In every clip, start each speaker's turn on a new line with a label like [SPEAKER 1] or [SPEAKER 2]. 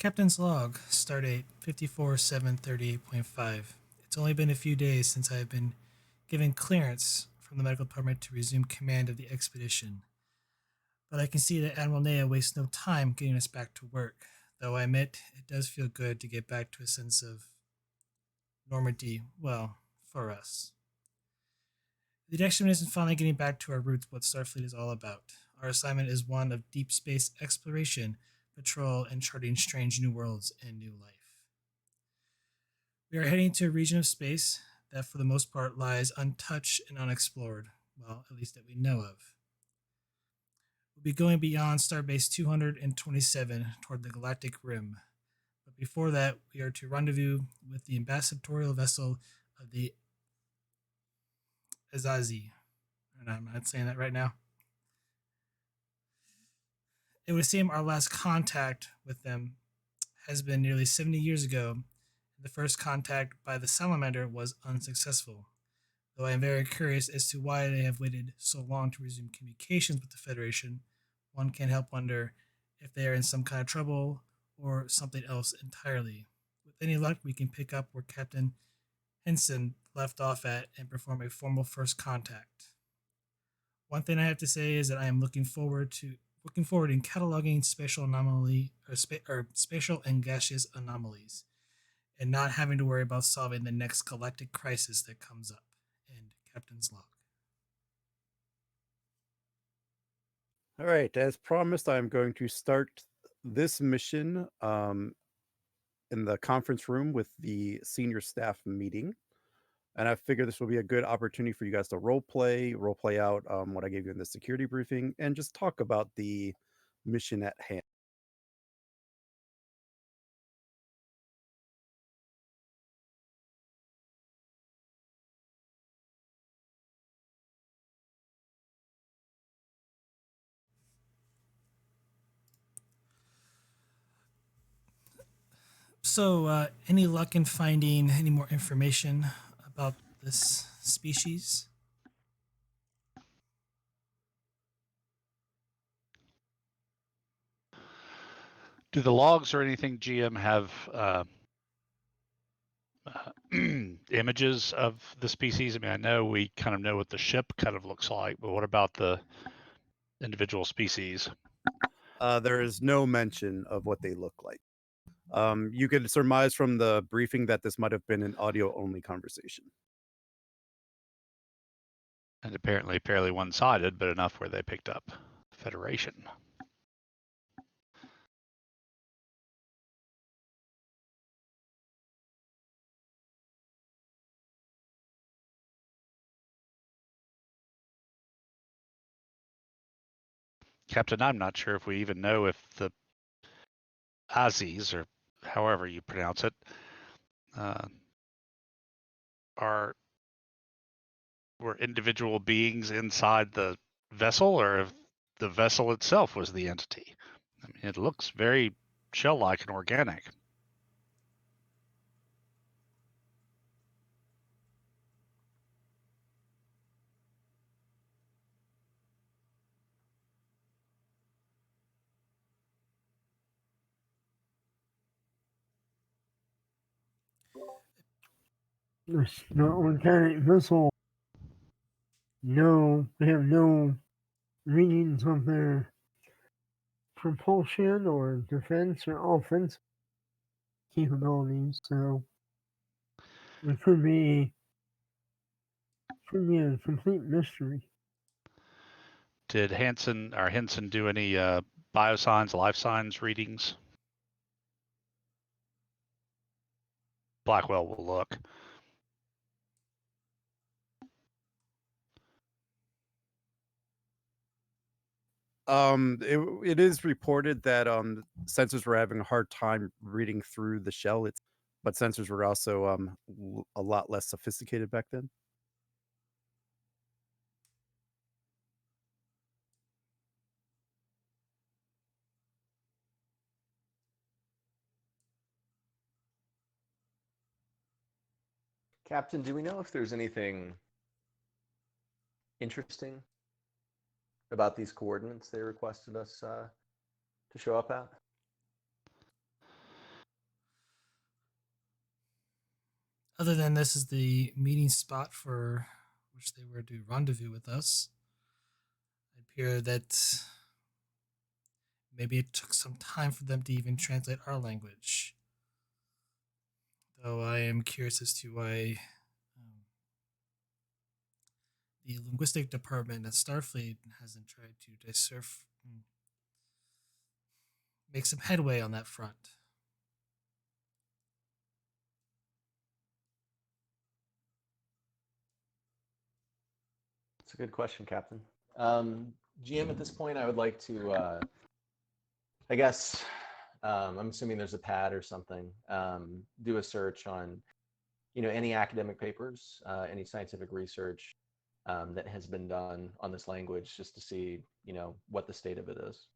[SPEAKER 1] Captain's log, stardate 54738.5. It's only been a few days since I have been given clearance from the medical department to resume command of the expedition. But I can see that Admiral Nea wastes no time getting us back to work, though I admit it does feel good to get back to a sense of normality, well, for us. The expedition is finally getting back to our roots, what Starfleet is all about. Our assignment is one of deep space exploration, patrol, and charting strange new worlds and new life. We are heading to a region of space that, for the most part, lies untouched and unexplored, well, at least that we know of. We'll be going beyond Starbase 227 toward the Galactic Rim. But before that, we are to rendezvous with the ambassadorial vessel of the Azizz. And I'm not saying that right now. It would seem our last contact with them has been nearly 70 years ago. The first contact by the salamander was unsuccessful, though I am very curious as to why they have waited so long to resume communications with the Federation. One can't help wonder if they are in some kind of trouble or something else entirely. With any luck, we can pick up where Captain Henson left off at and perform a formal first contact. One thing I have to say is that I am looking forward in cataloging spatial spatial and gaseous anomalies, and not having to worry about solving the next galactic crisis that comes up. And Captain's log.
[SPEAKER 2] All right, as promised, I'm going to start this mission in the conference room with the senior staff meeting. And I figure this will be a good opportunity for you guys to role play out what I gave you in the security briefing, and just talk about the mission at hand.
[SPEAKER 1] So, any luck in finding any more information about this species?
[SPEAKER 3] Do the logs or anything, GM, have images of the species? I mean, I know we kind of know what the ship kind of looks like, but what about the individual species?
[SPEAKER 2] There is no mention of what they look like. You could surmise from the briefing that this might have been an audio-only conversation.
[SPEAKER 3] And apparently fairly one-sided, but enough where they picked up Federation. Captain, I'm not sure if we even know if the Azizz, or however you pronounce it, were individual beings inside the vessel, or if the vessel itself was the entity. I mean, it looks very shell-like and organic.
[SPEAKER 4] It's not organic missile. No, they have no readings of their propulsion or defense or offense capabilities, so it could be a complete mystery.
[SPEAKER 3] Did Henson do any biosigns, life signs readings? Blackwell will look.
[SPEAKER 2] It is reported that sensors were having a hard time reading through the shell. But sensors were also a lot less sophisticated back then.
[SPEAKER 5] Captain, do we know if there's anything interesting about these coordinates they requested us to show up at?
[SPEAKER 1] Other than this is the meeting spot for which they were to rendezvous with us, it appears that maybe it took some time for them to even translate our language. Though I am curious as to why the linguistic department at Starfleet hasn't tried to make some headway on that front.
[SPEAKER 5] It's a good question, Captain. GM, at this point, I would like to, I guess, I'm assuming there's a pad or something, do a search on, any academic papers, any scientific research that has been done on this language, just to see, what the state of it is.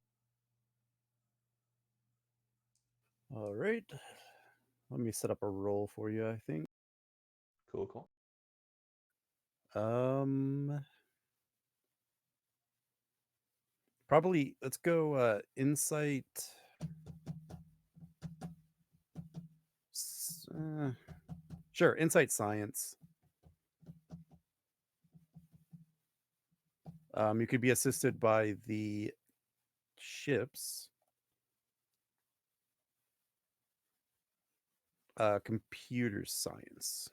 [SPEAKER 2] All right. Let me set up a roll for you, I think.
[SPEAKER 5] Cool.
[SPEAKER 2] Probably let's go insight. Sure, insight science. You could be assisted by the ships. Computer science.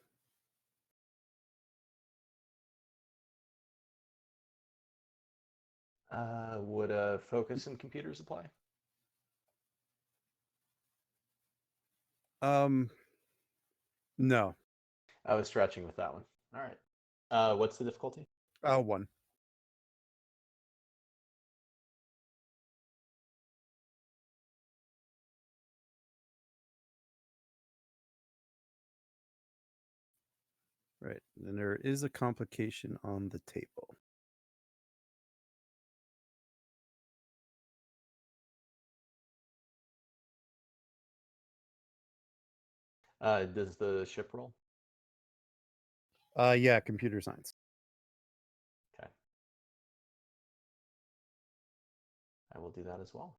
[SPEAKER 5] Would a focus in computers apply?
[SPEAKER 2] No.
[SPEAKER 5] I was stretching with that one. All right. What's the difficulty?
[SPEAKER 2] 1. Right. And there is a complication on the table.
[SPEAKER 5] Does the ship roll?
[SPEAKER 2] Yeah, computer science.
[SPEAKER 5] Okay. I will do that as well.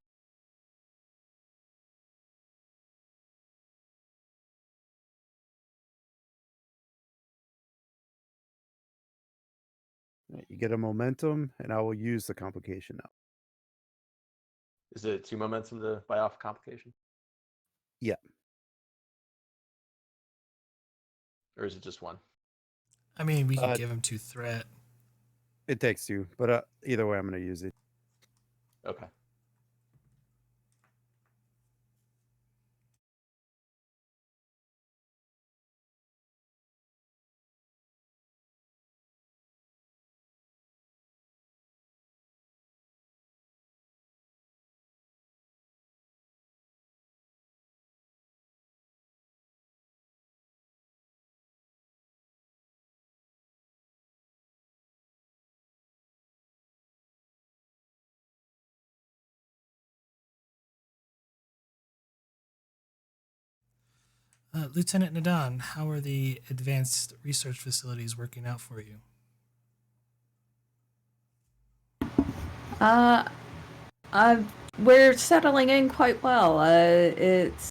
[SPEAKER 2] Right, you get a momentum, and I will use the complication now.
[SPEAKER 5] Is it 2 momentum to buy off a complication?
[SPEAKER 2] Yeah.
[SPEAKER 5] Or is it just 1?
[SPEAKER 1] I mean, we could give him 2 threat.
[SPEAKER 2] It takes 2, but either way, I'm going to use it.
[SPEAKER 5] Okay.
[SPEAKER 1] Lieutenant Nadan, how are the advanced research facilities working out for you?
[SPEAKER 6] We're settling in quite well. It's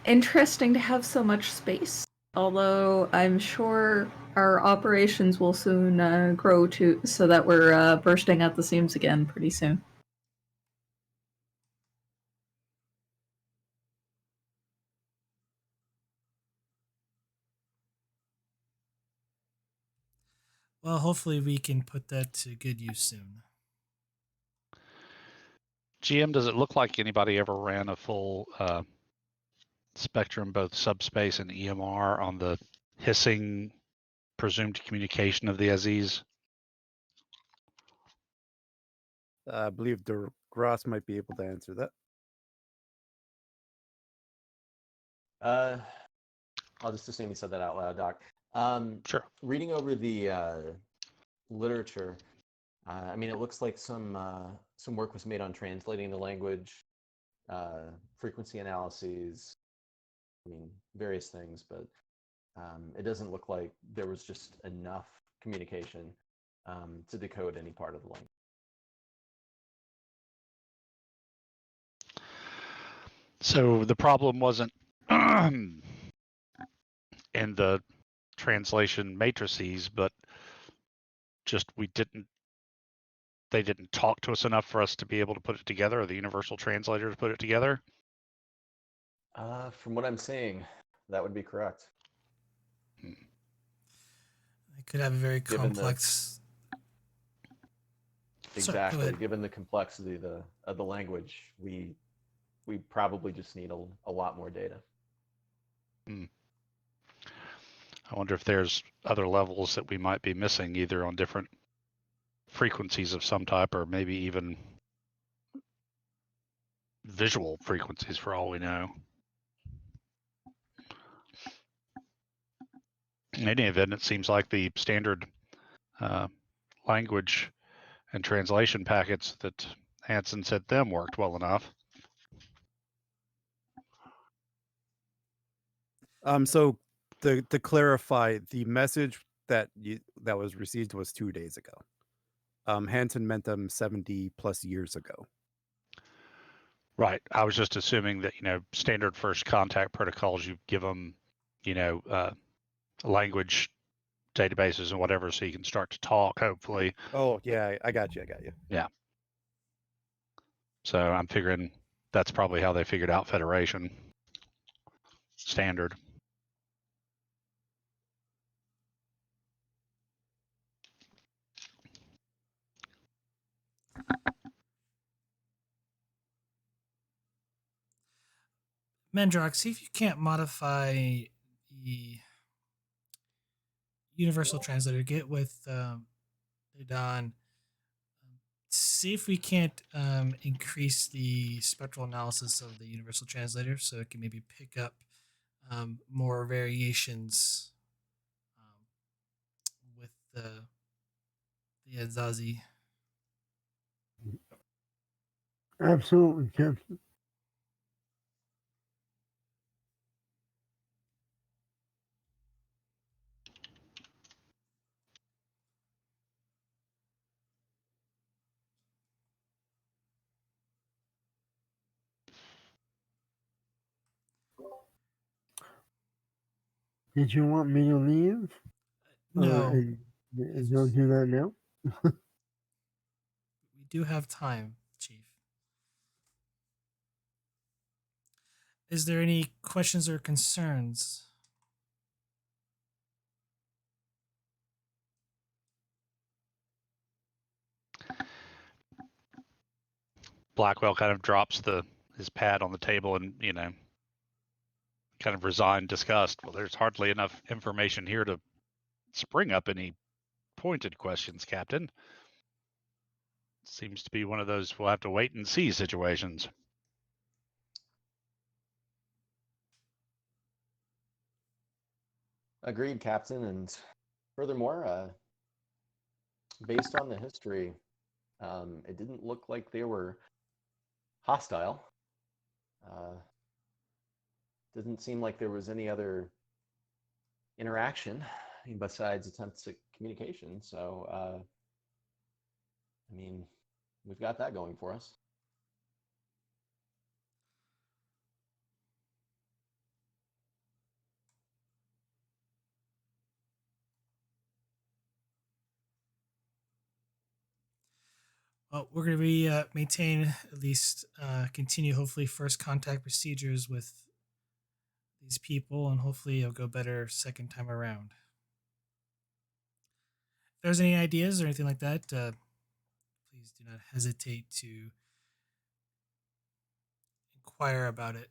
[SPEAKER 6] interesting to have so much space, although I'm sure our operations will soon grow to so that we're bursting at the seams again pretty soon.
[SPEAKER 1] Well, hopefully we can put that to good use soon.
[SPEAKER 3] GM, does it look like anybody ever ran a full spectrum, both subspace and EMR, on the hissing presumed communication of the Azizz?
[SPEAKER 2] I believe DeGrasse might be able to answer that.
[SPEAKER 5] I'll just assume you said that out loud, Doc.
[SPEAKER 3] Sure.
[SPEAKER 5] Reading over the literature, I mean, it looks like some work was made on translating the language, frequency analyses, I mean, various things, but it doesn't look like there was just enough communication to decode any part of the language.
[SPEAKER 3] So the problem wasn't in the translation matrices, but just they didn't talk to us enough for us to be able to put it together, or the universal translator to put it together?
[SPEAKER 5] From what I'm saying, that would be correct.
[SPEAKER 1] They could have a very
[SPEAKER 5] Given
[SPEAKER 1] complex. Sorry, go
[SPEAKER 5] Exactly.
[SPEAKER 1] ahead.
[SPEAKER 5] Given the complexity of the language, we probably just need a lot more data.
[SPEAKER 3] I wonder if there's other levels that we might be missing, either on different frequencies of some type, or maybe even visual frequencies for all we know. In any event, it seems like the standard language and translation packets that Hansen sent them worked well enough.
[SPEAKER 2] So to clarify, the message that was received was 2 days ago. Hansen meant them 70 plus years ago.
[SPEAKER 3] Right. I was just assuming that, standard first contact protocols, you give them, language databases and whatever, so you can start to talk, hopefully.
[SPEAKER 2] Oh, yeah, I got you.
[SPEAKER 3] Yeah. So I'm figuring that's probably how they figured out Federation. Standard.
[SPEAKER 1] Mendrock, see if you can't modify the universal translator. Get with Don. See if we can't increase the spectral analysis of the universal translator so it can maybe pick up more variations with the Azizz.
[SPEAKER 4] Absolutely, Captain. Did you want me to leave?
[SPEAKER 1] No,
[SPEAKER 4] And don't do that now?
[SPEAKER 1] we do have time, Chief. Is there any questions or concerns?
[SPEAKER 3] Blackwell kind of drops his pad on the table and, kind of resigned, disgust. Well, there's hardly enough information here to spring up any pointed questions, Captain. Seems to be one of those we'll have to wait and see situations.
[SPEAKER 5] Agreed, Captain. And furthermore, based on the history, it didn't look like they were hostile. Didn't seem like there was any other interaction besides attempts at communication. So, we've got that going for us.
[SPEAKER 1] Well, we're going to be maintain at least continue hopefully first contact procedures with these people, and hopefully it'll go better second time around. If there's any ideas or anything like that, please do not hesitate to inquire about it.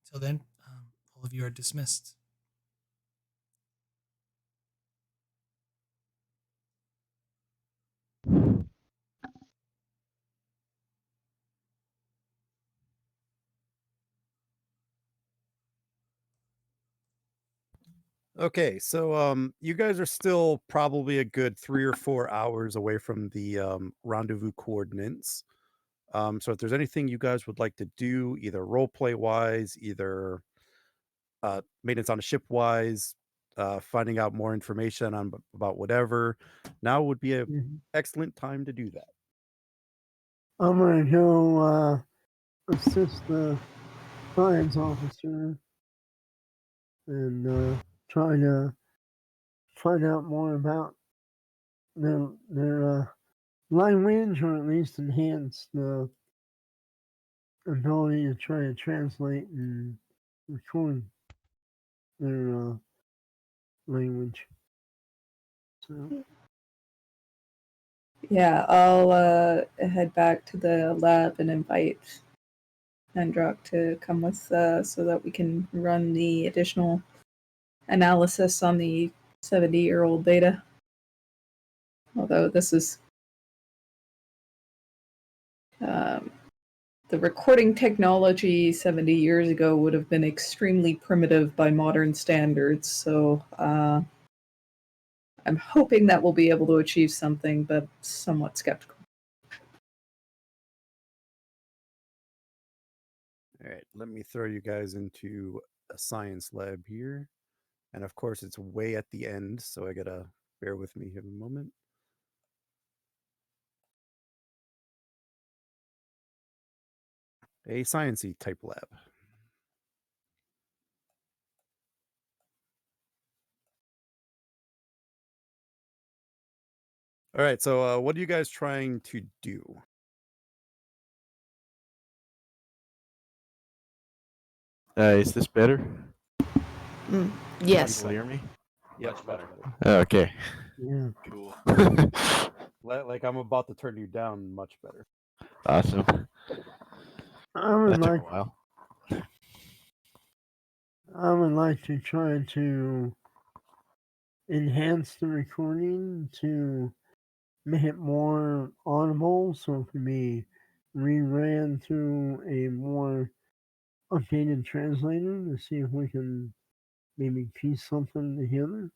[SPEAKER 1] Till then, all of you are dismissed.
[SPEAKER 2] Okay, so you guys are still probably a good 3 or 4 hours away from the rendezvous coordinates. So if there's anything you guys would like to do, either roleplay wise, either maintenance on a ship wise, finding out more information about whatever, now would be an excellent time to do that.
[SPEAKER 4] I'm going to go assist the science officer and try to find out more about their language, or at least enhance the ability to try to translate and record their language. So
[SPEAKER 6] Yeah, I'll head back to the lab and invite Hendrock to come with so that we can run the additional analysis on the 70-year-old data. Although this is the recording technology 70 years ago would have been extremely primitive by modern standards, so I'm hoping that we'll be able to achieve something, but somewhat skeptical.
[SPEAKER 2] All right, let me throw you guys into a science lab here. And of course, it's way at the end, so I gotta bear with me here a moment. A sciencey type lab. All right, so what are you guys trying to do?
[SPEAKER 7] Is this better?
[SPEAKER 6] Yes.
[SPEAKER 7] Can you hear me?
[SPEAKER 2] Yep,
[SPEAKER 5] Much better.
[SPEAKER 7] Okay.
[SPEAKER 4] yeah,
[SPEAKER 7] Cool.
[SPEAKER 2] Like I'm about to turn you down much better.
[SPEAKER 7] Awesome.
[SPEAKER 4] I would
[SPEAKER 7] That took
[SPEAKER 4] like
[SPEAKER 7] a while.
[SPEAKER 4] to try to enhance the recording to make it more audible, so it can be reran through a more updated translator to see if we can maybe piece something together.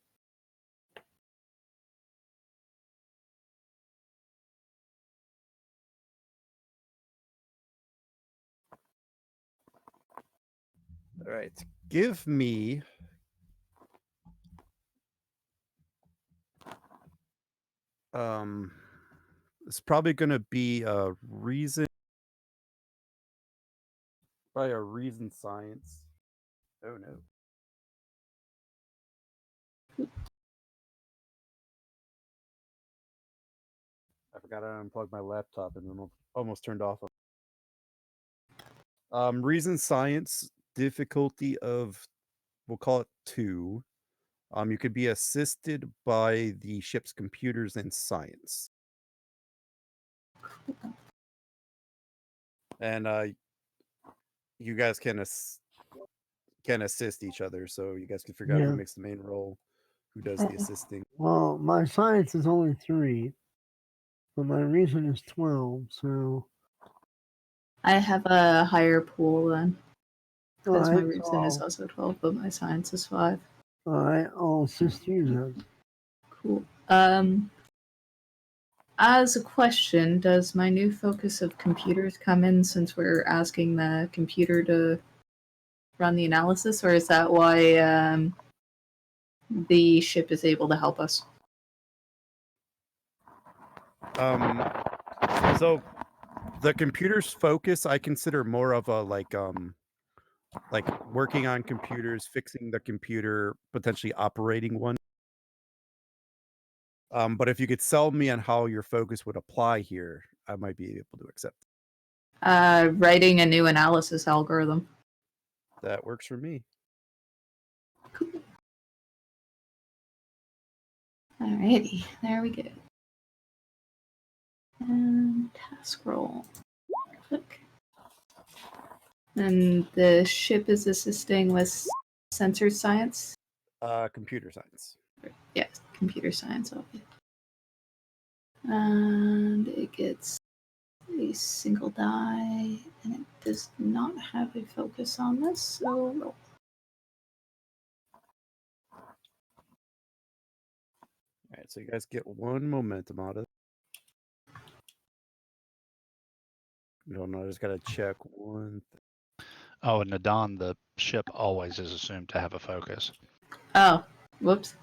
[SPEAKER 2] All right, give me it's probably gonna be a reason, probably a reason science. Oh no. I forgot to unplug my laptop and then almost turned off. Reason science difficulty of, we'll call it 2. You could be assisted by the ship's computers and science. And you guys can assist each other, so you guys can figure out who
[SPEAKER 4] Yeah.
[SPEAKER 2] makes the main role, who does the assisting.
[SPEAKER 4] Well, my science is only 3, but my reason is 12, so
[SPEAKER 6] I have a higher pool then, because my
[SPEAKER 4] alright,
[SPEAKER 6] reason is
[SPEAKER 4] so
[SPEAKER 6] also 12, but my science is 5.
[SPEAKER 4] alright, I'll assist you then.
[SPEAKER 6] Cool. As a question, does my new focus of computers come in since we're asking the computer to run the analysis, or is that why the ship is able to help us?
[SPEAKER 2] So the computer's focus I consider more of a like working on computers, fixing the computer, potentially operating one. But if you could sell me on how your focus would apply here, I might be able to accept.
[SPEAKER 6] Writing a new analysis algorithm.
[SPEAKER 2] That works for me.
[SPEAKER 6] Alrighty, there we go. And task roll. Click. And the ship is assisting with sensor science?
[SPEAKER 2] Computer science.
[SPEAKER 6] Yes, computer science, okay. And it gets a single die, and it does not have a focus on this, so roll.
[SPEAKER 2] All right, so you guys get 1 momentum out of it. No, I just gotta check one.
[SPEAKER 3] Oh, and Nadon, the ship always is assumed to have a focus.
[SPEAKER 6] Oh, whoops.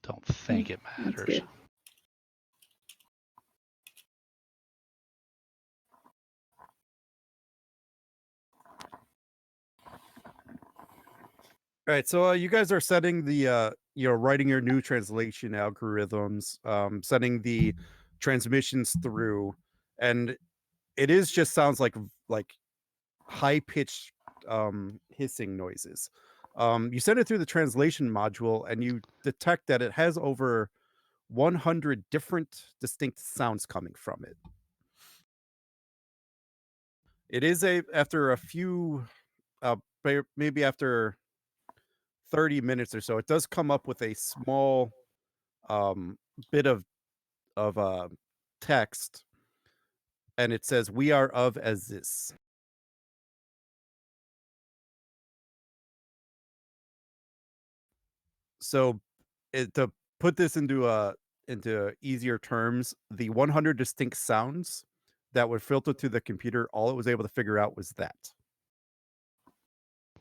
[SPEAKER 3] Don't think it
[SPEAKER 6] That's
[SPEAKER 3] matters.
[SPEAKER 6] good.
[SPEAKER 2] Right. So you guys are setting the writing your new translation algorithms, setting the transmissions through, and it is just sounds like high pitched hissing noises. You send it through the translation module, and you detect that it has over 100 different distinct sounds coming from it. It is after a few, maybe after 30 minutes or so, it does come up with a small um, bit of text, and it says, "We are of Azizz." So, to put this into easier terms, the 100 distinct sounds that would filter through the computer, all it was able to figure out was that.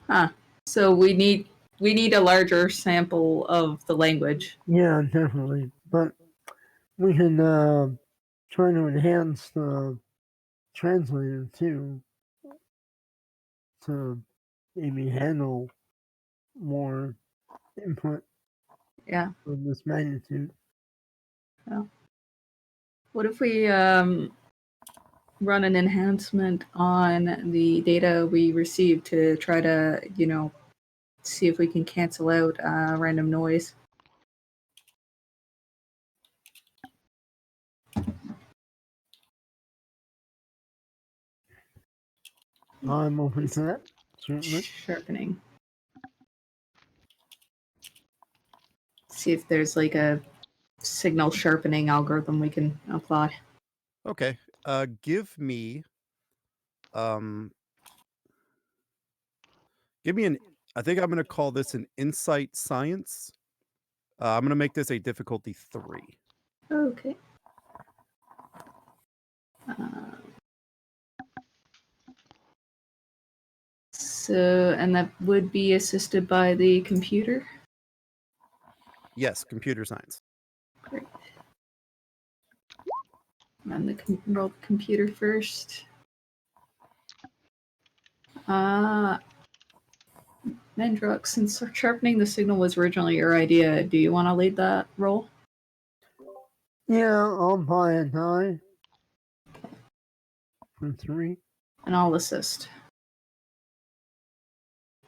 [SPEAKER 6] Huh. So we need a larger sample of the language.
[SPEAKER 4] Yeah, definitely. But we can try to enhance the translator too to maybe handle more input
[SPEAKER 6] Yeah.
[SPEAKER 4] of this magnitude.
[SPEAKER 6] What if we run an enhancement on the data we receive to try to, see if we can cancel out random noise?
[SPEAKER 4] I'm open to that, certainly.
[SPEAKER 6] Sharpening. See if there's like a signal sharpening algorithm we can apply.
[SPEAKER 2] Okay. Give me um give me an I think I'm going to call this an insight science. I'm going to make this a difficulty 3.
[SPEAKER 6] Okay. And that would be assisted by the computer?
[SPEAKER 2] Yes, computer science.
[SPEAKER 6] Great. Run the roll the computer first. Mendrox, since sharpening the signal was originally your idea, do you want to lead that roll?
[SPEAKER 4] Yeah, I'll buy a die for 3.
[SPEAKER 6] And I'll assist.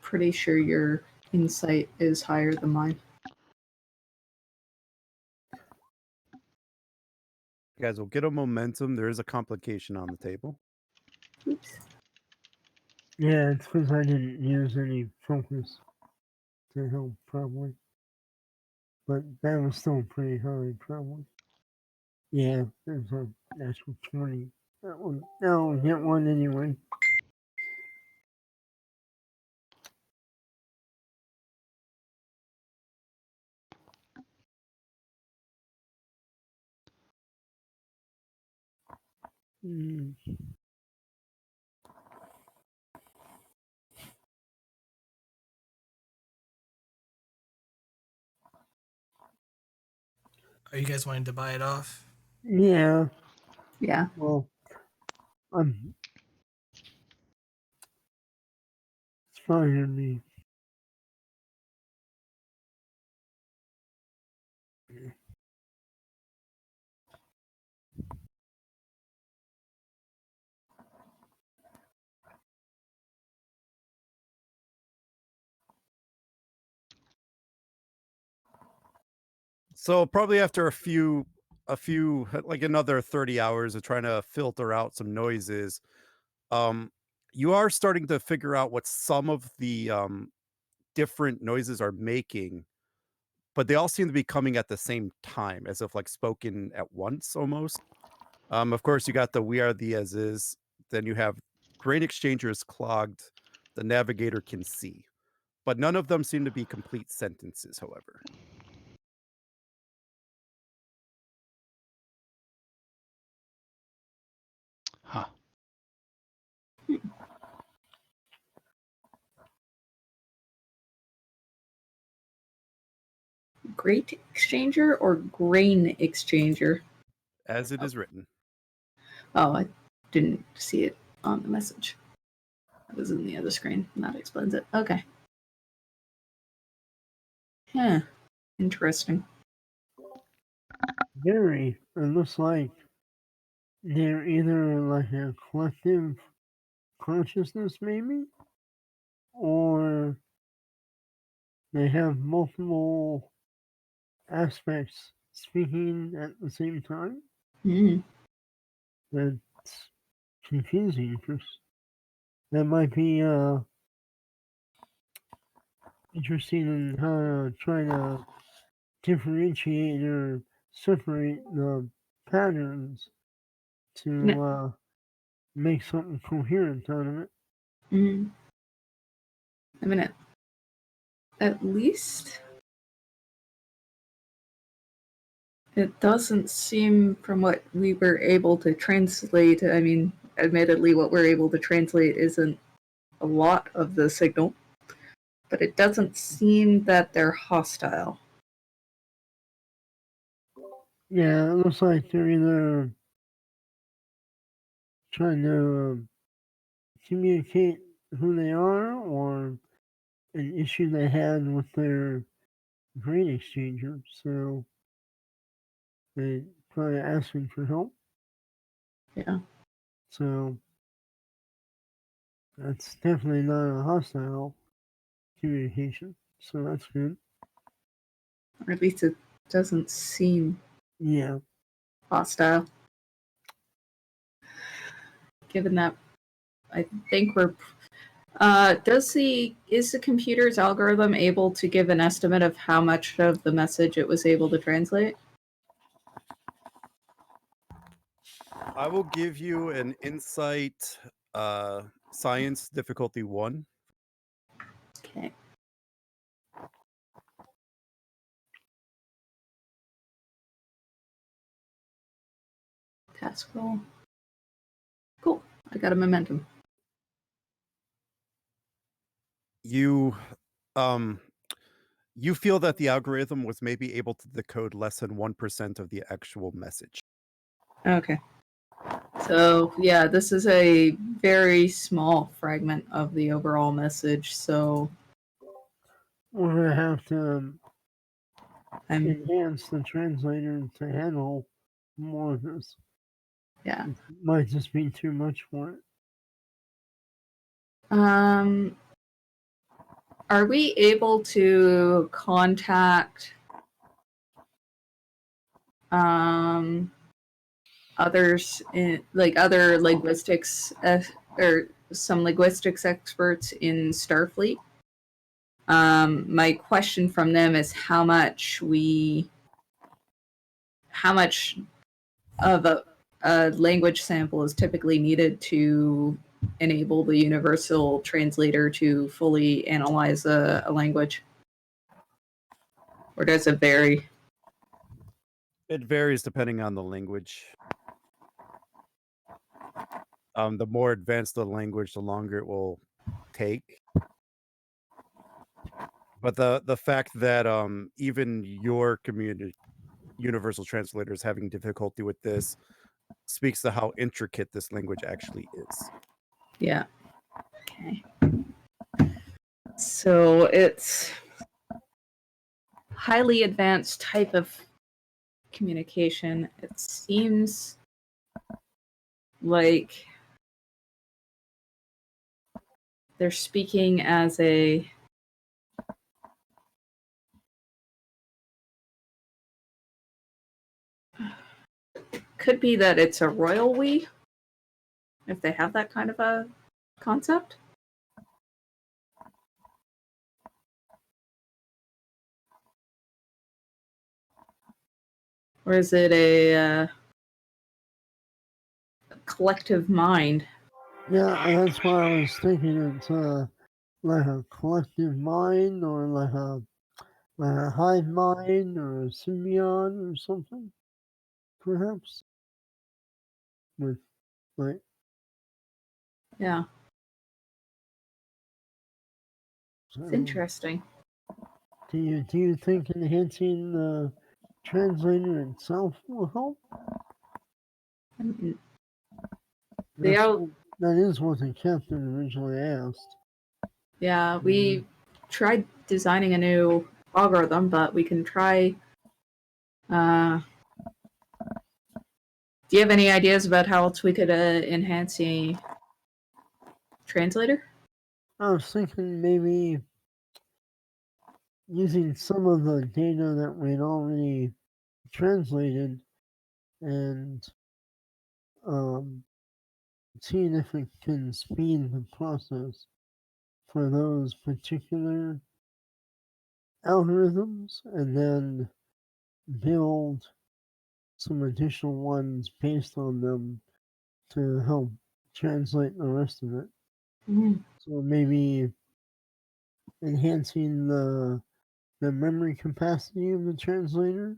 [SPEAKER 6] Pretty sure your insight is higher than mine.
[SPEAKER 2] You guys will get a momentum. There is a complication on the table.
[SPEAKER 6] Oops.
[SPEAKER 4] Yeah, it's because I didn't use any focus to help, probably. But that was still pretty high, probably. Yeah, there's a natural 20. That'll hit one anyway. Mm.
[SPEAKER 1] Are you guys wanting to buy it off?
[SPEAKER 4] Yeah,
[SPEAKER 6] Yeah.
[SPEAKER 4] well, it's fine with me.
[SPEAKER 2] So probably after a few like another 30 hours of trying to filter out some noises, um you are starting to figure out what some of the different noises are making, but they all seem to be coming at the same time, as if like spoken at once almost. Of course, you got the "We are the Azizz," then you have "Grain exchanger is clogged," "The navigator can see," but none of them seem to be complete sentences. However,
[SPEAKER 3] Huh.
[SPEAKER 6] Great exchanger or grain exchanger?
[SPEAKER 2] as it is written.
[SPEAKER 6] Oh, I didn't see it on the message. It was in the other screen. That explains it. Okay. Huh. Interesting.
[SPEAKER 4] Very. It looks like they're either like a collective consciousness, maybe, or they have multiple aspects speaking at the same time.
[SPEAKER 6] Hmm.
[SPEAKER 4] That's confusing. That might be interesting in how to try to differentiate or separate the patterns to make something coherent out of it.
[SPEAKER 6] Hmm. I mean, at least it doesn't seem from what we were able to translate. I mean, admittedly, what we're able to translate isn't a lot of the signal, but it doesn't seem that they're hostile.
[SPEAKER 4] Yeah, it looks like they're either trying to communicate who they are or an issue they had with their brain exchanger. So they probably asking for help.
[SPEAKER 6] Yeah.
[SPEAKER 4] So that's definitely not a hostile communication. So that's good.
[SPEAKER 6] Or at least it doesn't seem
[SPEAKER 4] Yeah.
[SPEAKER 6] hostile. Given that I think we're is the computer's algorithm able to give an estimate of how much of the message it was able to translate?
[SPEAKER 2] I will give you an insight science difficulty 1.
[SPEAKER 6] Okay. Task roll. Cool. I got a momentum.
[SPEAKER 2] You you feel that the algorithm was maybe able to decode less than 1% of the actual message.
[SPEAKER 6] Okay. So, yeah, this is a very small fragment of the overall message, so
[SPEAKER 4] We're going to have to
[SPEAKER 6] I'm
[SPEAKER 4] enhance the translator to handle more of this.
[SPEAKER 6] yeah.
[SPEAKER 4] It might just be too much for it.
[SPEAKER 6] Are we able to contact others in like other linguistics or some linguistics experts in Starfleet? My question from them is how much of a language sample is typically needed to enable the universal translator to fully analyze a language? Or does it vary?
[SPEAKER 2] It varies depending on the language. The more advanced the language, the longer it will take. But the fact that even your community universal translator is having difficulty with this speaks to how intricate this language actually is.
[SPEAKER 6] Yeah. Okay. So it's highly advanced type of communication. It seems like they're speaking as a could be that it's a royal we, if they have that kind of a concept. Or is it a collective mind?
[SPEAKER 4] Yeah, that's why I was thinking it's like a collective mind or like a hive mind or a symbiote or something, perhaps. With like,
[SPEAKER 6] Yeah,
[SPEAKER 4] so,
[SPEAKER 6] it's interesting.
[SPEAKER 4] do you think enhancing the translator itself will help?
[SPEAKER 6] Mm,
[SPEAKER 4] That's
[SPEAKER 6] They
[SPEAKER 4] that is what the captain originally asked.
[SPEAKER 6] Yeah, we tried designing a new algorithm, but we can try. Do you have any ideas about how else we could enhance a translator?
[SPEAKER 4] I was thinking maybe using some of the data that we'd already translated and seeing if it can speed the process for those particular algorithms, and then build some additional ones based on them to help translate the rest of it.
[SPEAKER 6] Mm.
[SPEAKER 4] So maybe enhancing the memory capacity of the translator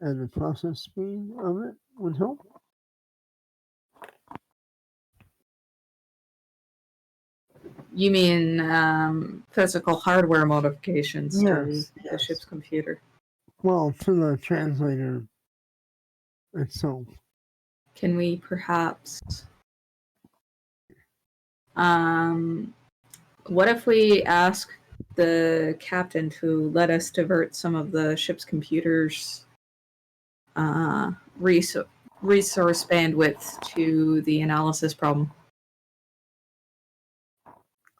[SPEAKER 4] and the process speed of it would help.
[SPEAKER 6] You mean physical hardware modifications to the
[SPEAKER 4] Yes.
[SPEAKER 6] ship's computer?
[SPEAKER 4] Well, to the translator itself.
[SPEAKER 6] Can we perhaps... what if we ask the captain to let us divert some of the ship's computer's resource bandwidth to the analysis problem?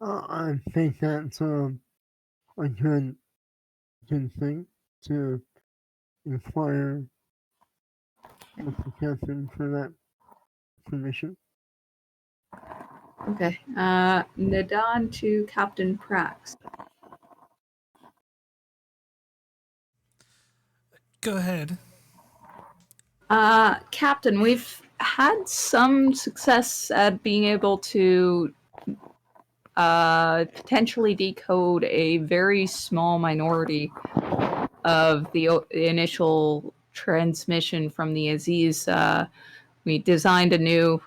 [SPEAKER 4] I think that's a good thing to inquire with the captain for that permission.
[SPEAKER 6] Okay. Nadan to Captain Prax.
[SPEAKER 1] Go ahead.
[SPEAKER 6] Captain, we've had some success at being able to potentially decode a very small minority of the initial transmission from the Azizz. We designed a new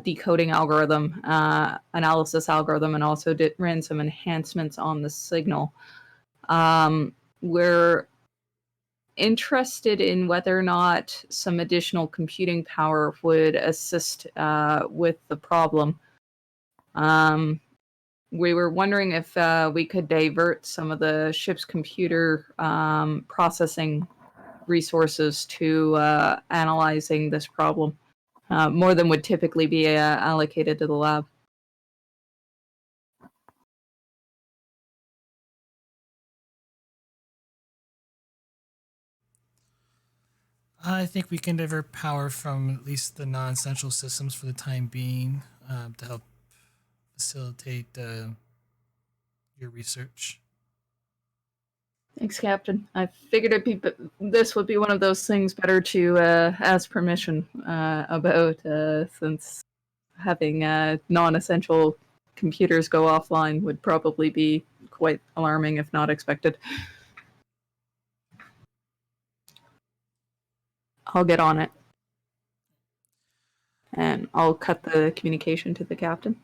[SPEAKER 6] decoding algorithm, analysis algorithm, and also ran some enhancements on the signal. We're interested in whether or not some additional computing power would assist with the problem. We were wondering if we could divert some of the ship's computer processing resources to analyzing this problem, more than would typically be allocated to the lab.
[SPEAKER 1] I think we can divert power from at least the non-essential systems for the time being to help facilitate your research.
[SPEAKER 6] Thanks, Captain. I figured this would be one of those things better to ask permission about, since having non-essential computers go offline would probably be quite alarming, if not expected. I'll get on it. And I'll cut the communication to the captain.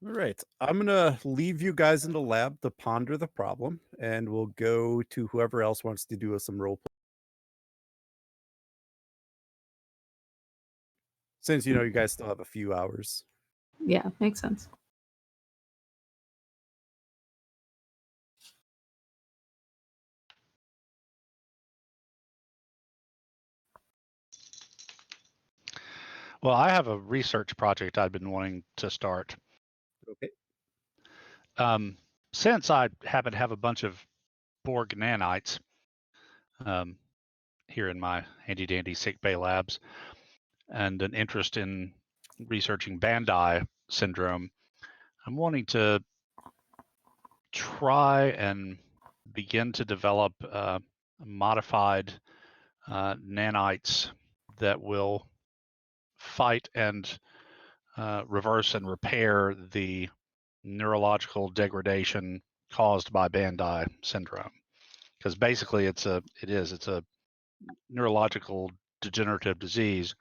[SPEAKER 2] All right. I'm going to leave you guys in the lab to ponder the problem, and we'll go to whoever else wants to do some role play. Since, you guys still have a few hours.
[SPEAKER 6] Yeah, makes sense.
[SPEAKER 3] Well, I have a research project I've been wanting to start.
[SPEAKER 2] Okay.
[SPEAKER 3] Since I happen to have a bunch of Borg nanites here in my handy-dandy sickbay labs, and an interest in researching Bandai syndrome, I'm wanting to try and begin to develop modified nanites that will fight and reverse and repair the neurological degradation caused by Bandai syndrome. Because basically it's a neurological degenerative disease.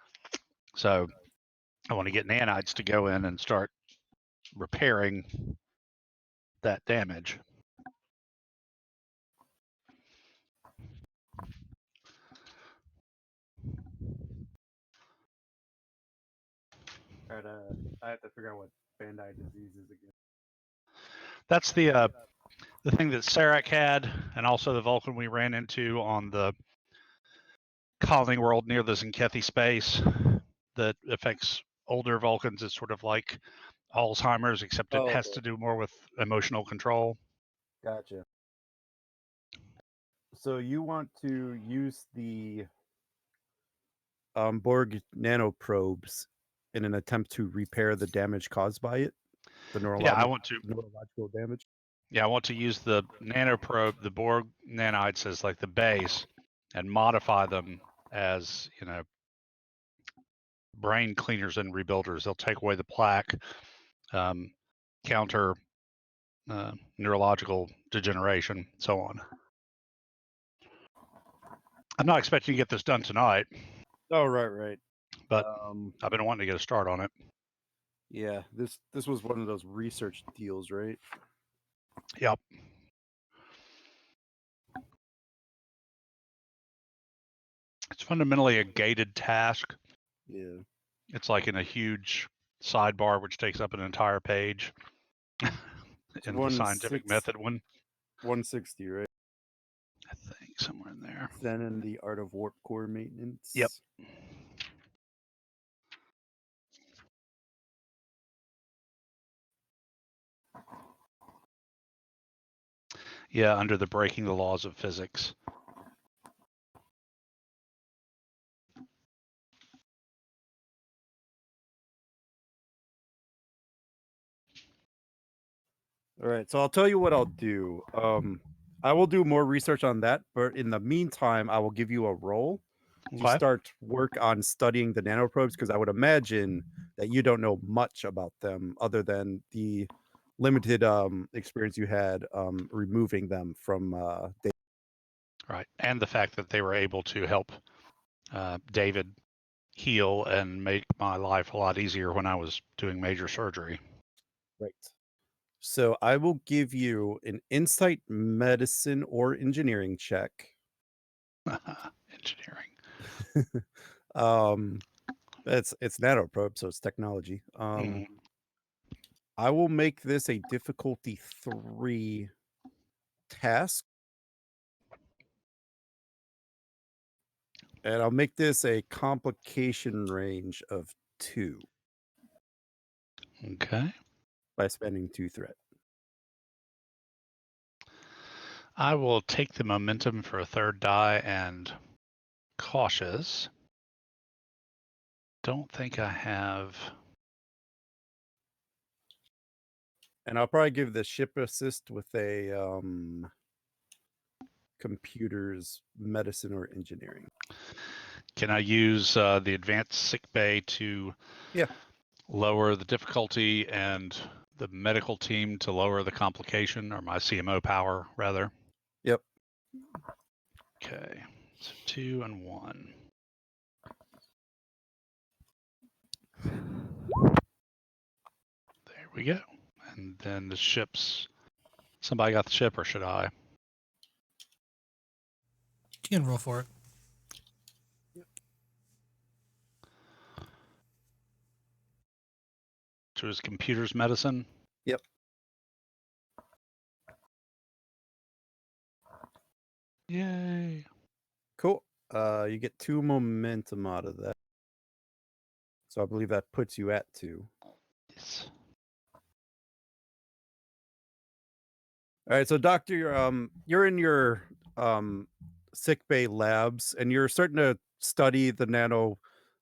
[SPEAKER 3] So I want to get nanites to go in and start repairing that damage.
[SPEAKER 2] All right, I have to figure out what Bandai disease is again.
[SPEAKER 3] That's the the thing that Sarek had, and also the Vulcan we ran into on the colony world near the Zenkethi space that affects older Vulcans is sort of like Alzheimer's, except it has to do more with emotional control.
[SPEAKER 2] Gotcha. So you want to use the Borg nanoprobes in an attempt to repair the damage caused by it? The neurological damage?
[SPEAKER 3] Yeah, I want to use the nanoprobe, the Borg nanites as like the base, and modify them as, brain cleaners and rebuilders. They'll take away the plaque, counter neurological degeneration, so on. I'm not expecting to get this done tonight,
[SPEAKER 2] Oh, right.
[SPEAKER 3] but I've been wanting to get a start on it.
[SPEAKER 2] Yeah, this was one of those research deals, right?
[SPEAKER 3] Yep. It's fundamentally a gated task.
[SPEAKER 2] Yeah.
[SPEAKER 3] It's like in a huge sidebar, which takes up an entire page in the scientific method one.
[SPEAKER 2] 160, right?
[SPEAKER 3] I think somewhere in there.
[SPEAKER 2] Then in the art of warp core maintenance.
[SPEAKER 3] Yep. Yeah, under the breaking the laws of physics.
[SPEAKER 2] All right, so I'll tell you what I'll do. I will do more research on that, but in the meantime, I will give you a role to start work on studying the nanoprobes, because I would imagine that you don't know much about them other than the limited experience you had removing them from
[SPEAKER 3] Right, and the fact that they were able to help David heal and make my life a lot easier when I was doing major surgery.
[SPEAKER 2] Right. So I will give you an insight, medicine, or engineering check.
[SPEAKER 3] Engineering.
[SPEAKER 2] It's nanoprobe, so it's technology. I will make this a difficulty 3 task. And I'll make this a complication range of 2.
[SPEAKER 3] Okay.
[SPEAKER 2] By spending 2 threat.
[SPEAKER 3] I will take the momentum for a 3rd die and cautious. Don't think I have.
[SPEAKER 2] And I'll probably give the ship assist with a computer's medicine or engineering.
[SPEAKER 3] Can I use the advanced sick bay to lower the difficulty and the medical team to lower the complication, or my CMO power rather?
[SPEAKER 2] Yep.
[SPEAKER 3] Okay, so 2 and 1. There we go. And then the ships. Somebody got the ship, or should I?
[SPEAKER 1] You can roll for it.
[SPEAKER 3] To his computer's medicine?
[SPEAKER 2] Yep.
[SPEAKER 3] Yay.
[SPEAKER 2] Cool. You get 2 momentum out of that. So I believe that puts you at 2.
[SPEAKER 3] Yes.
[SPEAKER 2] All right, so Doctor, you're in your sick bay labs, and you're starting to study the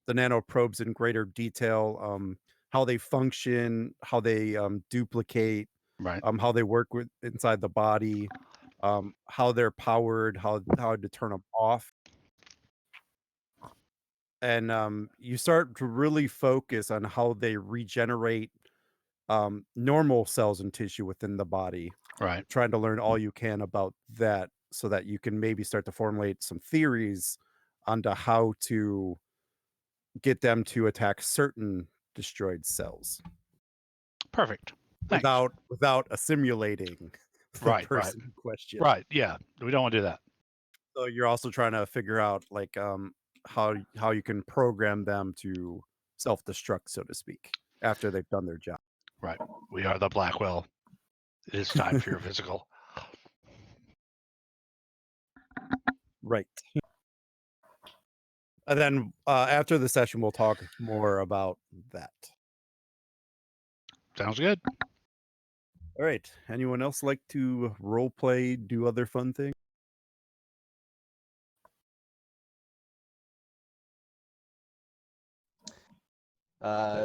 [SPEAKER 2] nanoprobes in greater detail, how they function, how they duplicate,
[SPEAKER 3] right,
[SPEAKER 2] how they work with inside the body, how they're powered, how to turn them off. And you start to really focus on how they regenerate normal cells and tissue within the body.
[SPEAKER 3] Right.
[SPEAKER 2] Trying to learn all you can about that so that you can maybe start to formulate some theories onto how to get them to attack certain destroyed cells.
[SPEAKER 3] Perfect. Thanks.
[SPEAKER 2] Without assimilating the person in question.
[SPEAKER 3] Right. Yeah. We don't want to do that.
[SPEAKER 2] So you're also trying to figure out like how you can program them to self-destruct, so to speak, after they've done their job.
[SPEAKER 3] Right. We are the Blackwell. It is time for your physical.
[SPEAKER 2] Right. And then after the session, we'll talk more about that.
[SPEAKER 3] Sounds good.
[SPEAKER 2] All right. Anyone else like to role play, do other fun things?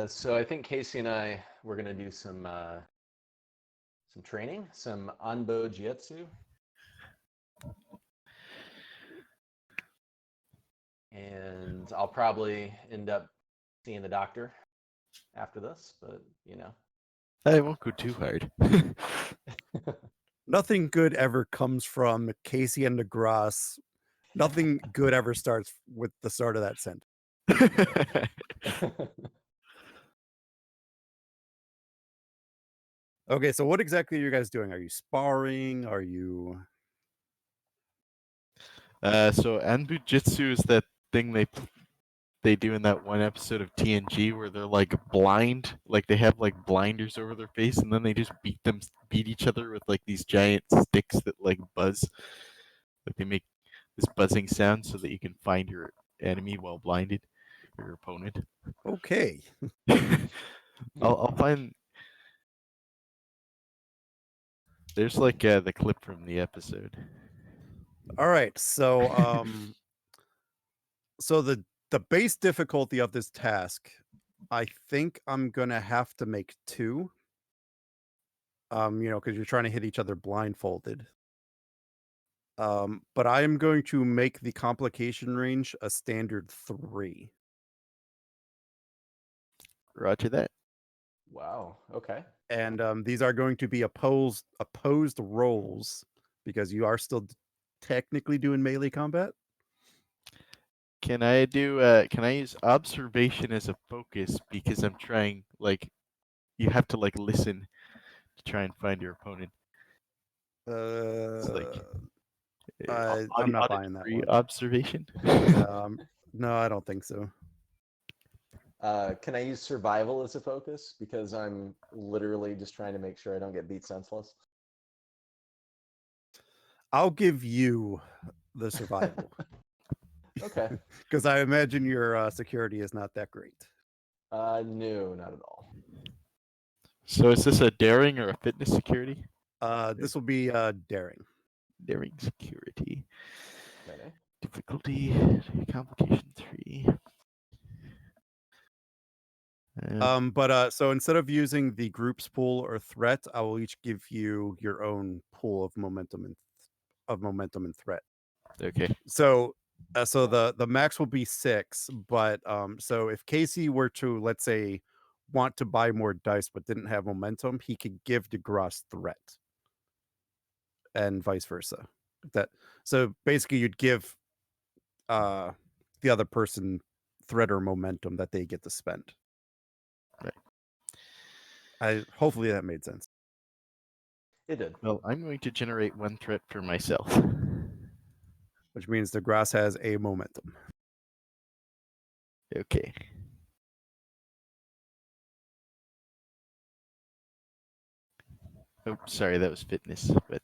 [SPEAKER 5] So I think Casey and I we're gonna do some training, some Anbo Jiu-Jitsu. And I'll probably end up seeing the doctor after this, but you know.
[SPEAKER 7] I won't go too hard.
[SPEAKER 2] Nothing good ever comes from Casey and DeGrasse. Nothing good ever starts with the start of that sentence. Okay, so what exactly are you guys doing? Are you sparring? Are you...
[SPEAKER 7] So Anbujitsu is that thing they do in that one episode of TNG where they're like blind, like they have like blinders over their face, and then they just beat each other with like these giant sticks that like buzz, like they make this buzzing sound so that you can find your enemy while blinded, or your opponent.
[SPEAKER 2] Okay.
[SPEAKER 7] I'll find. There's like the clip from the episode.
[SPEAKER 2] All right. So so the base difficulty of this task, I think I'm gonna have to make 2. Because you're trying to hit each other blindfolded. But I am going to make the complication range a standard 3.
[SPEAKER 7] Roger that.
[SPEAKER 5] Wow. Okay.
[SPEAKER 2] And these are going to be opposed rolls because you are still technically doing melee combat.
[SPEAKER 7] Can I use observation as a focus because I'm trying, like, you have to like listen to try and find your opponent. It's like
[SPEAKER 2] I'm not buying that one.
[SPEAKER 7] Observation.
[SPEAKER 2] No, I don't think so.
[SPEAKER 5] Can I use survival as a focus? Because I'm literally just trying to make sure I don't get beat senseless.
[SPEAKER 2] I'll give you the survival.
[SPEAKER 5] Okay.
[SPEAKER 2] Because I imagine your security is not that great.
[SPEAKER 5] No, not at all.
[SPEAKER 7] So is this a daring or a fitness security?
[SPEAKER 2] This will be daring.
[SPEAKER 7] Daring security.
[SPEAKER 5] Okay.
[SPEAKER 7] Difficulty complication 3.
[SPEAKER 2] But so instead of using the group's pool or threat, I will each give you your own pool of momentum and threat.
[SPEAKER 7] Okay.
[SPEAKER 2] So the max will be 6, but so if Casey were to, let's say, want to buy more dice but didn't have momentum, he could give DeGrasse threat. And vice versa. So basically you'd give the other person threat or momentum that they get to spend.
[SPEAKER 7] Right.
[SPEAKER 2] Hopefully that made sense.
[SPEAKER 5] It did.
[SPEAKER 7] Well, I'm going to generate 1 threat for myself.
[SPEAKER 2] Which means DeGrasse has a momentum.
[SPEAKER 7] Okay. Oh, sorry, that was fitness, but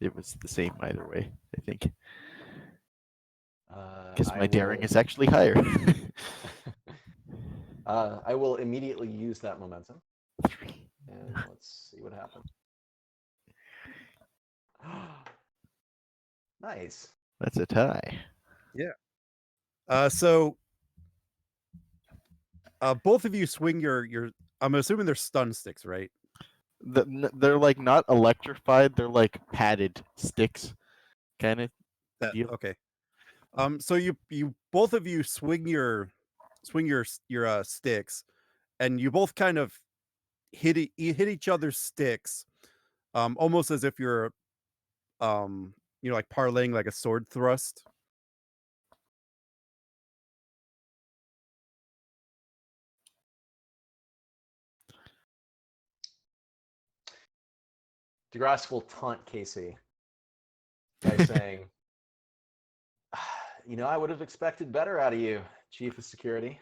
[SPEAKER 7] it was the same either way, I think. Because my daring is actually higher.
[SPEAKER 5] I will immediately use that momentum. And let's see what happens. Nice.
[SPEAKER 7] That's a tie.
[SPEAKER 2] Yeah. So both of you swing your I'm assuming they're stun sticks, right?
[SPEAKER 7] They're like not electrified, they're like padded sticks. Kind of deal.
[SPEAKER 2] Okay. So you both of you swing your sticks, and you both kind of hit each other's sticks, almost as if you're like parlaying like a sword thrust.
[SPEAKER 5] DeGrasse will taunt Casey by saying, I would have expected better out of you, Chief of Security.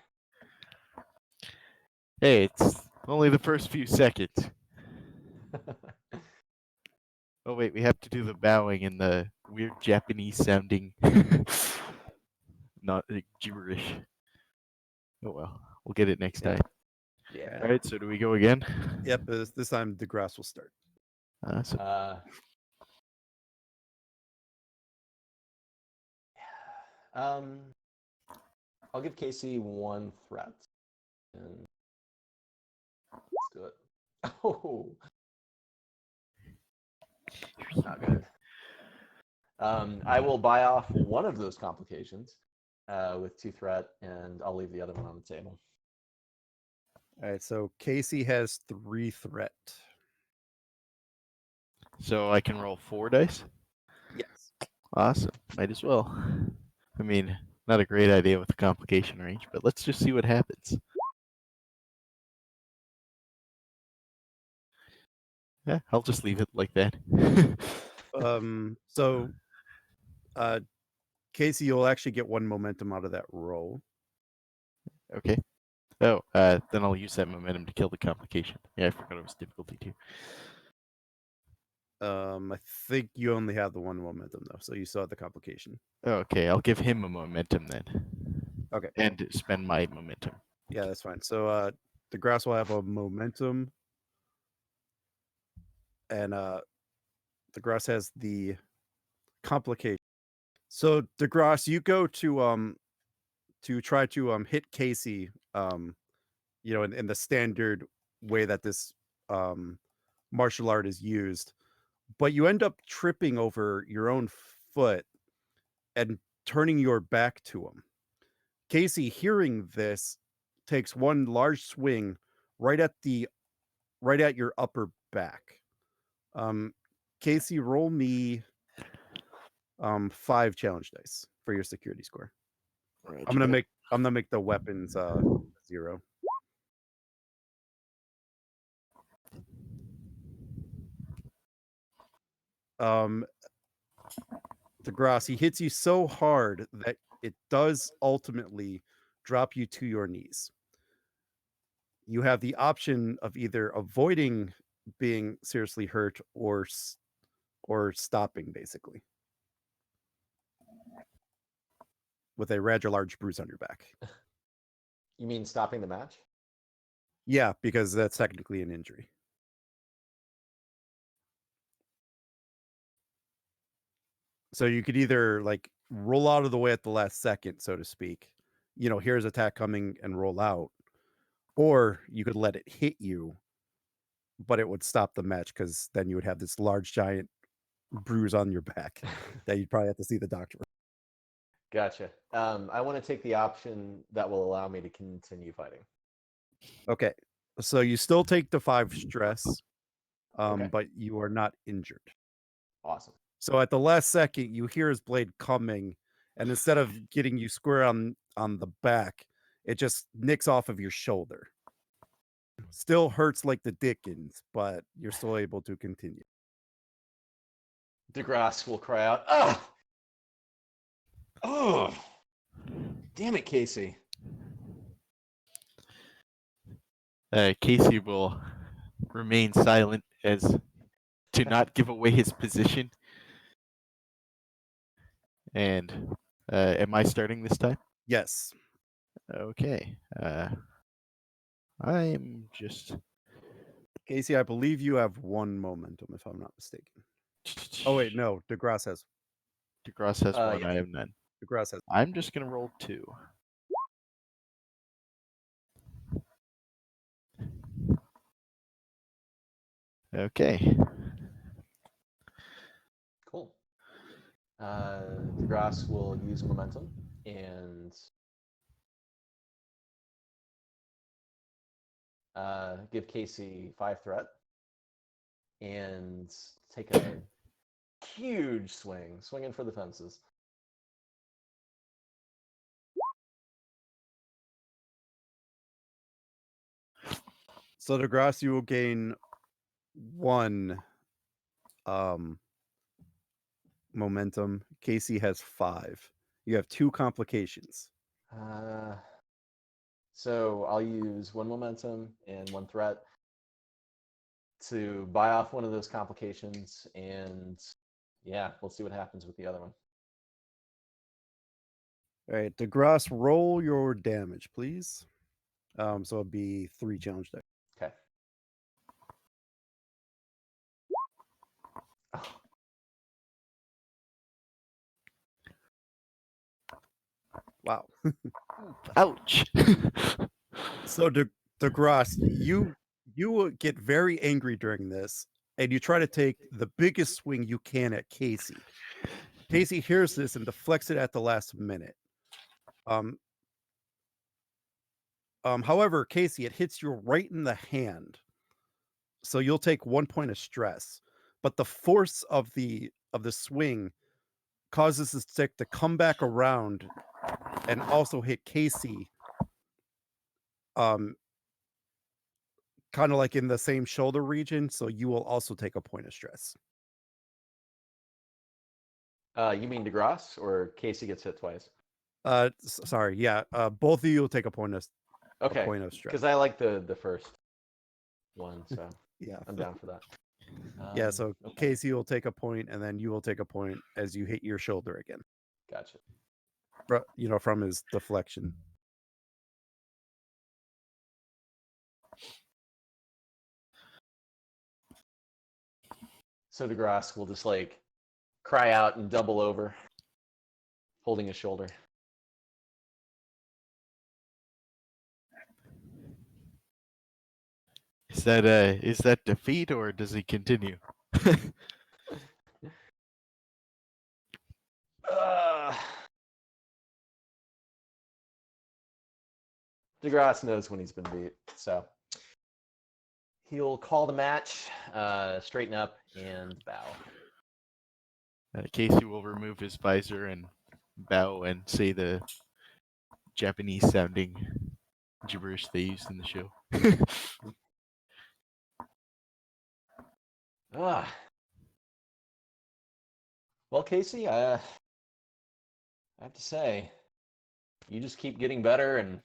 [SPEAKER 7] Hey, it's only the first few seconds. Oh wait, we have to do the bowing and the weird Japanese sounding, not gibberish. Oh well, we'll get it next
[SPEAKER 5] Yeah.
[SPEAKER 7] time.
[SPEAKER 5] Yeah.
[SPEAKER 7] All right, so do we go again?
[SPEAKER 2] Yep, this time DeGrasse will start.
[SPEAKER 7] Awesome.
[SPEAKER 5] I'll give Casey one threat. And let's do it. Oh, not good. I will buy off one of those complications with 2 threat, and I'll leave the other one on the table.
[SPEAKER 2] All right, so Casey has 3 threat.
[SPEAKER 7] So I can roll 4 dice?
[SPEAKER 2] Yes.
[SPEAKER 7] Awesome. Might as well. I mean, not a great idea with the complication range, but let's just see what happens. Yeah, I'll just leave it like that.
[SPEAKER 2] So Casey, you'll actually get 1 momentum out of that roll.
[SPEAKER 7] Okay. Oh, then I'll use that momentum to kill the complication. Yeah, I forgot it was difficulty 2.
[SPEAKER 2] I think you only have the 1 momentum though, so you still have the complication.
[SPEAKER 7] Okay, I'll give him a momentum then.
[SPEAKER 2] Okay.
[SPEAKER 7] And spend my momentum.
[SPEAKER 2] Yeah, that's fine. So DeGrasse will have a momentum, and DeGrasse has the complication. So DeGrasse, you go to try to hit Casey, in the standard way that this martial art is used, but you end up tripping over your own foot and turning your back to him. Casey, hearing this, takes 1 large swing right at your upper back. Casey, roll me 5 challenge dice for your security score.
[SPEAKER 7] Right.
[SPEAKER 2] I'm gonna make the weapons 0. DeGrasse, he hits you so hard that it does ultimately drop you to your knees. You have the option of either avoiding being seriously hurt or stopping, basically, with a rather large bruise on your back.
[SPEAKER 5] You mean stopping the match?
[SPEAKER 2] Yeah, because that's technically an injury. So you could either like roll out of the way at the last second, so to speak. Here's attack coming and roll out. Or you could let it hit you, but it would stop the match because then you would have this large giant bruise on your back that you'd probably have to see the doctor.
[SPEAKER 5] Gotcha. I want to take the option that will allow me to continue fighting.
[SPEAKER 2] Okay. So you still take the 5 stress,
[SPEAKER 5] Okay.
[SPEAKER 2] but you are not injured.
[SPEAKER 5] Awesome.
[SPEAKER 2] So at the last second, you hear his blade coming, and instead of getting you square on the back, it just nicks off of your shoulder. Still hurts like the dickens, but you're still able to continue.
[SPEAKER 5] DeGrasse will cry out, "Oh! Oh! Damn it, Casey."
[SPEAKER 7] Casey will remain silent as to not give away his position. And am I starting this time?
[SPEAKER 2] Yes.
[SPEAKER 7] Okay. I'm just.
[SPEAKER 2] Casey, I believe you have 1 momentum, if I'm not mistaken. Oh wait, no. DeGrasse has
[SPEAKER 7] DeGrasse has 1.
[SPEAKER 5] Yeah.
[SPEAKER 7] I have none.
[SPEAKER 2] DeGrasse has.
[SPEAKER 7] I'm just gonna roll 2. Okay.
[SPEAKER 5] Cool. DeGrasse will use momentum and give Casey 5 threat and take a huge swinging for the fences.
[SPEAKER 2] So DeGrasse, you will gain 1 momentum. Casey has 5. You have 2 complications.
[SPEAKER 5] So I'll use 1 momentum and 1 threat to buy off one of those complications and yeah, we'll see what happens with the other one.
[SPEAKER 2] All right, DeGrasse, roll your damage, please. So it'd be 3 challenge dice.
[SPEAKER 5] Okay.
[SPEAKER 2] Wow.
[SPEAKER 7] Ouch.
[SPEAKER 2] So DeGrasse, you will get very angry during this, and you try to take the biggest swing you can at Casey. Casey hears this and deflects it at the last minute. However, Casey, it hits you right in the hand, so you'll take 1 point of stress. But the force of the swing causes the stick to come back around and also hit Casey. Kind of like in the same shoulder region, so you will also take a point of stress.
[SPEAKER 5] You mean DeGrasse or Casey gets hit twice?
[SPEAKER 2] Sorry, yeah. Both of you will take a point of
[SPEAKER 5] Okay,
[SPEAKER 2] stress.
[SPEAKER 5] because I like the first one, so
[SPEAKER 2] Yeah.
[SPEAKER 5] I'm down for that.
[SPEAKER 2] Yeah, so
[SPEAKER 5] Okay.
[SPEAKER 2] Casey will take a point, and then you will take a point as you hit your shoulder again.
[SPEAKER 5] Gotcha.
[SPEAKER 2] From his deflection.
[SPEAKER 5] So DeGrasse will just like cry out and double over, holding his shoulder.
[SPEAKER 7] Is that defeat, or does he continue?
[SPEAKER 5] DeGrasse knows when he's been beat, so he'll call the match, straighten up, and bow.
[SPEAKER 7] Casey will remove his visor and bow and say the Japanese-sounding gibberish they used in the show.
[SPEAKER 5] Well, Casey, I have to say, you just keep getting better, and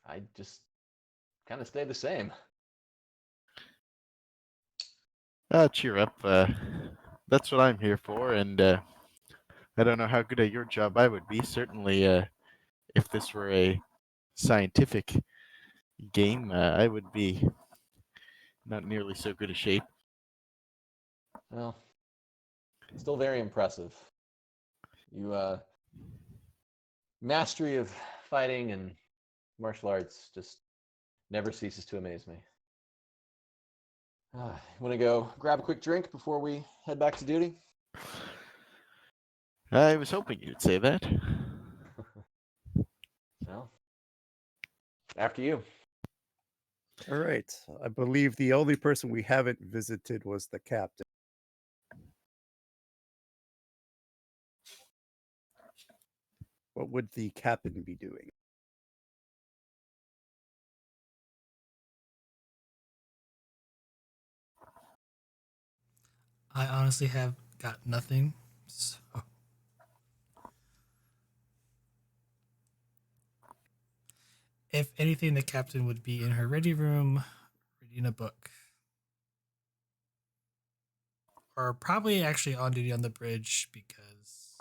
[SPEAKER 5] I just kind of stay the same.
[SPEAKER 7] Cheer up. That's what I'm here for, and I don't know how good at your job I would be. Certainly, if this were a scientific game, I would be not nearly so good a shape.
[SPEAKER 5] Well, still very impressive. You mastery of fighting and martial arts just never ceases to amaze me. Want to go grab a quick drink before we head back to duty?
[SPEAKER 7] I was hoping you'd say that.
[SPEAKER 5] Well, after you.
[SPEAKER 2] All right. I believe the only person we haven't visited was the captain. What would the captain be doing?
[SPEAKER 1] I honestly have got nothing. So if anything, the captain would be in her ready room reading a book. Or probably actually on duty on the bridge, because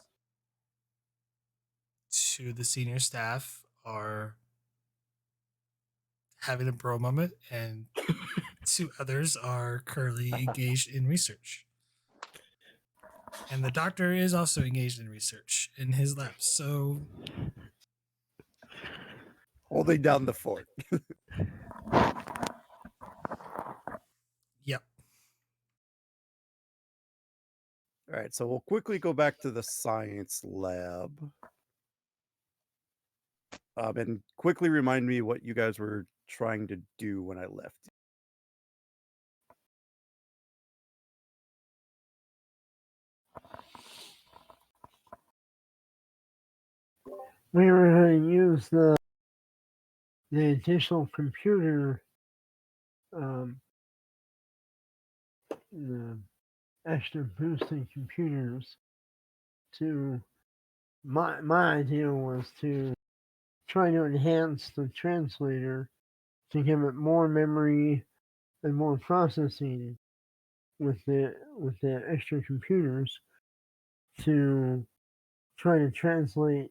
[SPEAKER 1] 2 of the senior staff are having a bro moment and 2 others are currently engaged in research. And the doctor is also engaged in research in his lab. So
[SPEAKER 2] Holding down the fort.
[SPEAKER 1] yep.
[SPEAKER 2] All right, so we'll quickly go back to the science lab. And quickly remind me what you guys were trying to do when I left.
[SPEAKER 4] We were going to use the additional computer, the extra boosting computers to, my idea was to try to enhance the translator to give it more memory and more processing with the extra computers, to try to translate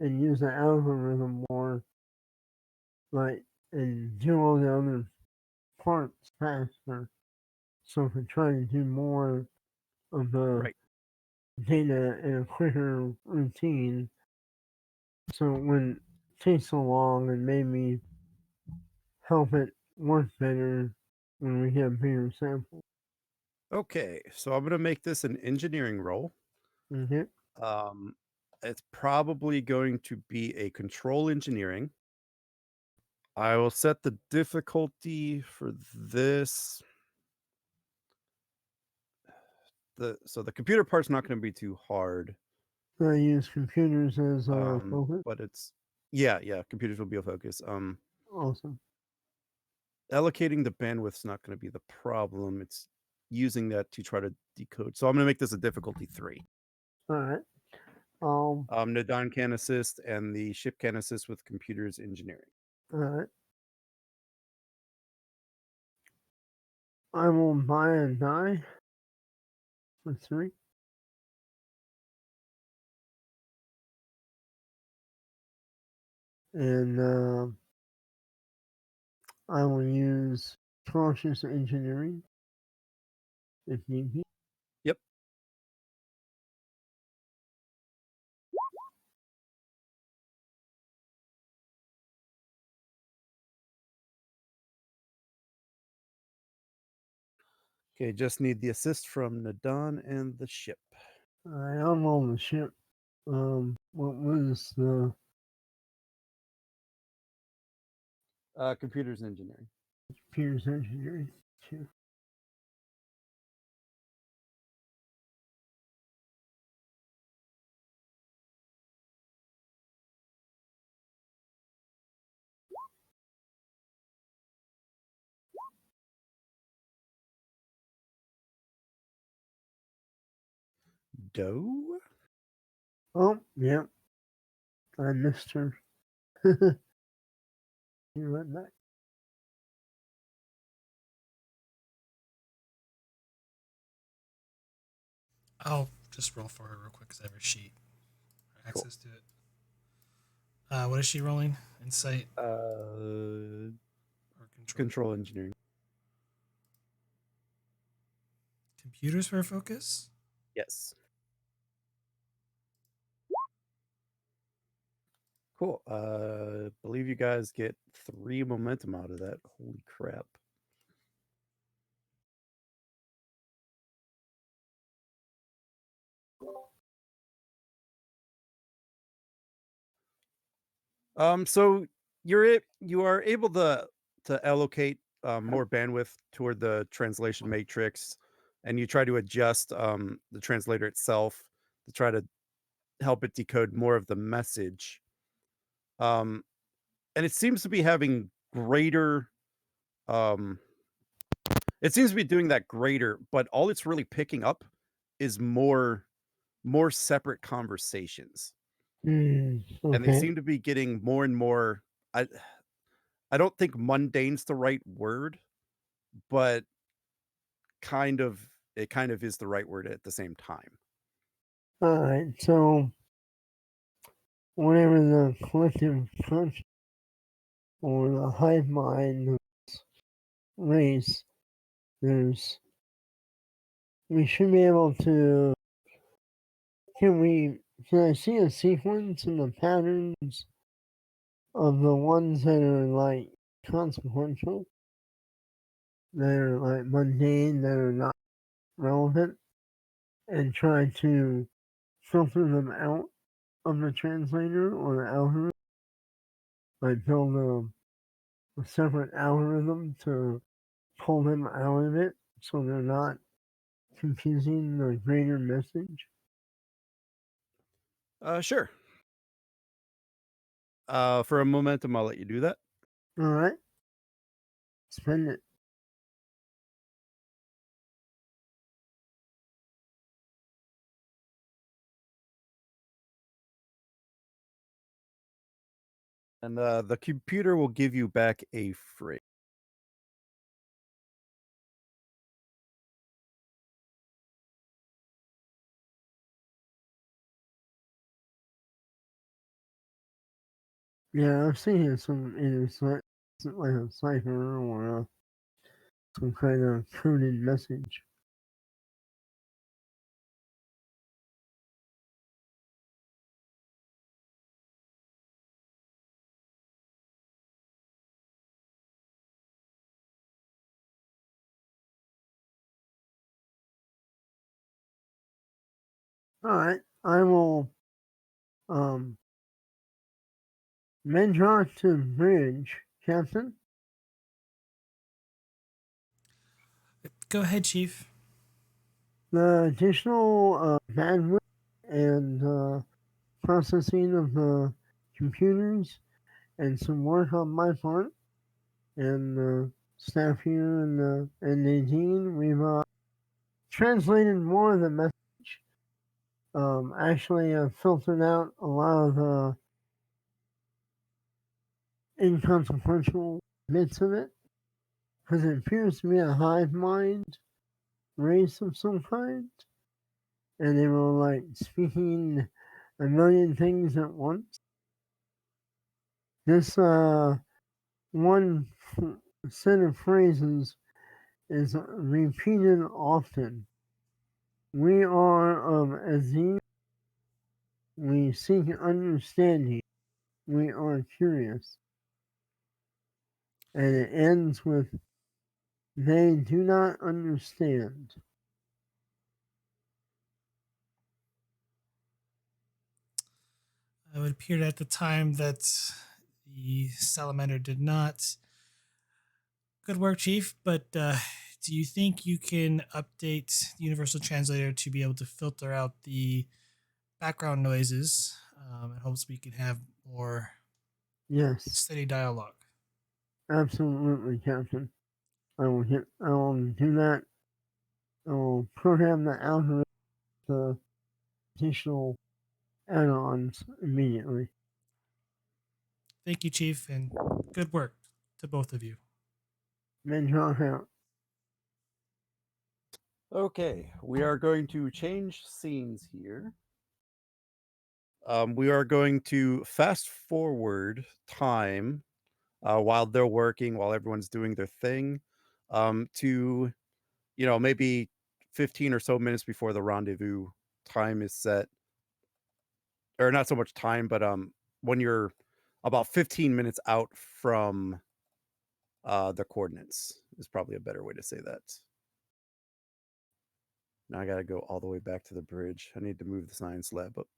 [SPEAKER 4] and use the algorithm more, like, and do all the other parts faster. So if we try to do more of the
[SPEAKER 2] Right.
[SPEAKER 4] data in a quicker routine, so it wouldn't take so long and maybe help it work better when we have bigger samples.
[SPEAKER 2] Okay, so I'm gonna make this an engineering roll.
[SPEAKER 4] Mm-hmm.
[SPEAKER 2] It's probably going to be a control engineering. I will set the difficulty for this. So the computer part's not going to be too hard.
[SPEAKER 4] I use computers as focus.
[SPEAKER 2] But it's yeah, computers will be a focus.
[SPEAKER 4] Awesome.
[SPEAKER 2] Allocating the bandwidth's not going to be the problem. It's using that to try to decode. So I'm going to make this a difficulty 3.
[SPEAKER 4] All right.
[SPEAKER 2] Nadon can assist and the ship can assist with computers engineering.
[SPEAKER 4] All right. I will buy a die for 3. And I will use cautious engineering if need be.
[SPEAKER 2] Yep. Okay, just need the assist from Nadon and the ship.
[SPEAKER 4] I'm on the ship. What was the
[SPEAKER 2] Computers engineering.
[SPEAKER 4] computers engineering? Sure.
[SPEAKER 2] Doe?
[SPEAKER 4] Oh, yeah. I missed her. You went back.
[SPEAKER 1] I'll just roll for her real quick because I have her sheet. Access to it. What is she rolling? Insight or
[SPEAKER 2] Control engineering.
[SPEAKER 1] Computers for a focus?
[SPEAKER 2] Yes. Cool. Believe you guys get 3 momentum out of that. Holy crap. So you are able to allocate more bandwidth toward the translation matrix, and you try to adjust the translator itself to try to help it decode more of the message. And it seems to be having greater it seems to be doing that greater, but all it's really picking up is more separate conversations. And they
[SPEAKER 4] Okay.
[SPEAKER 2] seem to be getting more and more I don't think mundane's the right word, but it kind of is the right word at the same time.
[SPEAKER 4] All right. So, whatever the collective conscious or the hive mind of this race, we should be able to. Can I see a sequence in the patterns of the ones that are like consequential, that are like mundane, that are not relevant, and try to filter them out of the translator or the algorithm? Like build a separate algorithm to pull them out of it so they're not confusing the greater message?
[SPEAKER 2] Sure. For a momentum, I'll let you do that.
[SPEAKER 4] All right. Spend it.
[SPEAKER 2] And the computer will give you back a free.
[SPEAKER 4] Yeah, I've seen it like a cipher or some kind of coded message. All right, I will Mendrock to bridge, Captain.
[SPEAKER 1] Go ahead, Chief.
[SPEAKER 4] The additional bandwidth and processing of the computers and some work on my part and staff here and Nadine, we've translated more of the message. Actually, I've filtered out a lot of the inconsequential bits of it because it appears to be a hive mind race of some kind, and they were like speaking a million things at once. This one set of phrases is repeated often. We are Azizz. We seek understanding. We are curious. And it ends with, they do not understand.
[SPEAKER 1] It would appear at the time that the salamander did not. Good work, Chief. But do you think you can update the Universal Translator to be able to filter out the background noises in hopes we can have more
[SPEAKER 4] Yes,
[SPEAKER 1] steady dialogue?
[SPEAKER 4] absolutely, Captain. I will do that. I will program the algorithm to additional add-ons immediately.
[SPEAKER 1] Thank you, Chief, and good work to both of you.
[SPEAKER 4] Mendrock out.
[SPEAKER 2] Okay, we are going to change scenes here. We are going to fast forward time while they're working, while everyone's doing their thing, to maybe 15 or so minutes before the rendezvous time is set, or not so much time, but when you're about 15 minutes out from the coordinates is probably a better way to say that. Now I gotta go all the way back to the bridge. I need to move the science lab up.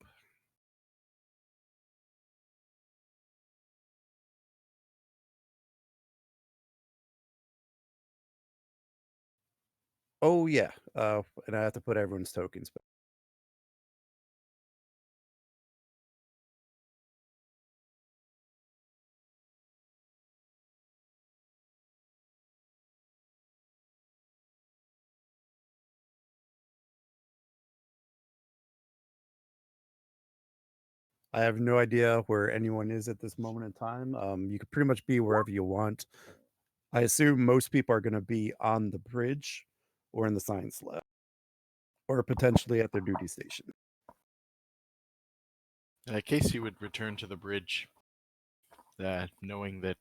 [SPEAKER 2] Oh yeah, and I have to put everyone's tokens back. I have no idea where anyone is at this moment in time. You could pretty much be wherever you want. I assume most people are going to be on the bridge or in the science lab or potentially at their duty station.
[SPEAKER 7] Casey would return to the bridge, knowing that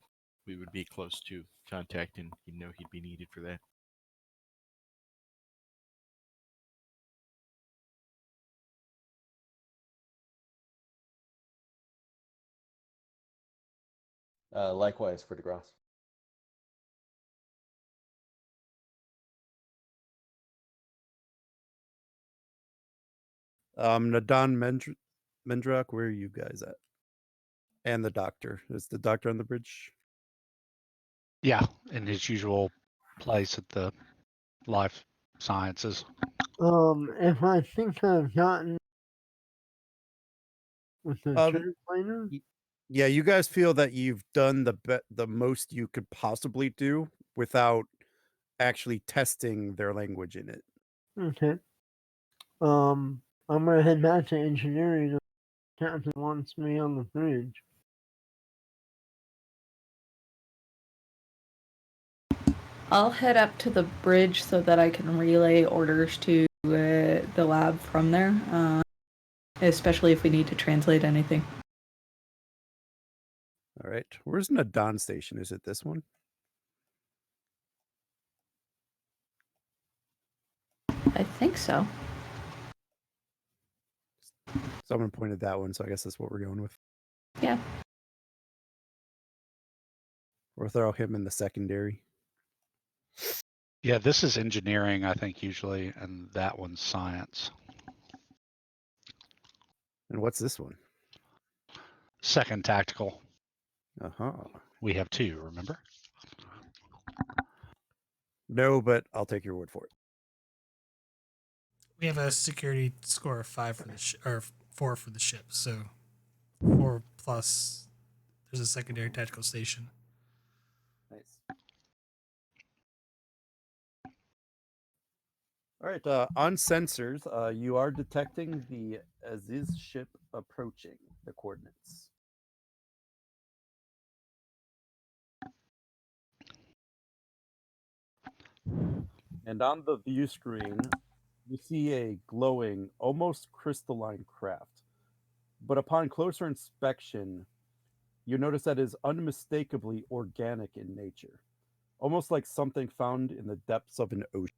[SPEAKER 7] we would be close to contact and he'd know he'd be needed for that.
[SPEAKER 5] Likewise for DeGrasse.
[SPEAKER 2] Nadan Mendrak, where are you guys at? And the doctor. Is the doctor on the bridge?
[SPEAKER 3] Yeah, in his usual place at the life sciences.
[SPEAKER 4] If I think I've gotten with the translator,
[SPEAKER 2] yeah, you guys feel that you've done the most you could possibly do without actually testing their language in it.
[SPEAKER 4] okay. I'm gonna head back to engineering. The captain wants me on the bridge.
[SPEAKER 6] I'll head up to the bridge so that I can relay orders to the lab from there, especially if we need to translate anything.
[SPEAKER 2] All right. Where's Nadon Station? Is it this one?
[SPEAKER 6] I think so.
[SPEAKER 2] Someone pointed that one, so I guess that's what we're going with.
[SPEAKER 6] Yeah.
[SPEAKER 2] Or throw him in the secondary.
[SPEAKER 3] Yeah, this is engineering, I think, usually, and that one's science.
[SPEAKER 2] And what's this one?
[SPEAKER 3] Second tactical.
[SPEAKER 2] Uh-huh.
[SPEAKER 3] We have 2, remember?
[SPEAKER 2] No, but I'll take your word for it.
[SPEAKER 1] We have a security score of 5 for the or 4 for the ship, so 4 plus. There's a secondary tactical station.
[SPEAKER 2] Nice. All right. On sensors, you are detecting the Azizz ship approaching the coordinates. And on the view screen, you see a glowing, almost crystalline craft. But upon closer inspection, you notice that it is unmistakably organic in nature, almost like something found in the depths of an ocean.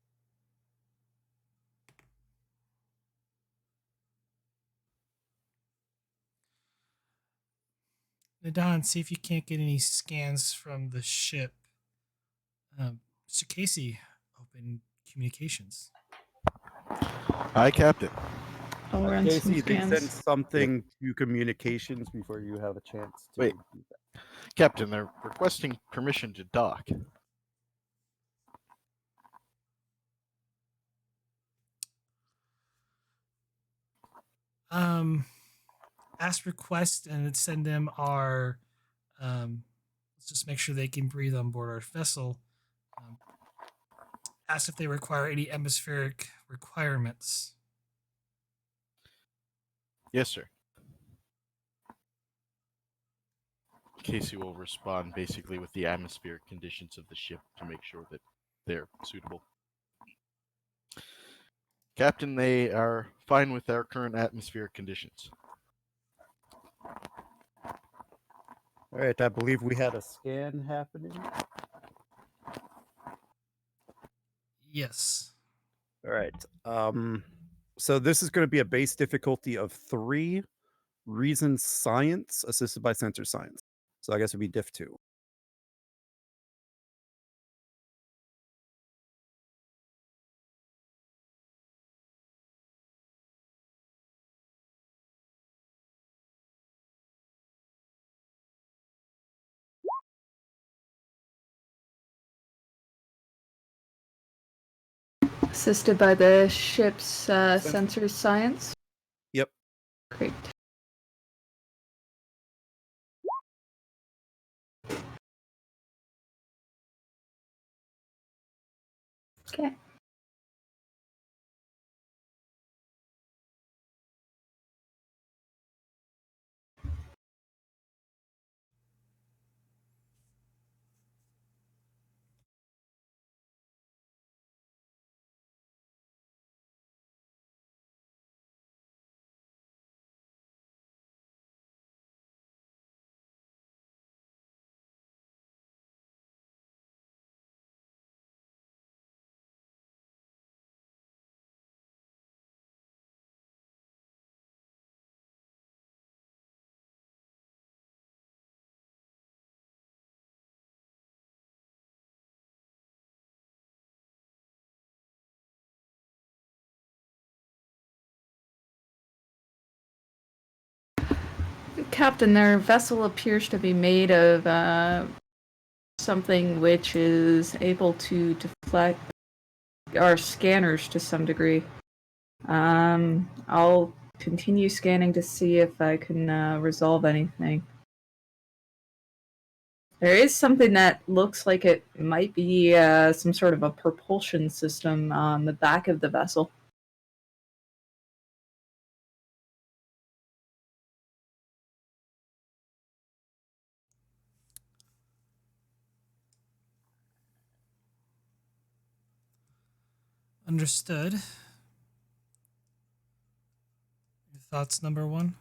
[SPEAKER 1] Nadon, see if you can't get any scans from the ship. Mr. Casey, open communications.
[SPEAKER 7] Hi, Captain.
[SPEAKER 6] I'll run some
[SPEAKER 2] Casey, they send
[SPEAKER 6] scans.
[SPEAKER 2] something to communications before you have a chance to
[SPEAKER 7] Wait.
[SPEAKER 2] do that.
[SPEAKER 7] Captain, they're requesting permission to dock.
[SPEAKER 1] Ask request and send them our. Let's just make sure they can breathe on board our vessel. Ask if they require any atmospheric requirements.
[SPEAKER 7] Yes, sir. Casey will respond basically with the atmospheric conditions of the ship to make sure that they're suitable. Captain, they are fine with our current atmospheric conditions.
[SPEAKER 2] All right, I believe we had a scan happening.
[SPEAKER 1] Yes.
[SPEAKER 2] All right. So this is going to be a base difficulty of 3, reason science, assisted by sensor science. So I guess it'd be diff 2.
[SPEAKER 6] Assisted by the ship's sensor science.
[SPEAKER 2] Yep.
[SPEAKER 6] Great. Okay. Captain, their vessel appears to be made of something which is able to deflect our scanners to some degree. I'll continue scanning to see if I can resolve anything. There is something that looks like it might be some sort of a propulsion system on the back of the vessel.
[SPEAKER 1] Understood. Your thoughts, number 1?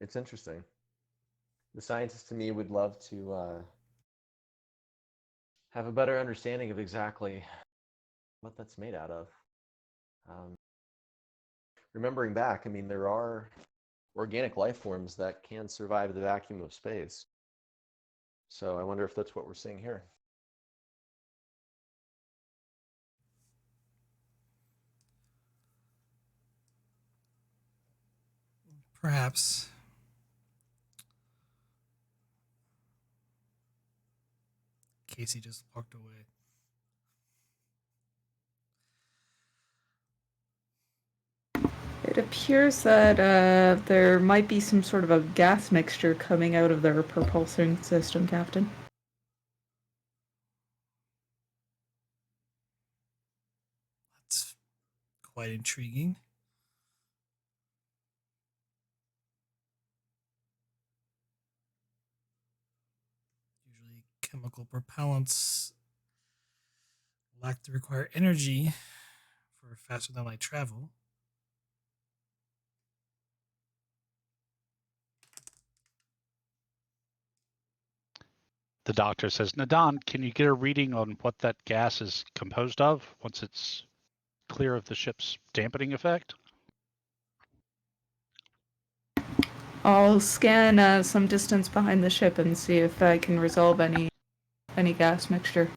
[SPEAKER 5] It's interesting. The scientist in me would love to have a better understanding of exactly what that's made out of. Remembering back, I mean, there are organic life forms that can survive the vacuum of space. So I wonder if that's what we're seeing here.
[SPEAKER 1] Perhaps. Casey just walked away.
[SPEAKER 6] It appears that there might be some sort of a gas mixture coming out of their propulsion system, Captain.
[SPEAKER 1] That's quite intriguing. Usually chemical propellants lack the required energy for faster than light travel.
[SPEAKER 3] The doctor says, Nadan, can you get a reading on what that gas is composed of once it's clear of the ship's dampening effect?
[SPEAKER 6] I'll scan some distance behind the ship and see if I can resolve any gas mixture.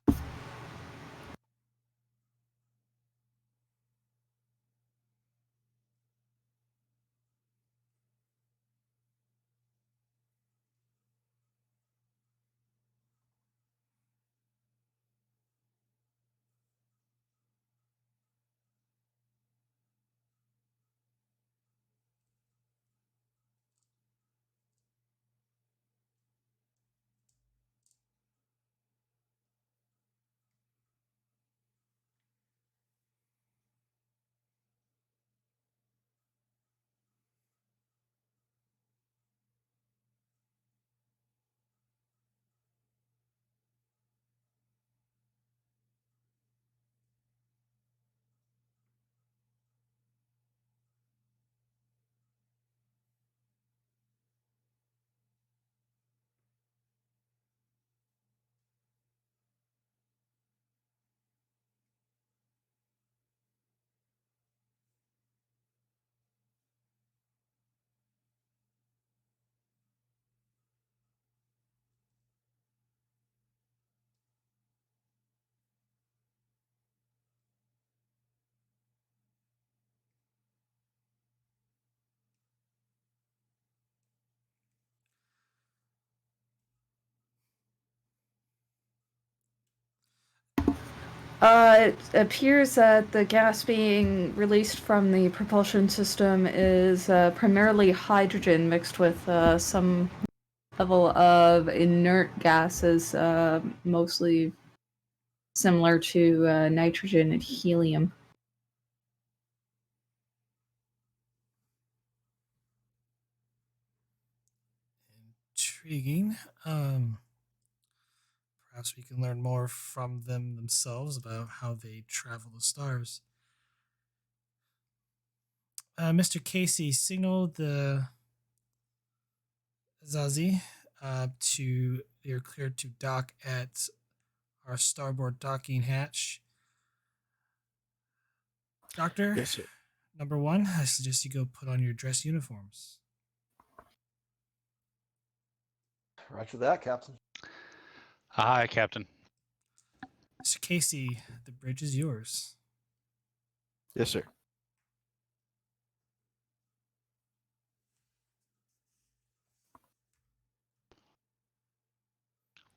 [SPEAKER 6] It appears that the gas being released from the propulsion system is primarily hydrogen mixed with some level of inert gases, mostly similar to nitrogen and helium.
[SPEAKER 1] Intriguing. Perhaps we can learn more from them themselves about how they travel the stars. Mr. Casey, signal the Azizz to you're cleared to dock at our starboard docking hatch. Doctor,
[SPEAKER 7] Yes, sir.
[SPEAKER 1] number one, I suggest you go put on your dress uniforms.
[SPEAKER 5] Roger that, Captain.
[SPEAKER 3] Aye, Captain.
[SPEAKER 1] Mr. Casey, the bridge is yours.
[SPEAKER 7] Yes, sir.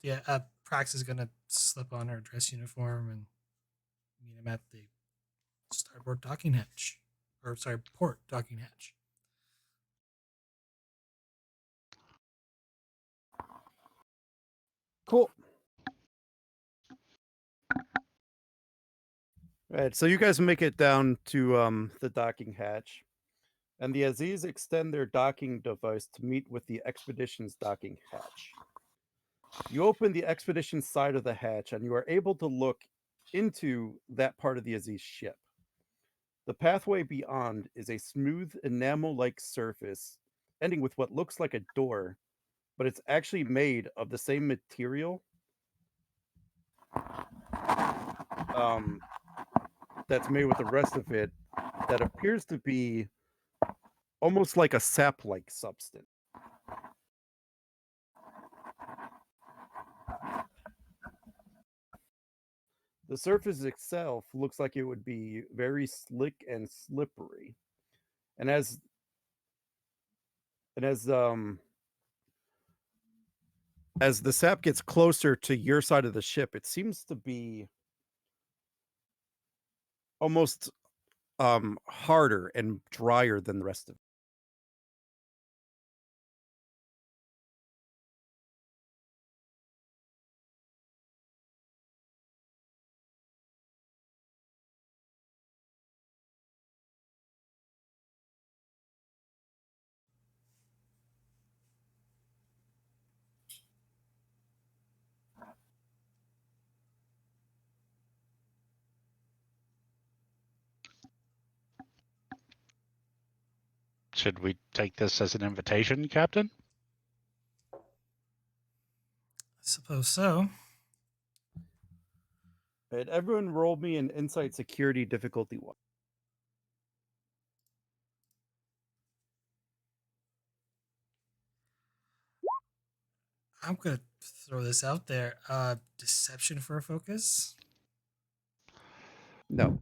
[SPEAKER 1] Yeah, Prax is gonna slip on her dress uniform and meet him at the starboard docking hatch, or sorry, port docking hatch.
[SPEAKER 2] Cool. Right, so you guys make it down to the docking hatch, and the Azizz extend their docking device to meet with the Expedition's docking hatch. You open the Expedition side of the hatch, and you are able to look into that part of the Azizz ship. The pathway beyond is a smooth enamel-like surface ending with what looks like a door, but it's actually made of the same material that's made with the rest of it that appears to be almost like a sap-like substance. The surface itself looks like it would be very slick and slippery. And as the sap gets closer to your side of the ship, it seems to be almost harder and drier than the rest of it.
[SPEAKER 3] Should we take this as an invitation, Captain?
[SPEAKER 1] I suppose so.
[SPEAKER 2] And everyone roll me an insight security difficulty 1.
[SPEAKER 1] I'm gonna throw this out there. Deception for a focus.
[SPEAKER 2] No.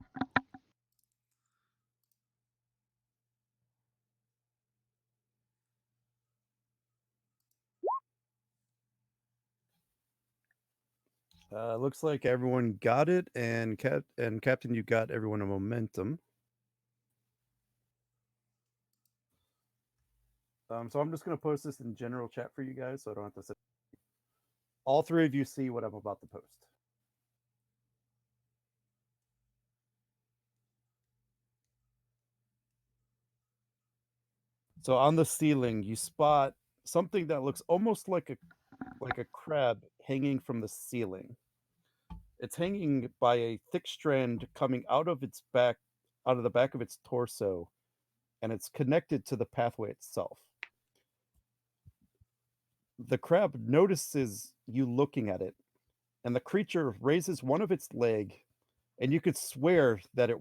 [SPEAKER 2] Looks like everyone got it, and Captain, you got everyone a momentum. So I'm just going to post this in general chat for you guys, so I don't have to sit. All three of you see what I'm about to post. So on the ceiling, you spot something that looks almost like a crab hanging from the ceiling. It's hanging by a thick strand coming out of its back, out of the back of its torso, and it's connected to the pathway itself. The crab notices you looking at it, and the creature raises one of its leg, and you could swear that it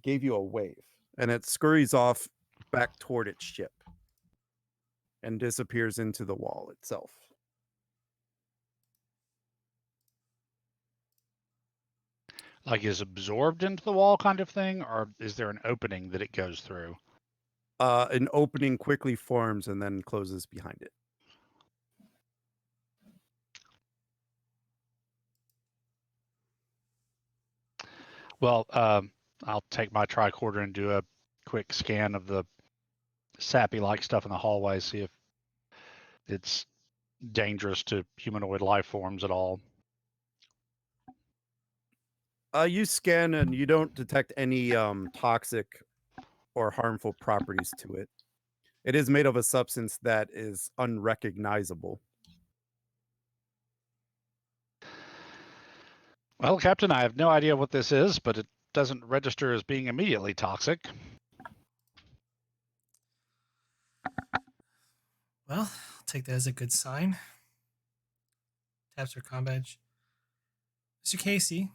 [SPEAKER 2] gave you a wave, and it scurries off back toward its ship and disappears into the wall itself.
[SPEAKER 3] Like is absorbed into the wall kind of thing, or is there an opening that it goes through?
[SPEAKER 2] An opening quickly forms and then closes behind it.
[SPEAKER 3] Well, I'll take my tricorder and do a quick scan of the sappy-like stuff in the hallway, see if it's dangerous to humanoid life forms at all.
[SPEAKER 2] You scan and you don't detect any toxic or harmful properties to it. It is made of a substance that is unrecognizable.
[SPEAKER 3] Well, Captain, I have no idea what this is, but it doesn't register as being immediately toxic.
[SPEAKER 1] Well, I'll take that as a good sign. Taps her comm badge. Mr. Casey,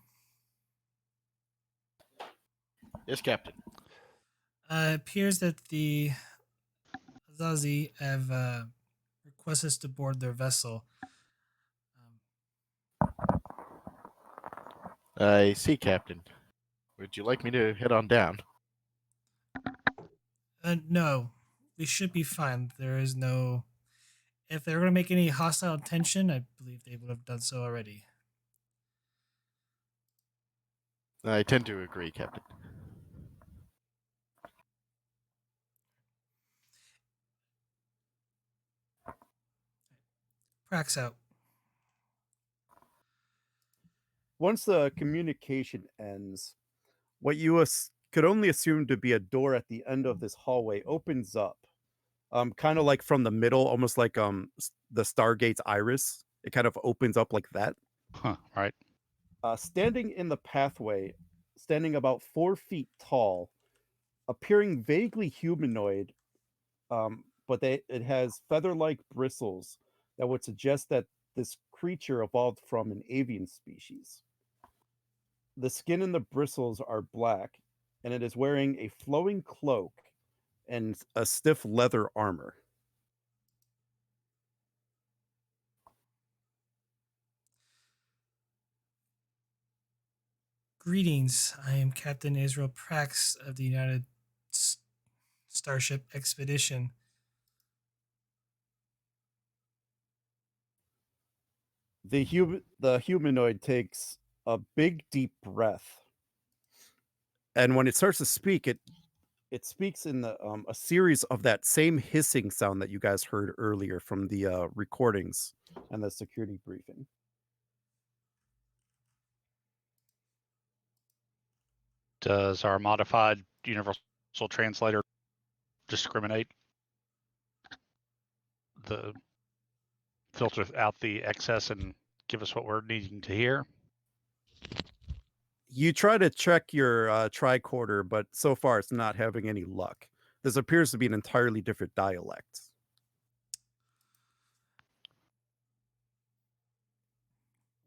[SPEAKER 7] Yes, Captain.
[SPEAKER 1] it appears that the Azizz have requested us to board their vessel.
[SPEAKER 7] I see, Captain. Would you like me to head on down?
[SPEAKER 1] No, we should be fine. There is no. If they're going to make any hostile intention, I believe they would have done so already.
[SPEAKER 7] I tend to agree, Captain.
[SPEAKER 1] Prax out.
[SPEAKER 2] Once the communication ends, what you could only assume to be a door at the end of this hallway opens up, kind of like from the middle, almost like the Stargate's iris. It kind of opens up like that.
[SPEAKER 3] Huh, right.
[SPEAKER 2] Standing in the pathway, standing about 4 feet tall, appearing vaguely humanoid, but it has feather-like bristles that would suggest that this creature evolved from an avian species. The skin and the bristles are black, and it is wearing a flowing cloak and a stiff leather armor.
[SPEAKER 1] Greetings. I am Captain Israel Prax of the United Starship Expedition.
[SPEAKER 2] The humanoid takes a big deep breath, and when it starts to speak, it speaks in a series of that same hissing sound that you guys heard earlier from the recordings and the security briefing.
[SPEAKER 3] Does our modified universal translator discriminate the filter out the excess and give us what we're needing to hear?
[SPEAKER 2] You try to check your tricorder, but so far it's not having any luck. This appears to be an entirely different dialect.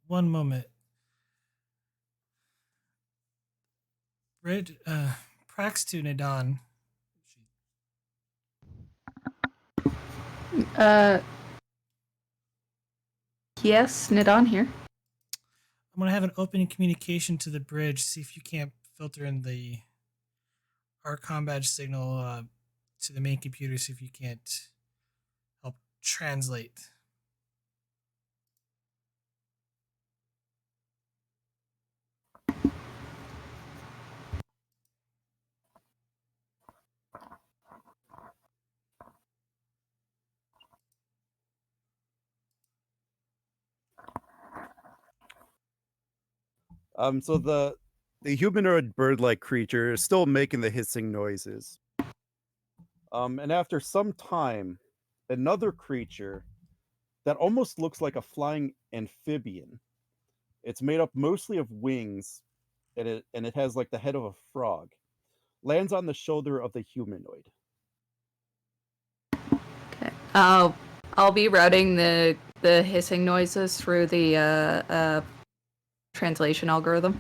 [SPEAKER 1] One moment. Prax to Nadon.
[SPEAKER 6] Yes, Nidon here.
[SPEAKER 1] I'm going to have an open communication to the bridge, see if you can't filter in our combat signal to the main computer, see if you can't help translate.
[SPEAKER 2] So the humanoid bird-like creature is still making the hissing noises. And after some time, another creature that almost looks like a flying amphibian. It's made up mostly of wings, and it has like the head of a frog. Lands on the shoulder of the humanoid.
[SPEAKER 6] Okay. I'll be routing the hissing noises through the translation algorithm,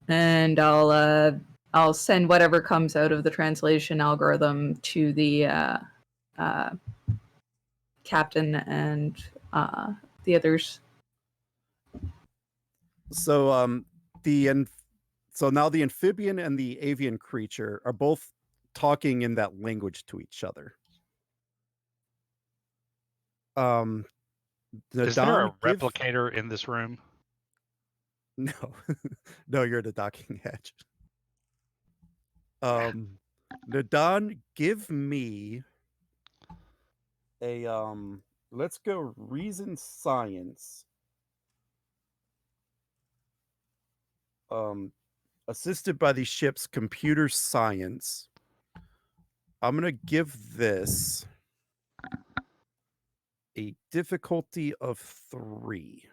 [SPEAKER 6] and I'll send whatever comes out of the translation algorithm to the captain and the others.
[SPEAKER 2] So so now the amphibian and the avian creature are both talking in that language to each other.
[SPEAKER 3] Is there a
[SPEAKER 2] give
[SPEAKER 3] replicator in this room?
[SPEAKER 2] no, no, you're the docking hatch. Nadon, give me a let's go reason science. Assisted by the ship's computer science. I'm gonna give this a difficulty of 3.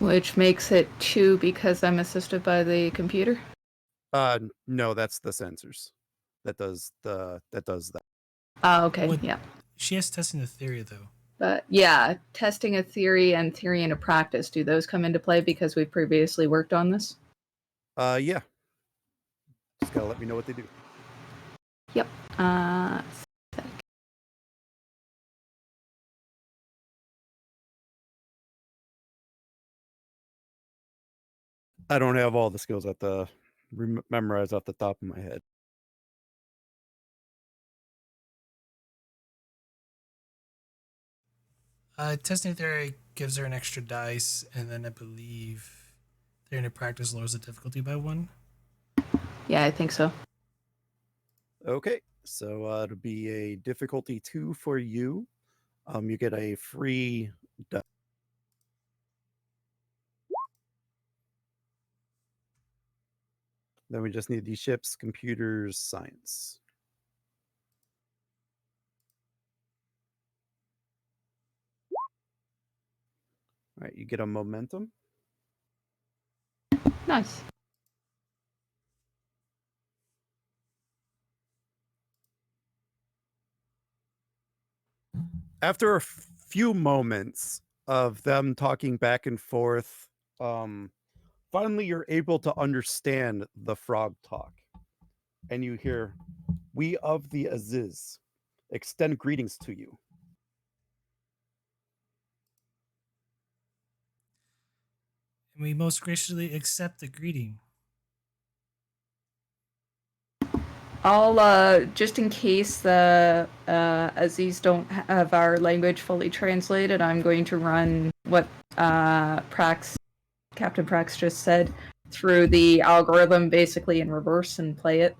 [SPEAKER 6] Which makes it 2 because I'm assisted by the computer.
[SPEAKER 2] No, that's the sensors. That does that.
[SPEAKER 6] Oh, okay,
[SPEAKER 1] What-
[SPEAKER 6] yeah.
[SPEAKER 1] She has testing the theory, though.
[SPEAKER 6] But yeah, testing a theory and theory into practice, do those come into play because we previously worked on this?
[SPEAKER 2] Yeah. Just gotta let me know what they do.
[SPEAKER 6] Yep.
[SPEAKER 2] I don't have all the skills at the memorize off the top of my head.
[SPEAKER 1] Testing theory gives her an extra dice, and then I believe theory into practice lowers the difficulty by 1.
[SPEAKER 6] Yeah, I think so.
[SPEAKER 2] Okay, so it'll be a difficulty 2 for you. You get a free die. Then we just need the ship's computers science. All right, you get a momentum.
[SPEAKER 6] Nice.
[SPEAKER 2] After a few moments of them talking back and forth, finally you're able to understand the frog talk. And you hear, "We of the Azizz extend greetings to you."
[SPEAKER 1] And we most graciously accept the greeting.
[SPEAKER 6] I'll just in case the Azizz don't have our language fully translated, I'm going to run what Captain Prax just said through the algorithm basically in reverse and play it.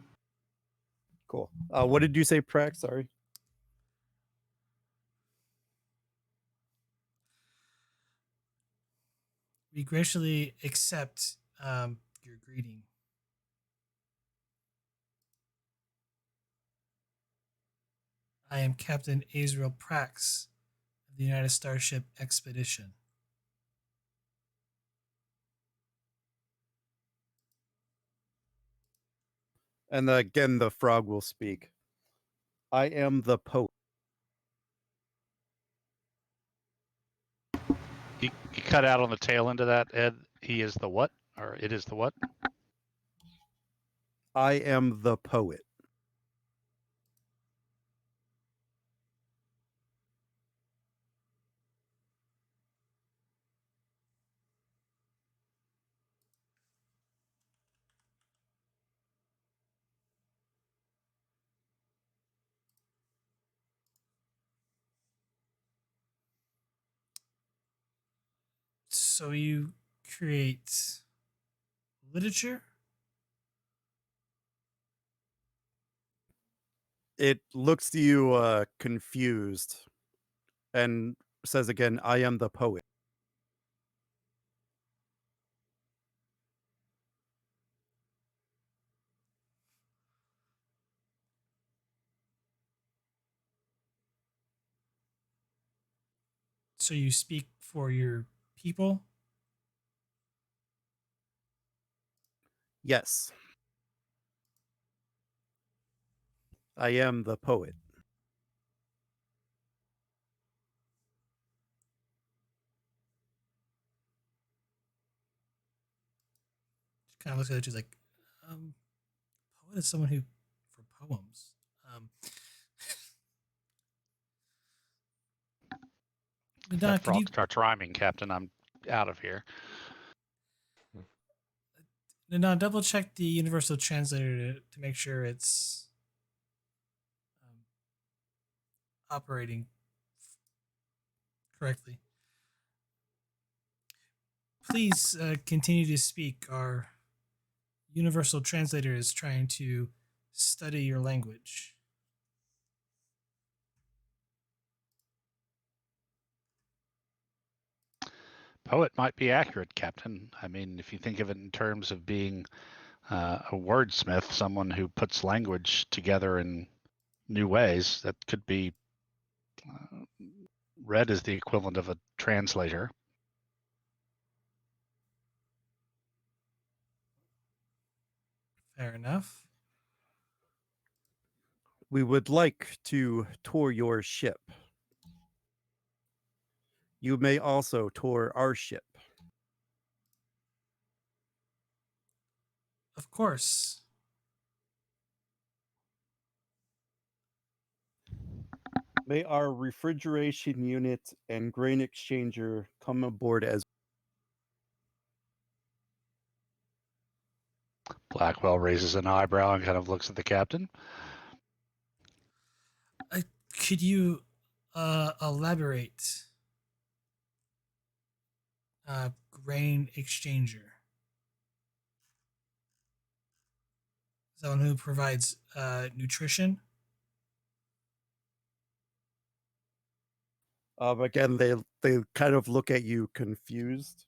[SPEAKER 2] Cool. What did you say, Prax? Sorry.
[SPEAKER 1] We graciously accept your greeting. I am Captain Azrael Prax of the United Starship Expedition.
[SPEAKER 2] And again, the frog will speak. I am the poet.
[SPEAKER 3] You cut out on the tail end of that, Ed. He is the what? Or it is the what?
[SPEAKER 2] I am the poet.
[SPEAKER 1] So you create literature?
[SPEAKER 2] It looks to you confused and says again, I am the poet.
[SPEAKER 1] So you speak for your people?
[SPEAKER 2] Yes. I am the poet.
[SPEAKER 1] She kind of looks at it. She's like, poet is someone who, for poems. Don,
[SPEAKER 3] That
[SPEAKER 1] could you
[SPEAKER 3] frog starts rhyming, Captain. I'm out of here.
[SPEAKER 1] double check the universal translator to make sure it's operating correctly. Please continue to speak. Our universal translator is trying to study your language.
[SPEAKER 3] Poet might be accurate, Captain. I mean, if you think of it in terms of being a wordsmith, someone who puts language together in new ways, that could be read as the equivalent of a translator.
[SPEAKER 1] Fair enough.
[SPEAKER 2] We would like to tour your ship. You may also tour our ship.
[SPEAKER 1] Of course.
[SPEAKER 2] May our refrigeration unit and grain exchanger come aboard as
[SPEAKER 3] Blackwell raises an eyebrow and kind of looks at the captain.
[SPEAKER 1] Could you elaborate? Grain exchanger. Someone who provides nutrition.
[SPEAKER 2] again, they kind of look at you confused.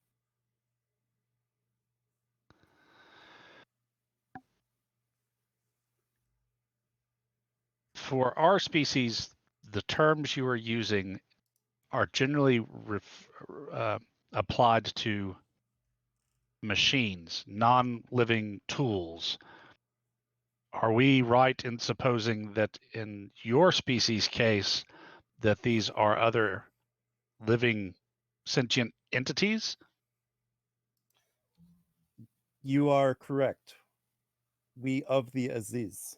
[SPEAKER 3] For our species, the terms you are using are generally applied to machines, non-living tools. Are we right in supposing that in your species case, that these are other living sentient entities?
[SPEAKER 2] You are correct. We of the Azizz.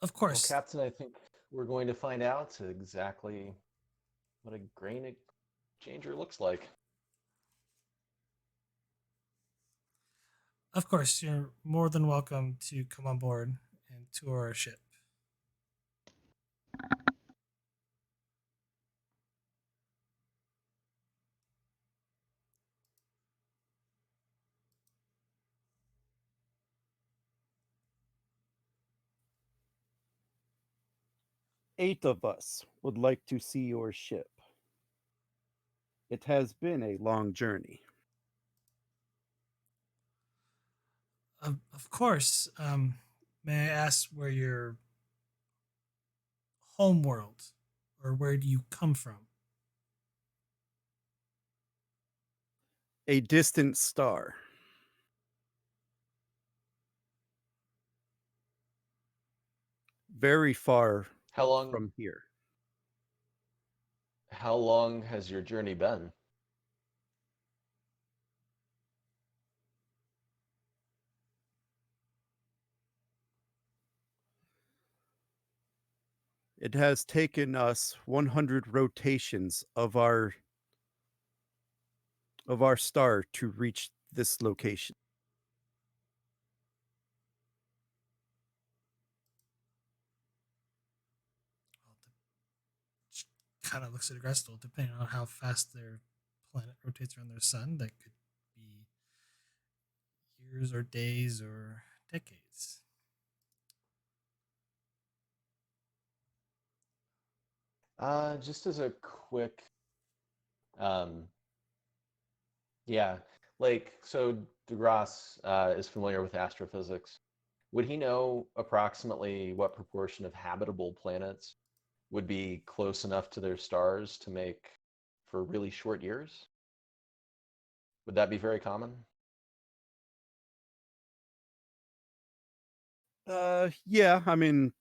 [SPEAKER 1] Of
[SPEAKER 5] Well,
[SPEAKER 1] course.
[SPEAKER 5] Captain, I think we're going to find out exactly what a grain exchanger looks like.
[SPEAKER 1] Of course, you're more than welcome to come on board and tour our ship.
[SPEAKER 2] Eight of us would like to see your ship. It has been a long journey.
[SPEAKER 1] Of course. May I ask where your home world, or where do you come from?
[SPEAKER 2] A distant star. Very far
[SPEAKER 5] How long
[SPEAKER 2] from here.
[SPEAKER 5] how long has your journey been?
[SPEAKER 2] It has taken us 100 rotations of our star to reach this location.
[SPEAKER 1] Kind of looks at Agrestal, depending on how fast their planet rotates around their sun. That could be years or days or decades.
[SPEAKER 5] Just as a quick, um, yeah, like so DeGrasse is familiar with astrophysics. Would he know approximately what proportion of habitable planets would be close enough to their stars to make for really short years? Would that be very common?
[SPEAKER 2] Yeah, I mean,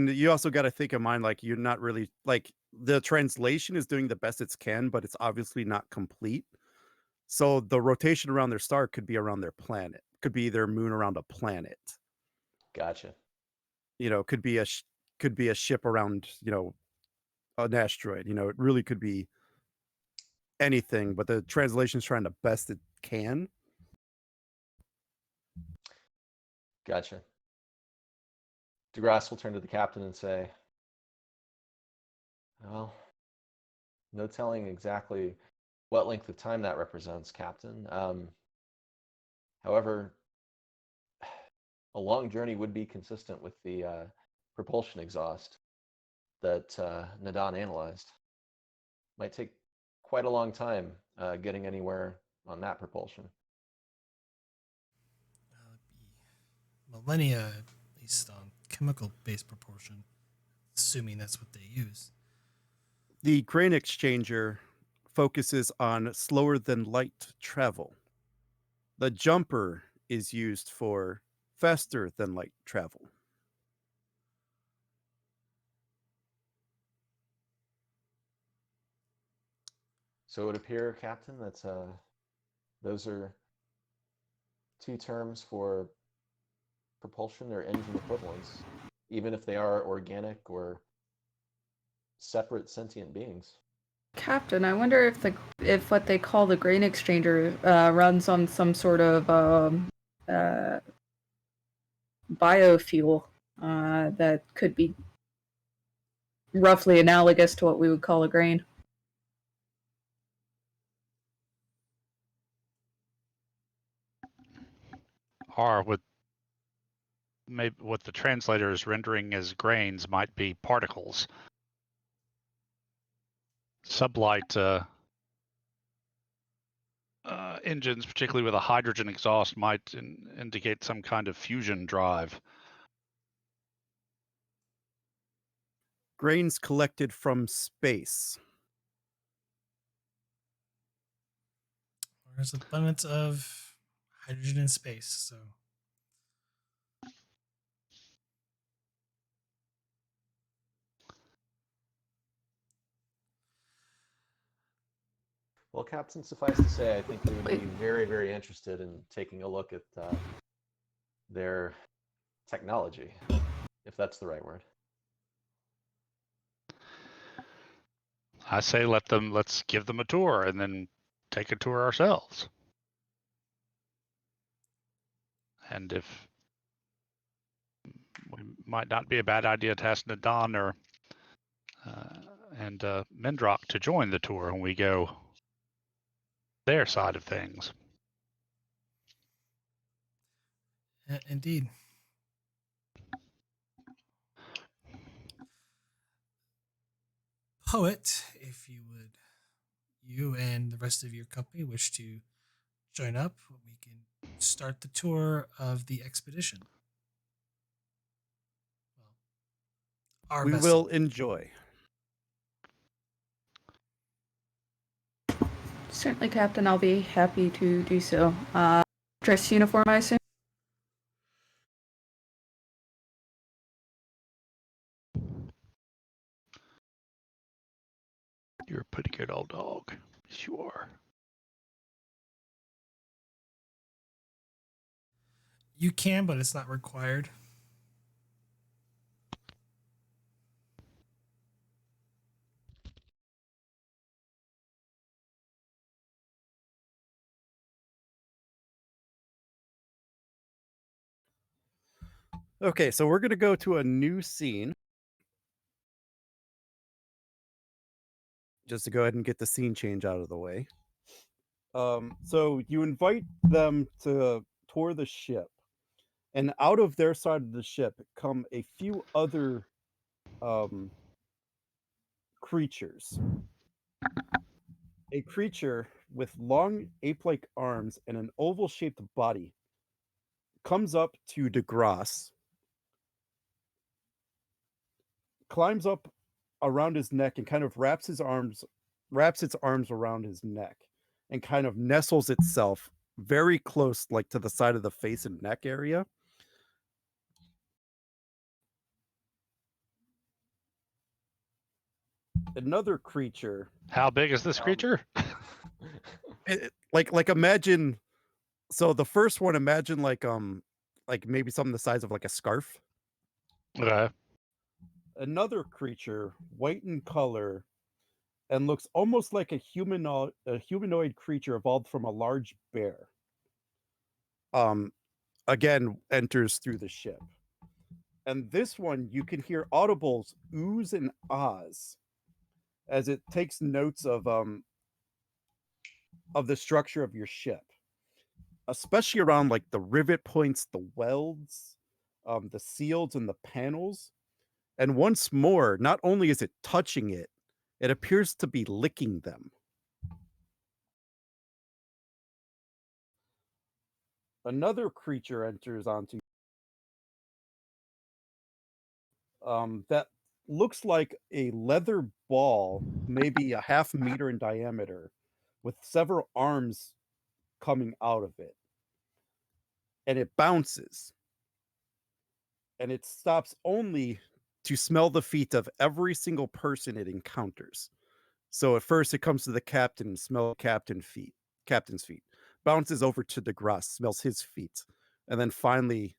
[SPEAKER 2] you also got to think of mind like you're not really like the translation is doing the best it can, but it's obviously not complete. So the rotation around their star could be around their planet, could be their moon around a planet.
[SPEAKER 5] Gotcha.
[SPEAKER 2] Could be could be a ship around an asteroid. It really could be anything. But the translation's trying the best it can.
[SPEAKER 5] Gotcha. DeGrasse will turn to the captain and say, well, no telling exactly what length of time that represents, Captain. However, a long journey would be consistent with the propulsion exhaust that Nadan analyzed. Might take quite a long time getting anywhere on that propulsion.
[SPEAKER 1] Be millennia, at least on chemical-based propulsion, assuming that's what they use.
[SPEAKER 2] The grain exchanger focuses on slower than light travel. The jumper is used for faster than light travel.
[SPEAKER 5] So it would appear, Captain, that those are two terms for propulsion or engine equivalents, even if they are organic or separate sentient beings.
[SPEAKER 6] Captain, I wonder if what they call the grain exchanger runs on some sort of biofuel that could be roughly analogous to what we would call a grain.
[SPEAKER 3] Or maybe what the translator is rendering as grains might be particles. Sublight engines, particularly with a hydrogen exhaust, might indicate some kind of fusion drive.
[SPEAKER 2] Grains collected from space.
[SPEAKER 1] There's abundance of hydrogen in space. So
[SPEAKER 5] Well, Captain, suffice to say, I think we would be very, very interested in taking a look at their technology, if that's the right word.
[SPEAKER 3] I say let's give them a tour and then take a tour ourselves. And if we might not be a bad idea to ask Nadon or and Mendrock to join the tour when we go their side of things.
[SPEAKER 1] indeed. Poet, if you and the rest of your company wish to join up, we can start the tour of the expedition. Well, our
[SPEAKER 2] We
[SPEAKER 1] vessel.
[SPEAKER 2] will enjoy.
[SPEAKER 6] Certainly, Captain. I'll be happy to do so. Dress uniform, I assume?
[SPEAKER 3] You're a pretty good old dog. Yes, you are.
[SPEAKER 1] You can, but it's not required.
[SPEAKER 2] Okay, so we're going to go to a new scene. Just to go ahead and get the scene change out of the way. So you invite them to tour the ship, and out of their side of the ship come a few other creatures. A creature with long ape-like arms and an oval-shaped body comes up to DeGrasse, climbs up around his neck and kind of wraps its arms around his neck and kind of nestles itself very close, like to the side of the face and neck area. Another creature.
[SPEAKER 3] How big is this creature?
[SPEAKER 2] Like imagine. So the first one, imagine like maybe something the size of like a scarf.
[SPEAKER 3] Okay.
[SPEAKER 2] Another creature, white in color, and looks almost like a humanoid creature evolved from a large bear. Again enters through the ship. And this one, you can hear audibles oohs and ahs as it takes notes of the structure of your ship, especially around like the rivet points, the welds, the seals, and the panels. And once more, not only is it touching it, it appears to be licking them. Another creature enters onto that looks like a leather ball, maybe a half meter in diameter, with several arms coming out of it. And it bounces. And it stops only to smell the feet of every single person it encounters. So at first it comes to the captain, smell captain's feet. Bounces over to DeGrasse, smells his feet. And then finally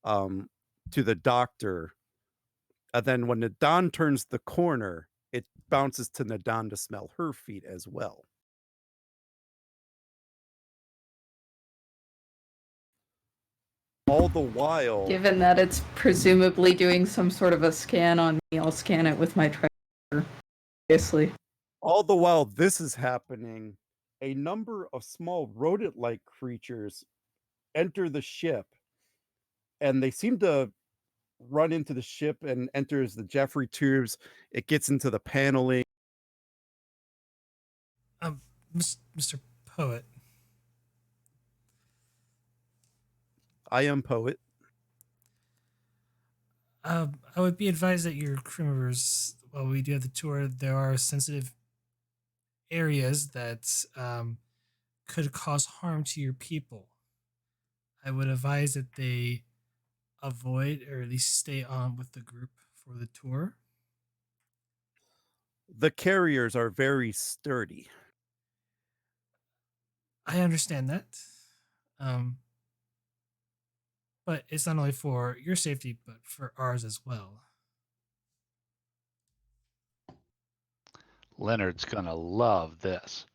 [SPEAKER 2] to the doctor. And then when Nadon turns the corner, it bounces to Nadon to smell her feet as well. All the while,
[SPEAKER 6] Given that it's presumably doing some sort of a scan on me, I'll scan it with my tracker, obviously.
[SPEAKER 2] all the while this is happening, a number of small rodent-like creatures enter the ship, and they seem to run into the ship and enters the Jeffrey tubes. It gets into the paneling.
[SPEAKER 1] Mr. Poet,
[SPEAKER 2] I am Poet.
[SPEAKER 1] I would be advised that your crew members, while we do have the tour, there are sensitive areas that could cause harm to your people. I would advise that they avoid or at least stay on with the group for the tour.
[SPEAKER 2] The carriers are very sturdy.
[SPEAKER 1] I understand that. Um, but it's not only for your safety, but for ours as well.
[SPEAKER 3] Leonard's gonna love this.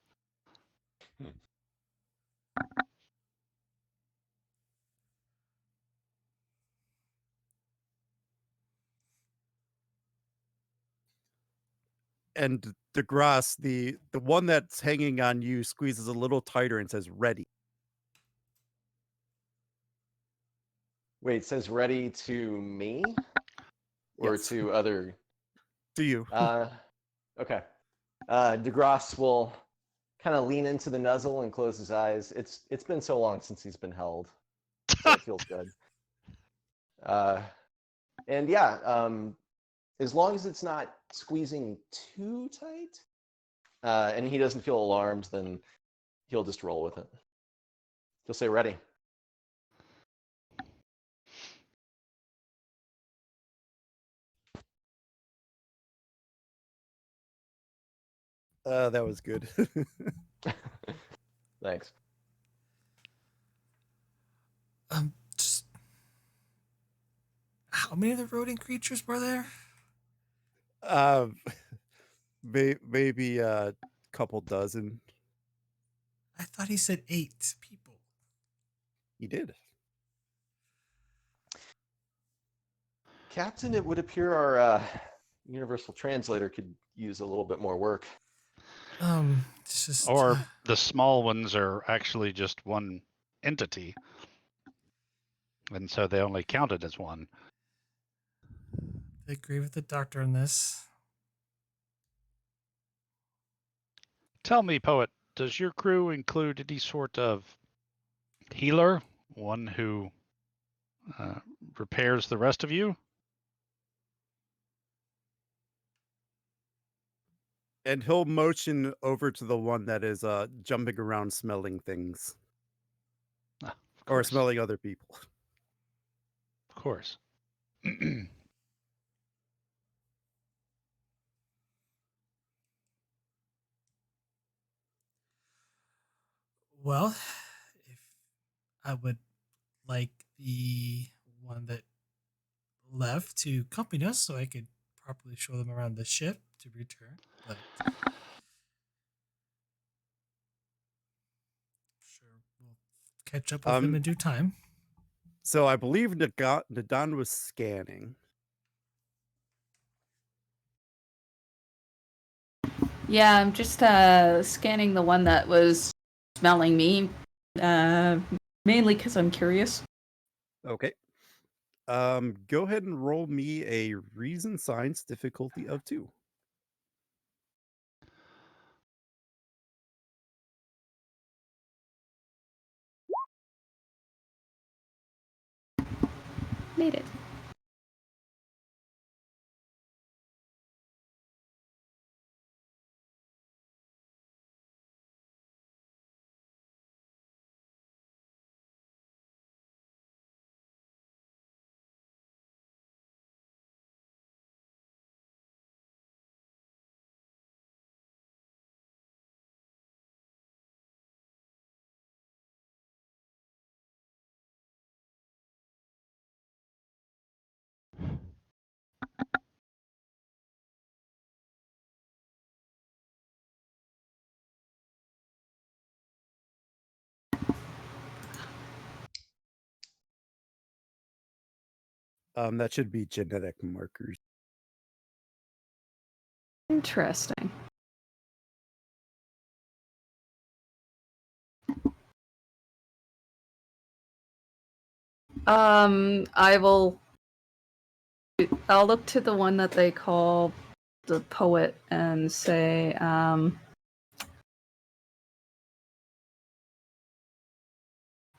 [SPEAKER 2] And DeGrasse, the one that's hanging on you squeezes a little tighter and says ready.
[SPEAKER 5] Wait, it says ready to me or
[SPEAKER 2] Yes.
[SPEAKER 5] to other?
[SPEAKER 2] To you.
[SPEAKER 5] Okay. DeGrasse will kind of lean into the nuzzle and close his eyes. It's been so long since he's been held, so it feels good. And yeah, as long as it's not squeezing too tight, and he doesn't feel alarmed, then he'll just roll with it. He'll say ready.
[SPEAKER 2] That was good.
[SPEAKER 5] Thanks.
[SPEAKER 1] Just how many of the rodent creatures were there?
[SPEAKER 2] Maybe a couple dozen.
[SPEAKER 1] I thought he said 8 people.
[SPEAKER 2] He did.
[SPEAKER 5] Captain, it would appear our universal translator could use a little bit more work.
[SPEAKER 1] It's just
[SPEAKER 3] Or the small ones are actually just one entity, and so they only counted as one.
[SPEAKER 1] I agree with the doctor on this.
[SPEAKER 3] Tell me, poet, does your crew include any sort of healer, one who repairs the rest of you?
[SPEAKER 2] And he'll motion over to the one that is jumping around smelling things. Or smelling other people.
[SPEAKER 3] Of course.
[SPEAKER 1] Well, if I would like the one that left to accompany us so I could properly show them around the ship to return, but sure, we'll catch up with them in due time.
[SPEAKER 2] So I believe Nadan was scanning.
[SPEAKER 6] Yeah, I'm just scanning the one that was smelling me, mainly because I'm curious.
[SPEAKER 2] Okay. Go ahead and roll me a reason science difficulty of 2.
[SPEAKER 6] Made it.
[SPEAKER 2] That should be genetic markers.
[SPEAKER 6] Interesting. I'll look to the one that they call the poet and say,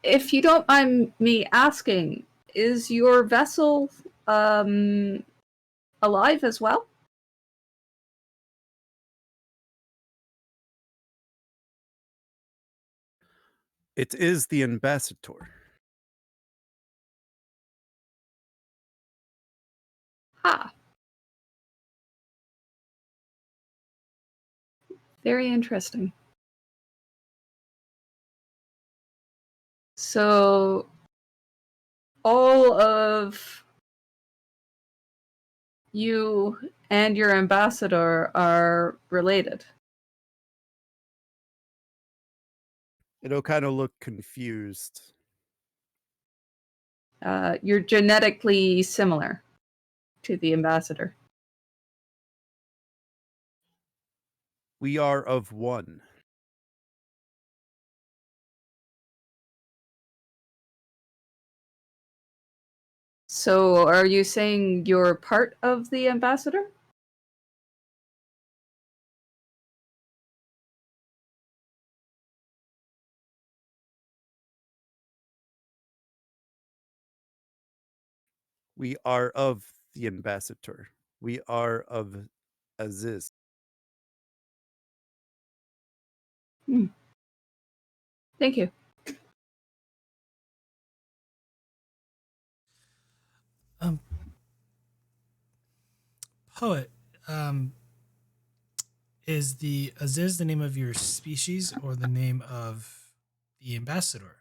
[SPEAKER 6] if you don't mind me asking, is your vessel alive as well?
[SPEAKER 2] It is the ambassador.
[SPEAKER 6] Ah. Very interesting. So, all of you and your ambassador are related.
[SPEAKER 2] It'll kind of look confused.
[SPEAKER 6] You're genetically similar to the ambassador.
[SPEAKER 2] We are of one.
[SPEAKER 6] So, are you saying you're part of the ambassador?
[SPEAKER 2] We are of the ambassador. We are of Azizz.
[SPEAKER 6] Thank you.
[SPEAKER 1] Poet, is the Aziz the name of your species or the name of the ambassador?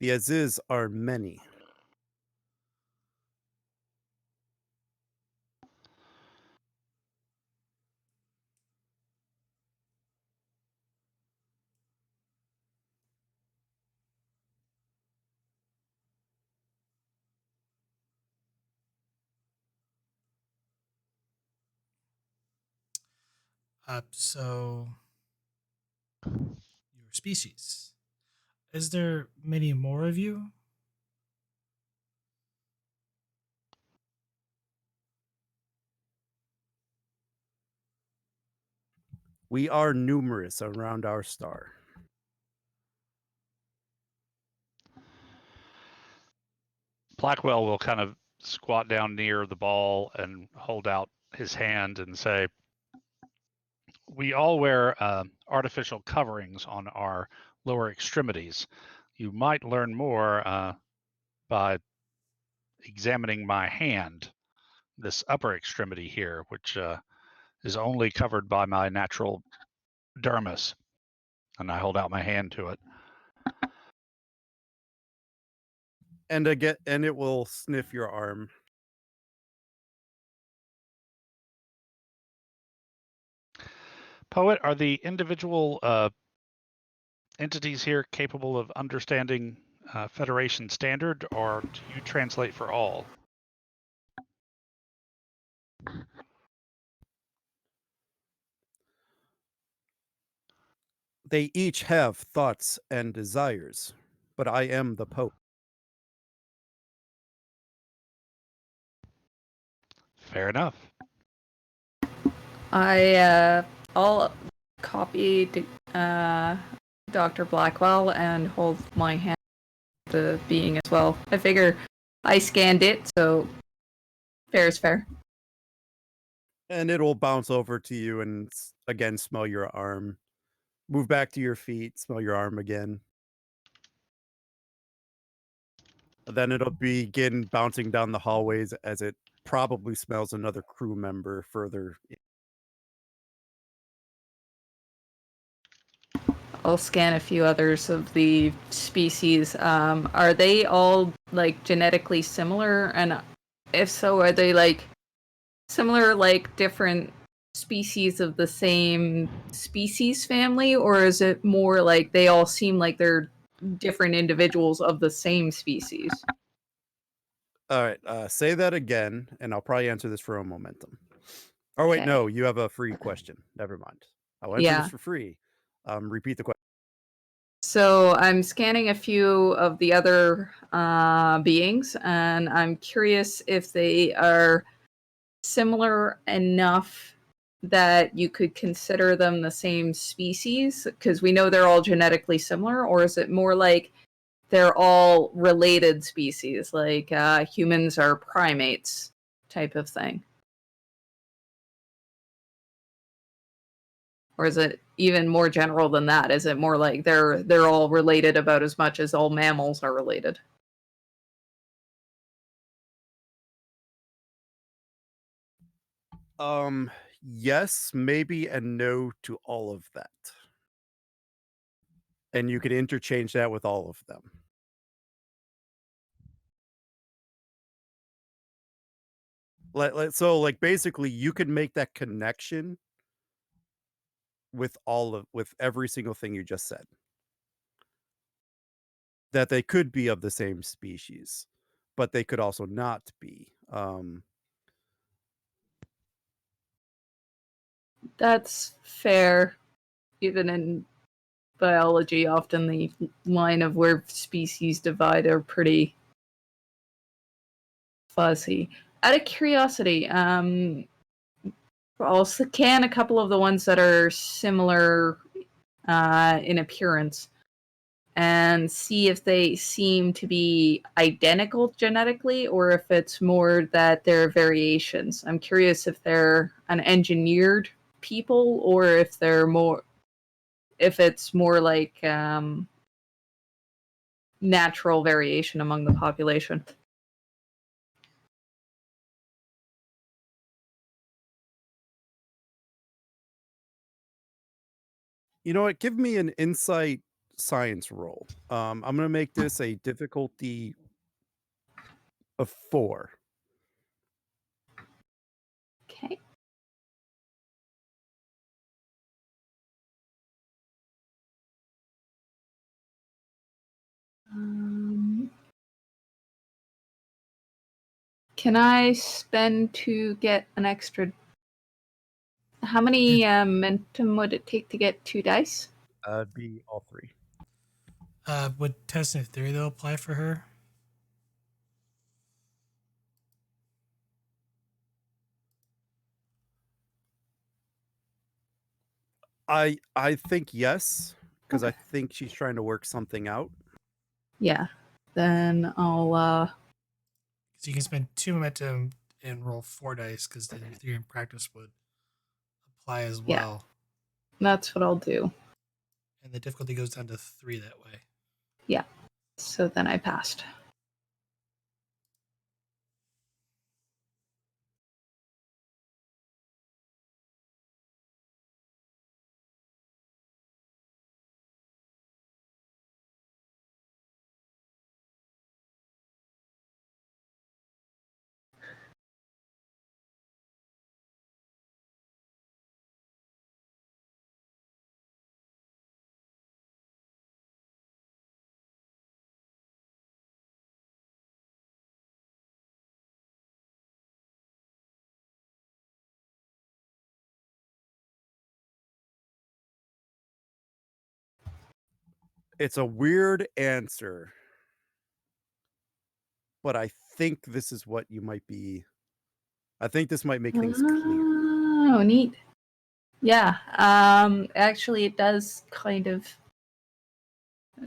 [SPEAKER 2] The Azizz are many.
[SPEAKER 1] So your species. Is there many more of you?
[SPEAKER 2] We are numerous around our star.
[SPEAKER 3] Blackwell will kind of squat down near the ball and hold out his hand and say, we all wear artificial coverings on our lower extremities. You might learn more by examining my hand, this upper extremity here, which is only covered by my natural dermis. And I hold out my hand to it.
[SPEAKER 2] And it will sniff your arm.
[SPEAKER 3] Poet, are the individual entities here capable of understanding Federation standard, or do you translate for all?
[SPEAKER 2] They each have thoughts and desires, but I am the Pope.
[SPEAKER 3] Fair enough.
[SPEAKER 6] I'll copy Dr. Blackwell and hold my hand to the being as well. I figure I scanned it, so fair is fair.
[SPEAKER 2] And it'll bounce over to you and again smell your arm. Move back to your feet, smell your arm again. Then it'll begin bouncing down the hallways as it probably smells another crew member further.
[SPEAKER 6] I'll scan a few others of the species. Are they all like genetically similar? And if so, are they like similar, like different species of the same species family, or is it more like they all seem like they're different individuals of the same species?
[SPEAKER 2] All right, say that again, and I'll probably answer this for a momentum. Oh wait,
[SPEAKER 6] Okay.
[SPEAKER 2] no, you have a free question. Never mind. I'll answer this for free. Repeat the question.
[SPEAKER 6] So I'm scanning a few of the other beings, and I'm curious if they are similar enough that you could consider them the same species, because we know they're all genetically similar, or is it more like they're all related species, like humans are primates type of thing? Or is it even more general than that? Is it more like they're all related about as much as all mammals are related?
[SPEAKER 2] Yes, maybe, and no to all of that. And you could interchange that with all of them. So like basically you could make that connection with every single thing you just said. That they could be of the same species, but they could also not be.
[SPEAKER 6] That's fair. Even in biology, often the line of where species divide are pretty fuzzy. Out of curiosity, I'll scan a couple of the ones that are similar in appearance and see if they seem to be identical genetically or if it's more that they're variations. I'm curious if they're an engineered people or if it's more like natural variation among the population.
[SPEAKER 2] You know what? Give me an insight science roll. I'm gonna make this a difficulty of 4.
[SPEAKER 6] Okay. Can I spend to get an extra? How many momentum would it take to get 2 dice?
[SPEAKER 2] Be all 3.
[SPEAKER 1] Would test and theory though apply for her?
[SPEAKER 2] I think yes, because I think she's trying to work something out.
[SPEAKER 6] Yeah. Then I'll
[SPEAKER 1] So you can spend 2 momentum and roll 4 dice because the theory and practice would apply as
[SPEAKER 6] Yeah.
[SPEAKER 1] well.
[SPEAKER 6] That's what I'll do.
[SPEAKER 1] And the difficulty goes down to 3 that way.
[SPEAKER 6] Yeah. So then I passed.
[SPEAKER 2] It's a weird answer, but I think this is what you might be. I think this might make things clear.
[SPEAKER 6] Oh, neat. Yeah. Actually, it does kind of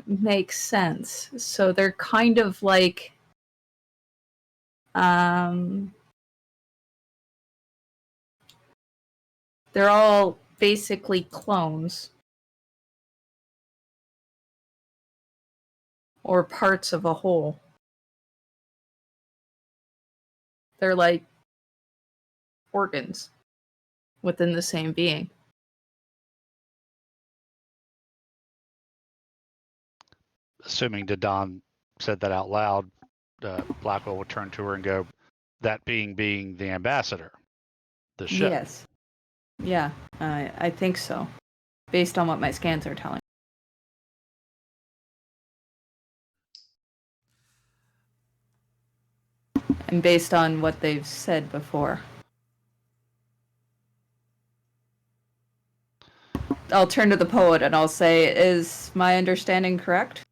[SPEAKER 6] make sense. So they're kind of like they're all basically clones or parts of a whole. They're like organs within the same being.
[SPEAKER 3] Assuming Don said that out loud, Blackwell would turn to her and go, "That being the ambassador, the ship."
[SPEAKER 6] Yes. Yeah, I think so, based on what my scans are telling. And based on what they've said before. I'll turn to the poet and I'll say, is my understanding correct?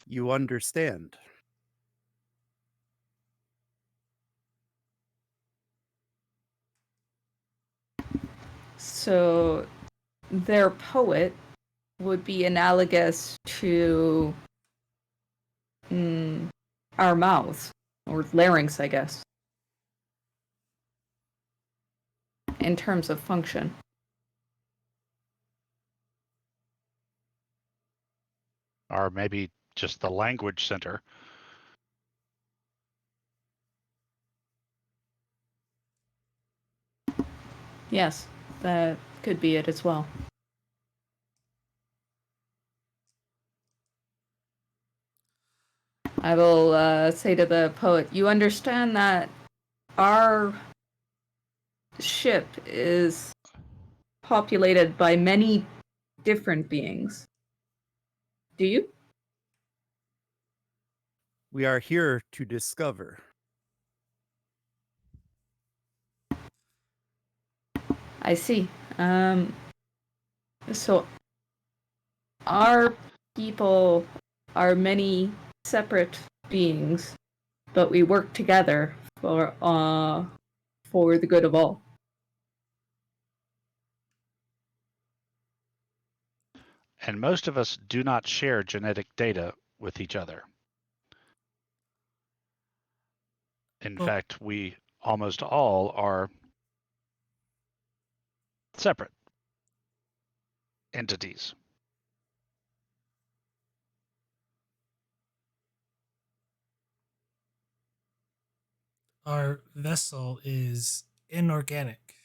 [SPEAKER 2] You understand.
[SPEAKER 6] So their poet would be analogous to our mouths, or larynx, I guess, in terms of function.
[SPEAKER 3] Or maybe just the language center.
[SPEAKER 6] Yes, that could be it as well. I will say to the poet, you understand that our ship is populated by many different beings. Do you?
[SPEAKER 2] We are here to discover.
[SPEAKER 6] I see. So our people are many separate beings, but we work together for the good of all.
[SPEAKER 3] And most of us do not share genetic data with each other. In
[SPEAKER 1] Well-
[SPEAKER 3] fact, we almost all are separate entities.
[SPEAKER 1] Our vessel is inorganic.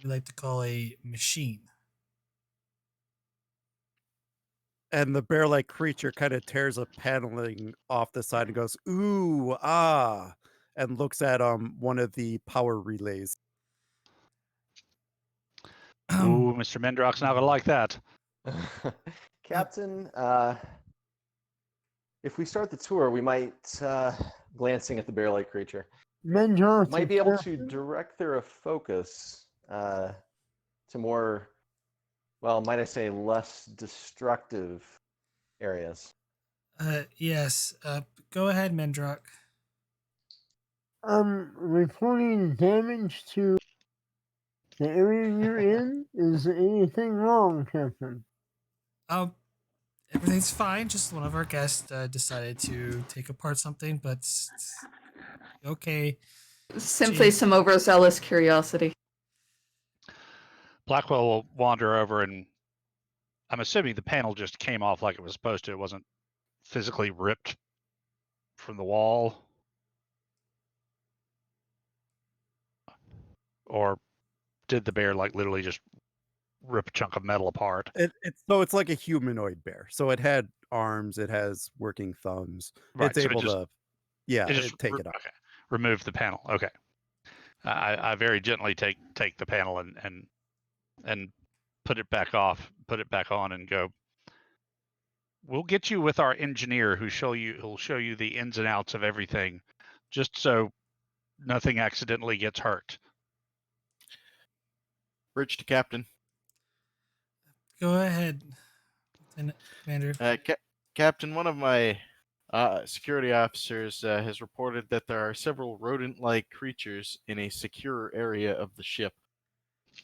[SPEAKER 1] We like to call a machine.
[SPEAKER 2] And the bear-like creature kind of tears a paneling off the side and goes, ooh, ah, and looks at one of the power relays.
[SPEAKER 3] Ooh, Mr. Mendrock's not gonna like that.
[SPEAKER 5] Captain, if we start the tour, we might, glancing at the bear-like creature,
[SPEAKER 4] Mendrock,
[SPEAKER 5] might be able to direct their focus to more, well, might I say, less destructive areas.
[SPEAKER 1] Yes. Go ahead, Mendrock.
[SPEAKER 4] reporting damage to the area you're in. Is anything wrong, Captain?
[SPEAKER 1] Everything's fine. Just one of our guests decided to take apart something, but it's okay.
[SPEAKER 6] Simply
[SPEAKER 1] Jeez.
[SPEAKER 6] some overzealous curiosity.
[SPEAKER 3] Blackwell will wander over, and I'm assuming the panel just came off like it was supposed to. It wasn't physically ripped from the wall. Or did the bear like literally just rip a chunk of metal apart?
[SPEAKER 2] It's like a humanoid bear. So it had arms, it has working thumbs.
[SPEAKER 3] Right,
[SPEAKER 2] It's
[SPEAKER 3] so
[SPEAKER 2] able to, take it off.
[SPEAKER 3] Okay, remove the panel. Okay, I very gently take the panel and put it back off, put it back on, and go. We'll get you with our engineer who'll show you the ins and outs of everything, just so nothing accidentally gets hurt.
[SPEAKER 7] Bridge to Captain.
[SPEAKER 1] Go ahead, Lieutenant Commander.
[SPEAKER 7] Captain, one of my security officers has reported that there are several rodent-like creatures in a secure area of the ship.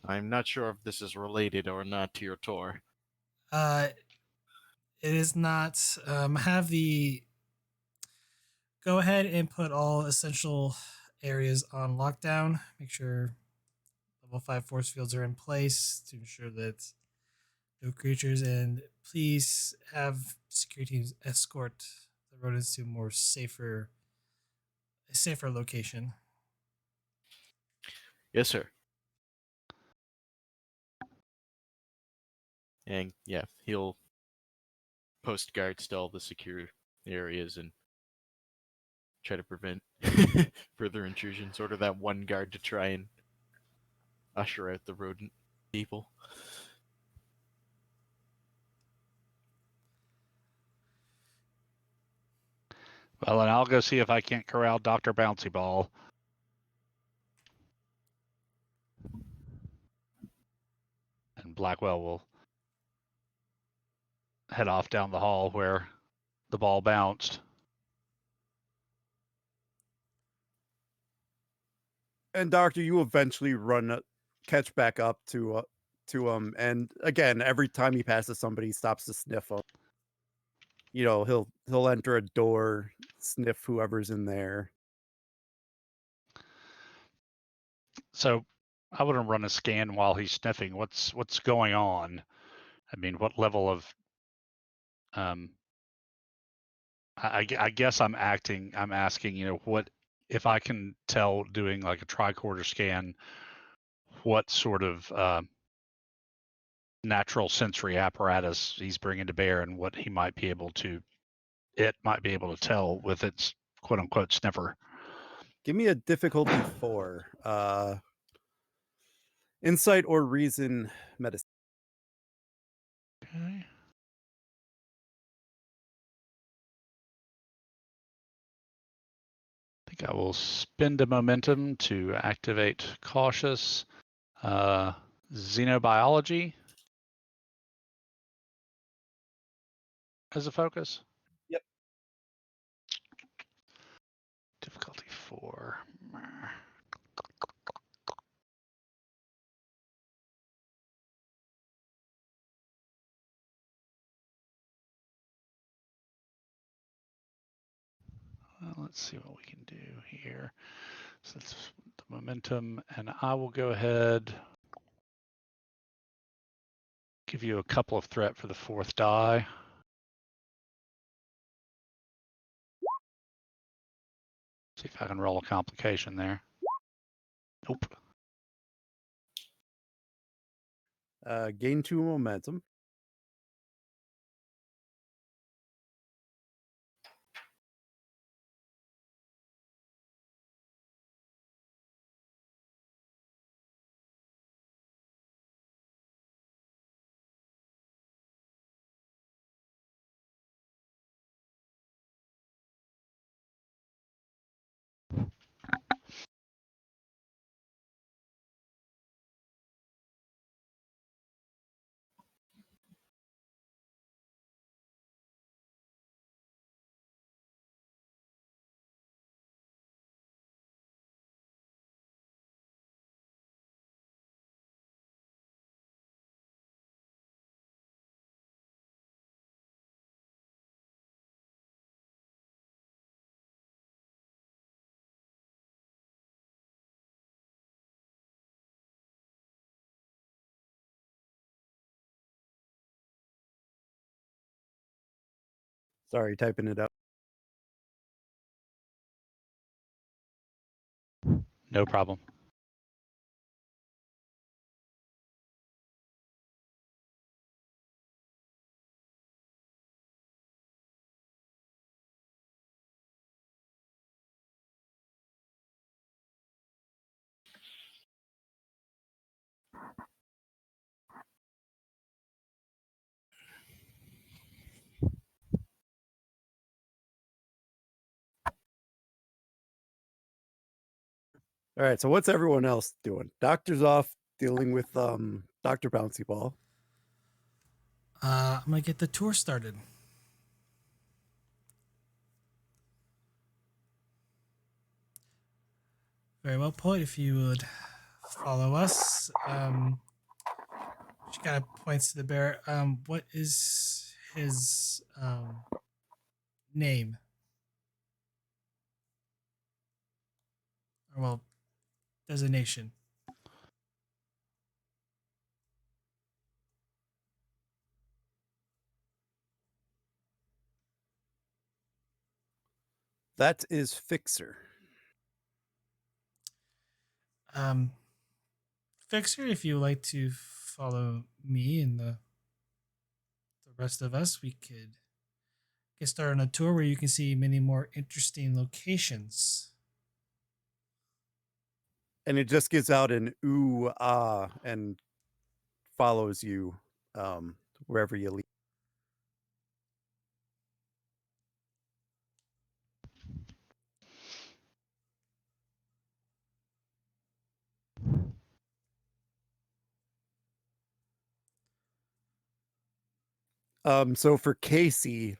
[SPEAKER 7] I'm not sure if this is related or not to your tour.
[SPEAKER 1] It is not. Have the. Go ahead and put all essential areas on lockdown. Make sure level 5 force fields are in place to ensure that no creatures, and please have security teams escort the rodents to a safer location.
[SPEAKER 7] Yes, sir. And yeah, he'll post guards to all the secure areas and try to prevent further intrusions. Order that one guard to try and usher out the rodent people.
[SPEAKER 3] Well, and I'll go see if I can't corral Dr. Bouncy Ball. And Blackwell will head off down the hall where the ball bounced.
[SPEAKER 2] And Doctor, you eventually catch back up to him, and again, every time he passes somebody, he stops to sniff them. He'll enter a door, sniff whoever's in there.
[SPEAKER 3] So I want to run a scan while he's sniffing. What's going on? I mean, what level of I guess I'm asking, what if I can tell doing like a tricorder scan what sort of natural sensory apparatus he's bringing to bear and what he might be able to, it might be able to tell with its quote unquote sniffer.
[SPEAKER 2] Give me a difficulty 4. Insight or reason medicine.
[SPEAKER 3] Okay. I think I will spend a momentum to activate cautious xenobiology as a focus.
[SPEAKER 2] Yep.
[SPEAKER 3] Difficulty 4. Well, let's see what we can do here. So it's the momentum, and I will go ahead, give you a couple of threat for the 4th die. See if I can roll a complication there. Nope.
[SPEAKER 2] Gain 2 momentum. Sorry, typing it up.
[SPEAKER 3] No problem.
[SPEAKER 2] All right, so what's everyone else doing? Doctor's off dealing with Dr. Bouncy Ball.
[SPEAKER 1] I'm gonna get the tour started. Very well, Poet. If you would follow us. She kind of points to the bear. What is his name? Or well, designation.
[SPEAKER 2] That is Fixer.
[SPEAKER 1] Fixer, if you would like to follow me and the rest of us, we could get started on a tour where you can see many more interesting locations.
[SPEAKER 2] And it just gives out an ooh, ah, and follows you wherever you leave. So for Casey,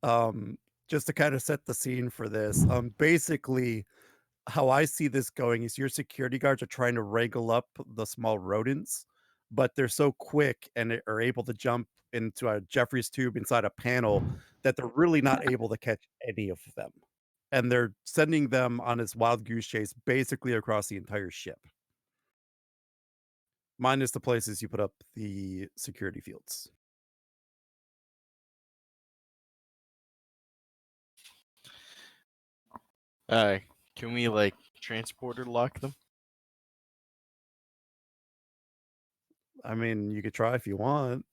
[SPEAKER 2] just to kind of set the scene for this, basically how I see this going is your security guards are trying to wrangle up the small rodents, but they're so quick and are able to jump into a Jeffrey's tube inside a panel that they're really not able to catch any of them. And they're sending them on this wild goose chase basically across the entire ship. Minus the places you put up the security fields.
[SPEAKER 7] Can we like transporter lock them?
[SPEAKER 2] I mean, you could try if you want.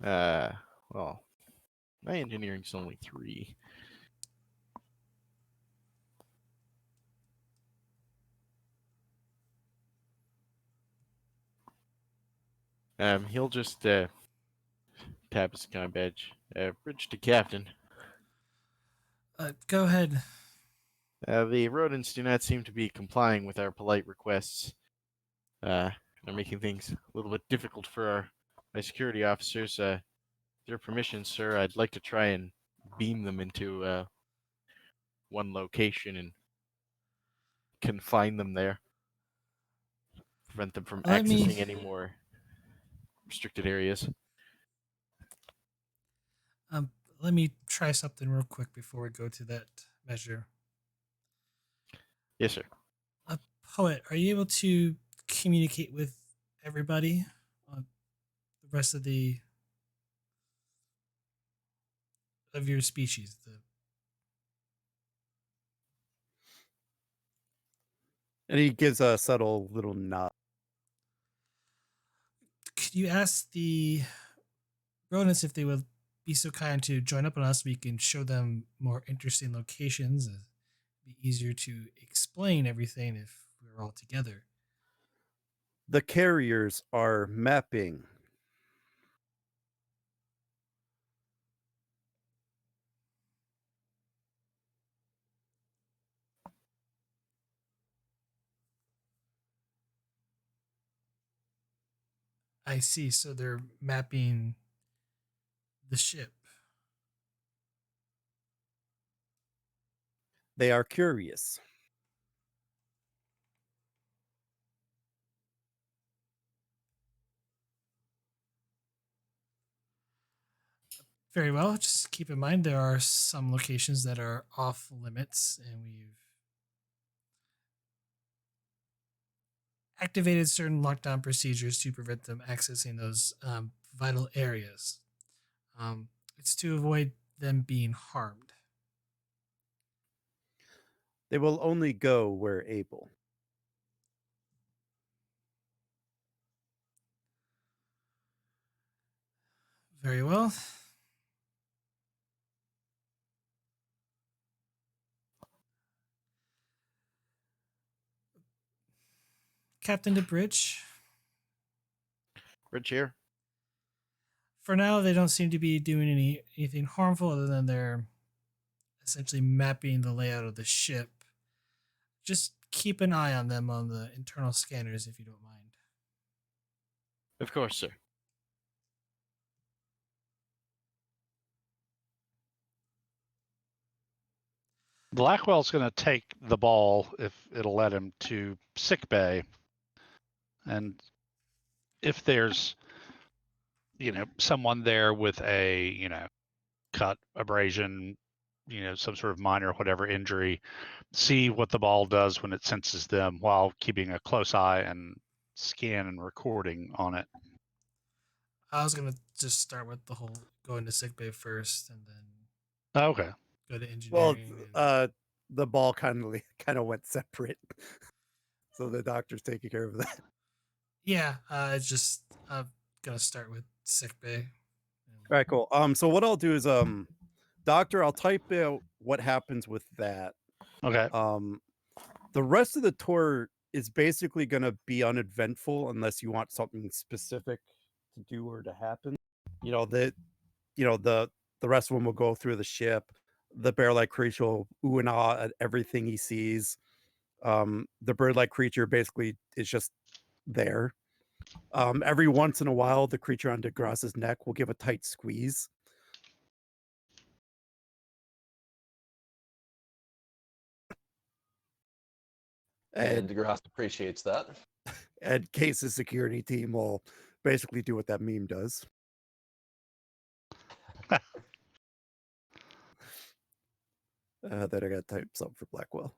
[SPEAKER 7] Well, my engineering's only 3. He'll just tap his comm badge. Bridge to captain.
[SPEAKER 1] Go ahead.
[SPEAKER 7] The rodents do not seem to be complying with our polite requests. They're making things a little bit difficult for my security officers. With your permission, sir, I'd like to try and beam them into one location and confine them there. Prevent them from
[SPEAKER 1] Let me-
[SPEAKER 7] accessing any more restricted areas.
[SPEAKER 1] Let me try something real quick before we go to that measure.
[SPEAKER 7] Yes, sir.
[SPEAKER 1] Poet, are you able to communicate with everybody? The rest of your species?
[SPEAKER 2] And he gives a subtle little nod.
[SPEAKER 1] Could you ask the rodents if they would be so kind to join up on us? We can show them more interesting locations. It'd be easier to explain everything if we were all together.
[SPEAKER 2] The carriers are mapping.
[SPEAKER 1] I see. So they're mapping the ship.
[SPEAKER 2] They are curious.
[SPEAKER 1] Very well. Just keep in mind there are some locations that are off limits, and we've activated certain lockdown procedures to prevent them accessing those vital areas. It's to avoid them being harmed.
[SPEAKER 2] They will only go where able.
[SPEAKER 1] Very well. Captain DeBridge,
[SPEAKER 7] Bridge here.
[SPEAKER 1] for now, they don't seem to be doing anything harmful other than they're essentially mapping the layout of the ship. Just keep an eye on them on the internal scanners if you don't mind.
[SPEAKER 7] Of course, sir.
[SPEAKER 3] Blackwell's going to take the ball, if it'll let him, to sick bay. And if there's, someone there with a, cut, abrasion, some sort of minor whatever injury, see what the ball does when it senses them while keeping a close eye and scan and recording on it.
[SPEAKER 1] I was gonna just start with the whole going to sickbay first, and then
[SPEAKER 3] Okay.
[SPEAKER 1] go to engineering.
[SPEAKER 2] Well, the ball kind of went separate, so the doctor's taking care of that.
[SPEAKER 1] Yeah, I'm gonna start with sickbay.
[SPEAKER 2] All right, cool. So what I'll do is, doctor, I'll type out what happens with that.
[SPEAKER 3] Okay.
[SPEAKER 2] The rest of the tour is basically going to be uneventful unless you want something specific to do or to happen. The rest of them will go through the ship. The bear-like creature will ooh and ah at everything he sees. The bird-like creature basically is just there. Every once in a while, the creature on DeGrasse's neck will give a tight squeeze.
[SPEAKER 5] And DeGrasse appreciates that.
[SPEAKER 2] And Case's security team will basically do what that meme does. Then I got to type something for Blackwell.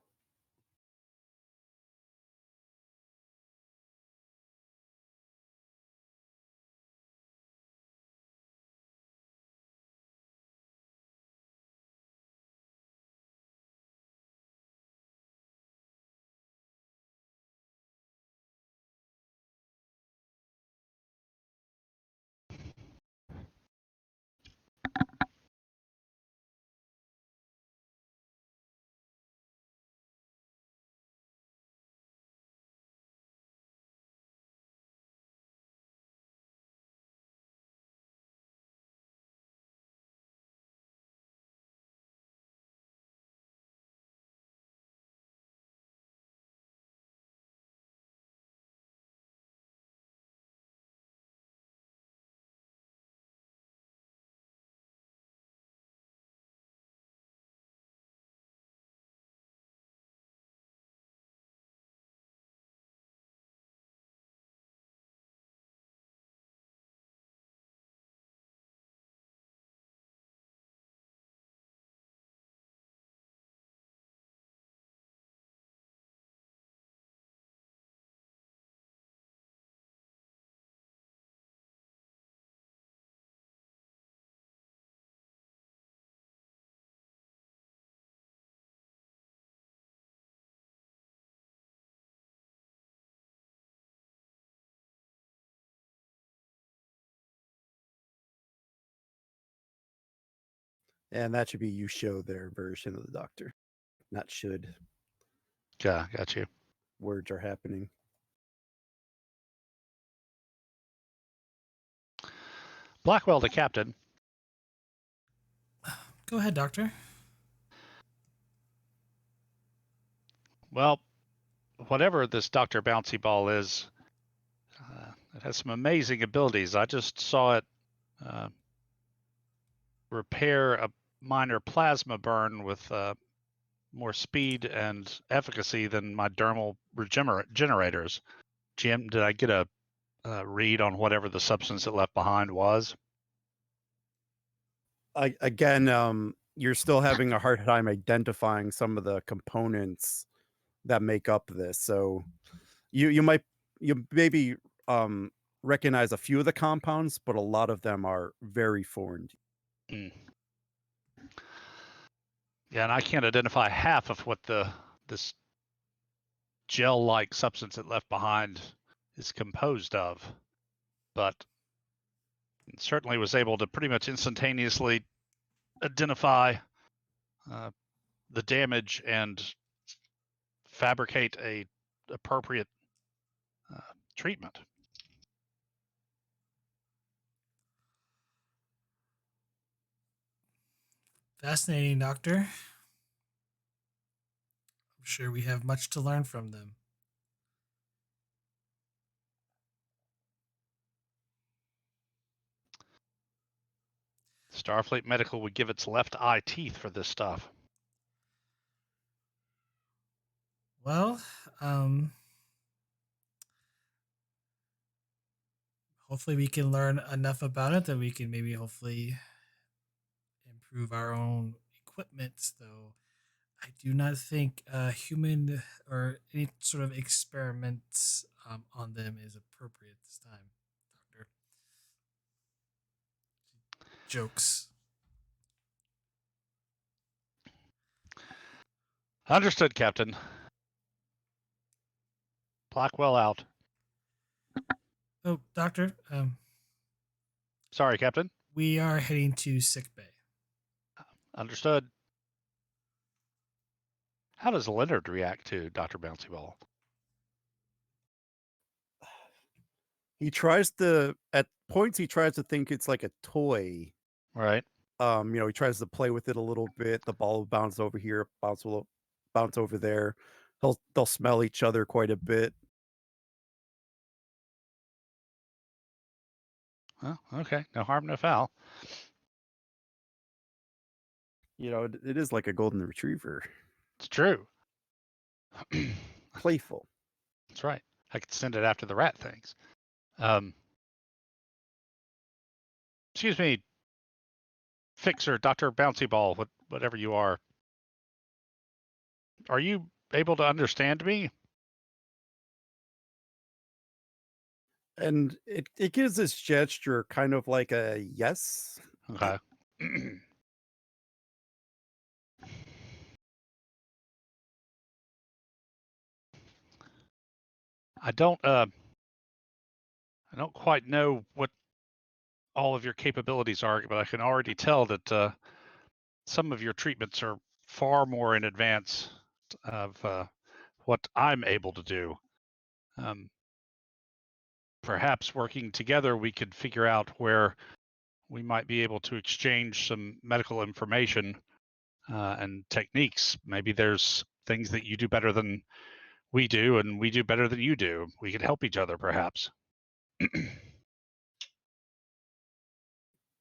[SPEAKER 2] And that should be you show their version of the doctor, not should.
[SPEAKER 3] Yeah, got you.
[SPEAKER 2] Words are happening.
[SPEAKER 3] Blackwell to captain.
[SPEAKER 1] Go ahead, Doctor.
[SPEAKER 3] Well, whatever this Dr. Bouncy Ball is, it has some amazing abilities. I just saw it repair a minor plasma burn with more speed and efficacy than my dermal generators. Jim, did I get a read on whatever the substance it left behind was?
[SPEAKER 2] Again, you're still having a hard time identifying some of the components that make up this. So you maybe recognize a few of the compounds, but a lot of them are very foreign.
[SPEAKER 3] Mm. Yeah, and I can't identify half of what this gel-like substance it left behind is composed of, but certainly was able to pretty much instantaneously identify the damage and fabricate a appropriate treatment.
[SPEAKER 1] Fascinating, Doctor. I'm sure we have much to learn from them.
[SPEAKER 3] Starfleet Medical would give its left eye teeth for this stuff.
[SPEAKER 1] Well, hopefully we can learn enough about it that we can maybe hopefully improve our own equipment, though I do not think human or any sort of experiments on them is appropriate this time, Doctor. Jokes.
[SPEAKER 3] Understood, Captain. Blackwell out.
[SPEAKER 1] Oh, Doctor,
[SPEAKER 3] Sorry, Captain.
[SPEAKER 1] we are heading to sick bay.
[SPEAKER 3] Understood. How does Leonard react to Dr. Bouncy Ball?
[SPEAKER 2] At points he tries to think it's like a toy.
[SPEAKER 3] Right.
[SPEAKER 2] He tries to play with it a little bit. The ball will bounce over here, bounce over there. They'll smell each other quite a bit.
[SPEAKER 3] Oh, okay. No harm, no foul.
[SPEAKER 2] It is like a golden retriever.
[SPEAKER 3] It's true.
[SPEAKER 2] Playful.
[SPEAKER 3] That's right. I could send it after the rat things. Excuse me, Fixer, Dr. Bouncy Ball, whatever you are. Are you able to understand me?
[SPEAKER 2] And it gives this gesture kind of like a yes.
[SPEAKER 3] Okay. I don't quite know what all of your capabilities are, but I can already tell that some of your treatments are far more in advance of what I'm able to do. Perhaps working together, we could figure out where we might be able to exchange some medical information and techniques. Maybe there's things that you do better than we do, and we do better than you do. We could help each other, perhaps.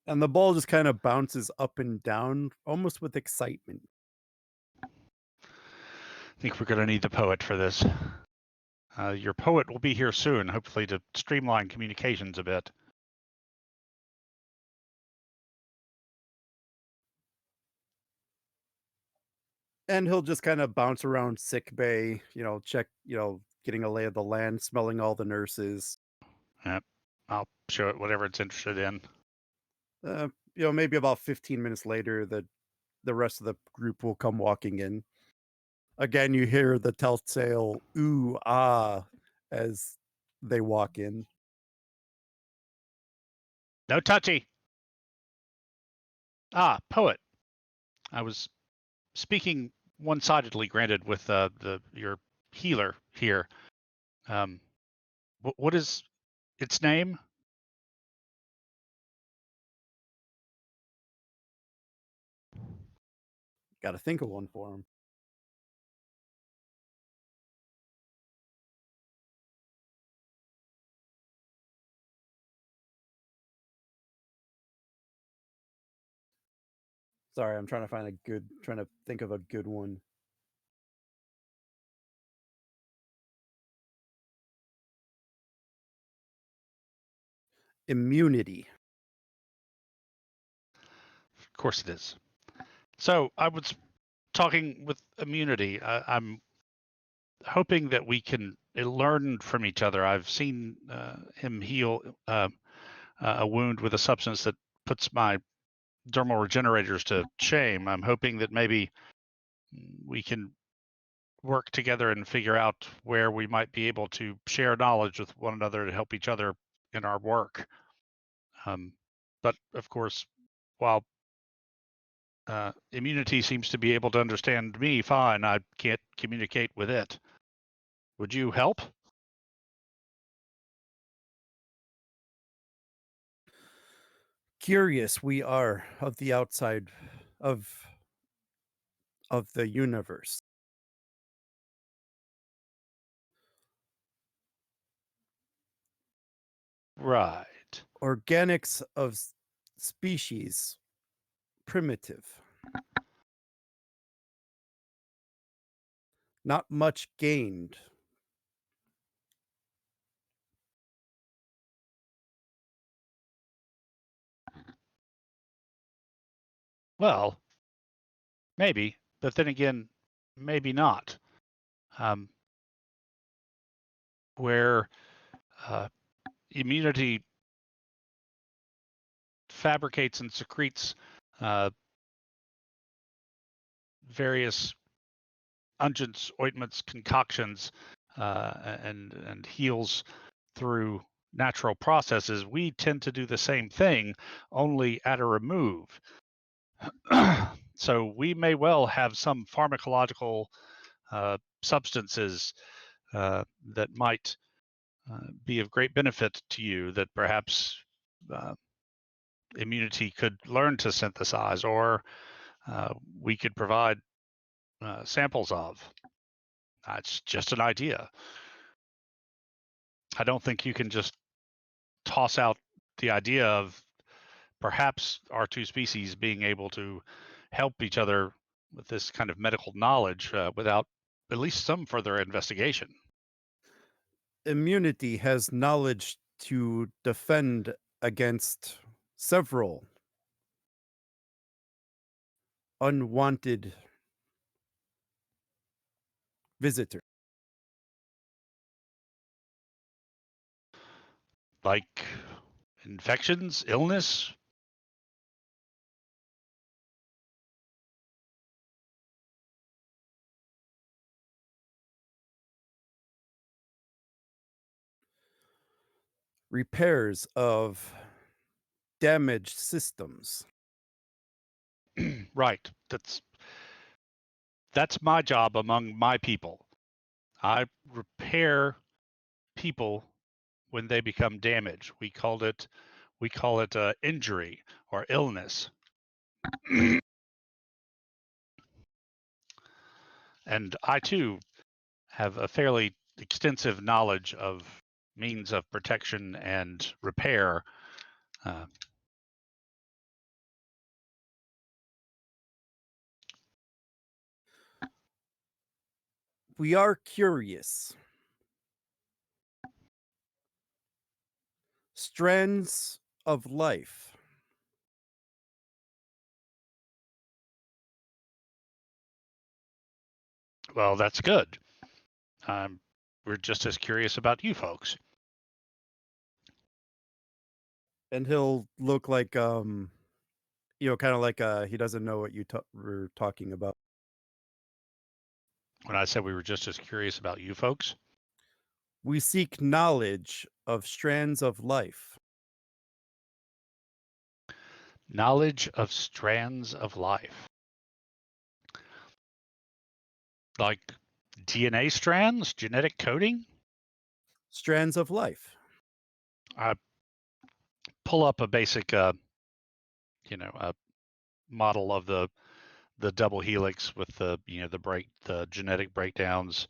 [SPEAKER 2] And the ball just kind of bounces up and down, almost with excitement.
[SPEAKER 3] I think we're going to need the poet for this. Your poet will be here soon, hopefully to streamline communications a bit.
[SPEAKER 2] And he'll just kind of bounce around sick bay, check, getting a lay of the land, smelling all the nurses.
[SPEAKER 3] Yep. I'll show it whatever it's interested in.
[SPEAKER 2] Maybe about 15 minutes later, the rest of the group will come walking in. Again, you hear the telltale ooh, ah, as they walk in.
[SPEAKER 3] No touchy. Ah, poet. I was speaking one-sidedly, granted, with your healer here. What is its name?
[SPEAKER 2] Got to think of one for him. Sorry, I'm trying to think of a good one. Immunity.
[SPEAKER 3] Of course it is. So I was talking with immunity. I'm hoping that we can learn from each other. I've seen him heal a wound with a substance that puts my dermal regenerators to shame. I'm hoping that maybe we can work together and figure out where we might be able to share knowledge with one another to help each other in our work. But of course, while immunity seems to be able to understand me fine, I can't communicate with it. Would you help?
[SPEAKER 2] Curious we are of the outside of the universe.
[SPEAKER 3] Right.
[SPEAKER 2] Organics of species primitive. Not much gained.
[SPEAKER 3] Well, maybe, but then again, maybe not. Where immunity fabricates and secretes various unguents, ointments, concoctions, and heals through natural processes, we tend to do the same thing, only at a remove. So we may well have some pharmacological substances that might be of great benefit to you that perhaps immunity could learn to synthesize, or we could provide samples of. That's just an idea. I don't think you can just toss out the idea of perhaps our two species being able to help each other with this kind of medical knowledge without at least some further investigation.
[SPEAKER 2] Immunity has knowledge to defend against several unwanted visitors.
[SPEAKER 3] Like infections, illness.
[SPEAKER 2] Repairs of damaged systems.
[SPEAKER 3] Right. That's my job among my people. I repair people when they become damaged. We call it injury or illness. And I too have a fairly extensive knowledge of means of protection and repair.
[SPEAKER 2] We are curious. Strands of life.
[SPEAKER 3] Well, that's good. We're just as curious about you folks.
[SPEAKER 2] And he'll look like kind of like he doesn't know what we're talking about.
[SPEAKER 3] When I said we were just as curious about you folks,
[SPEAKER 2] we seek knowledge of strands of life.
[SPEAKER 3] Knowledge of strands of life. Like DNA strands, genetic coding?
[SPEAKER 2] Strands of life.
[SPEAKER 3] I pull up a basic, a model of the double helix with the the genetic breakdowns,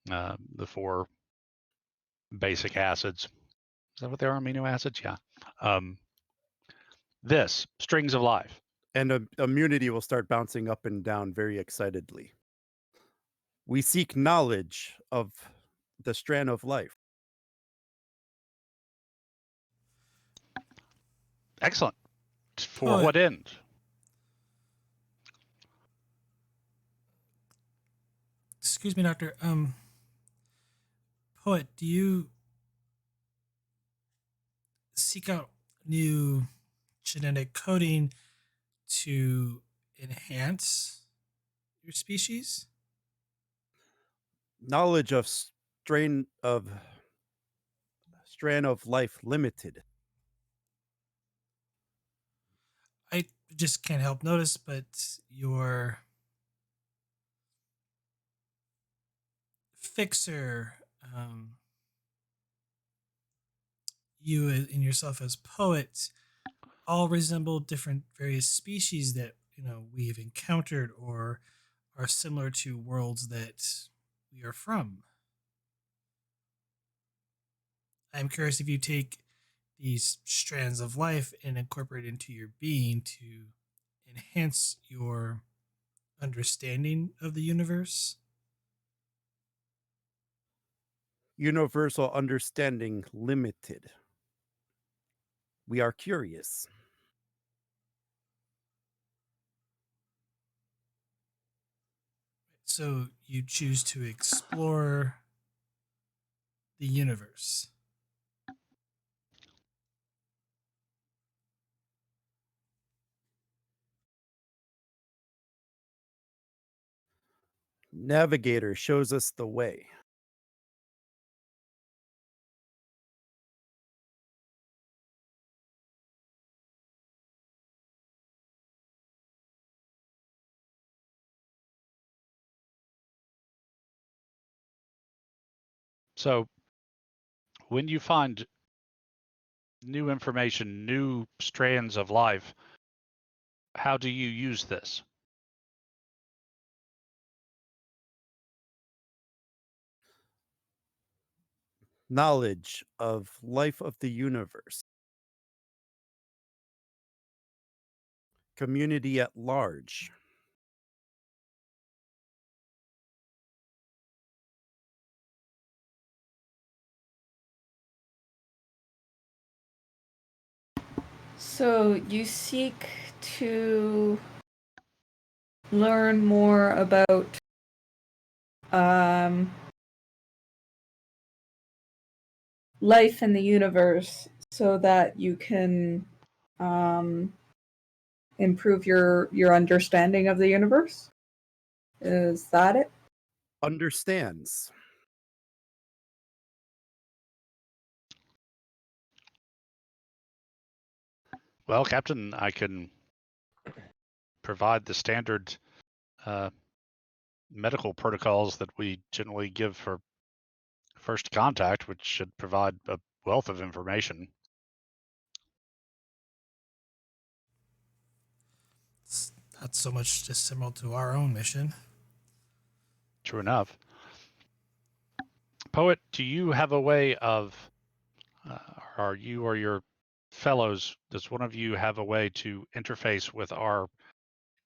[SPEAKER 3] the 4 basic acids. Is that what they are? Amino acids? Yeah. This strings of life.
[SPEAKER 2] And immunity will start bouncing up and down very excitedly. We seek knowledge of the strand of life.
[SPEAKER 3] Excellent. For
[SPEAKER 1] Poet.
[SPEAKER 3] what end?
[SPEAKER 1] Excuse me, Doctor. Poet, do you seek out new genetic coding to enhance your species?
[SPEAKER 2] Knowledge of strand of life limited.
[SPEAKER 1] I just can't help notice, but your fixer, you and yourself as poets, all resemble different various species that we've encountered or are similar to worlds that we are from. I'm curious if you take these strands of life and incorporate into your being to enhance your understanding of the universe.
[SPEAKER 2] Universal understanding limited. We are curious.
[SPEAKER 1] So you choose to explore the universe.
[SPEAKER 2] Navigator shows us the way.
[SPEAKER 3] So when you find new information, new strands of life, how do you use this?
[SPEAKER 2] Knowledge of life of the universe. Community at large.
[SPEAKER 6] So you seek to learn more about life in the universe so that you can improve your understanding of the universe? Is that it?
[SPEAKER 2] Understands.
[SPEAKER 3] Well, Captain, I can provide the standard medical protocols that we generally give for first contact, which should provide a wealth of information.
[SPEAKER 1] It's not so much dissimilar to our own mission.
[SPEAKER 3] True enough. Poet, do you have a way of, or you or your fellows, does one of you have a way to interface with our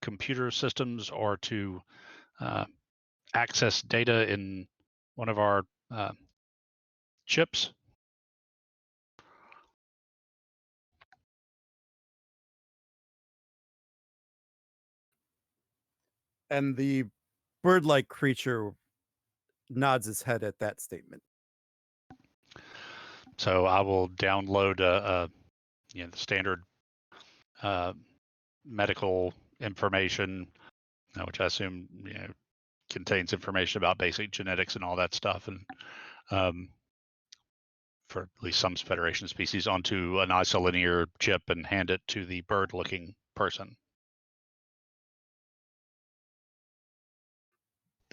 [SPEAKER 3] computer systems or to access data in one of our chips?
[SPEAKER 2] And the bird-like creature nods his head at that statement.
[SPEAKER 3] So I will download the standard medical information, which I assume contains information about basic genetics and all that stuff, and for at least some Federation species, onto an isolinear chip and hand it to the bird-looking person.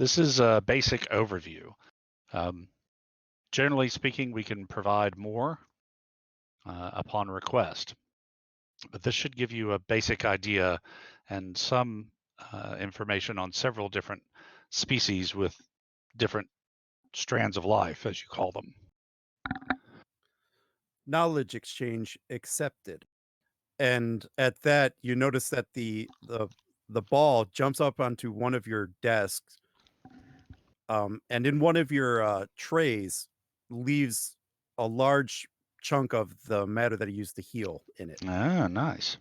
[SPEAKER 3] This is a basic overview. Generally speaking, we can provide more upon request, but this should give you a basic idea and some information on several different species with different strands of life, as you call them.
[SPEAKER 2] Knowledge exchange accepted. And at that, you notice that the ball jumps up onto one of your desks, and in one of your trays leaves a large chunk of the matter that he used to heal in it.
[SPEAKER 3] Ah, nice.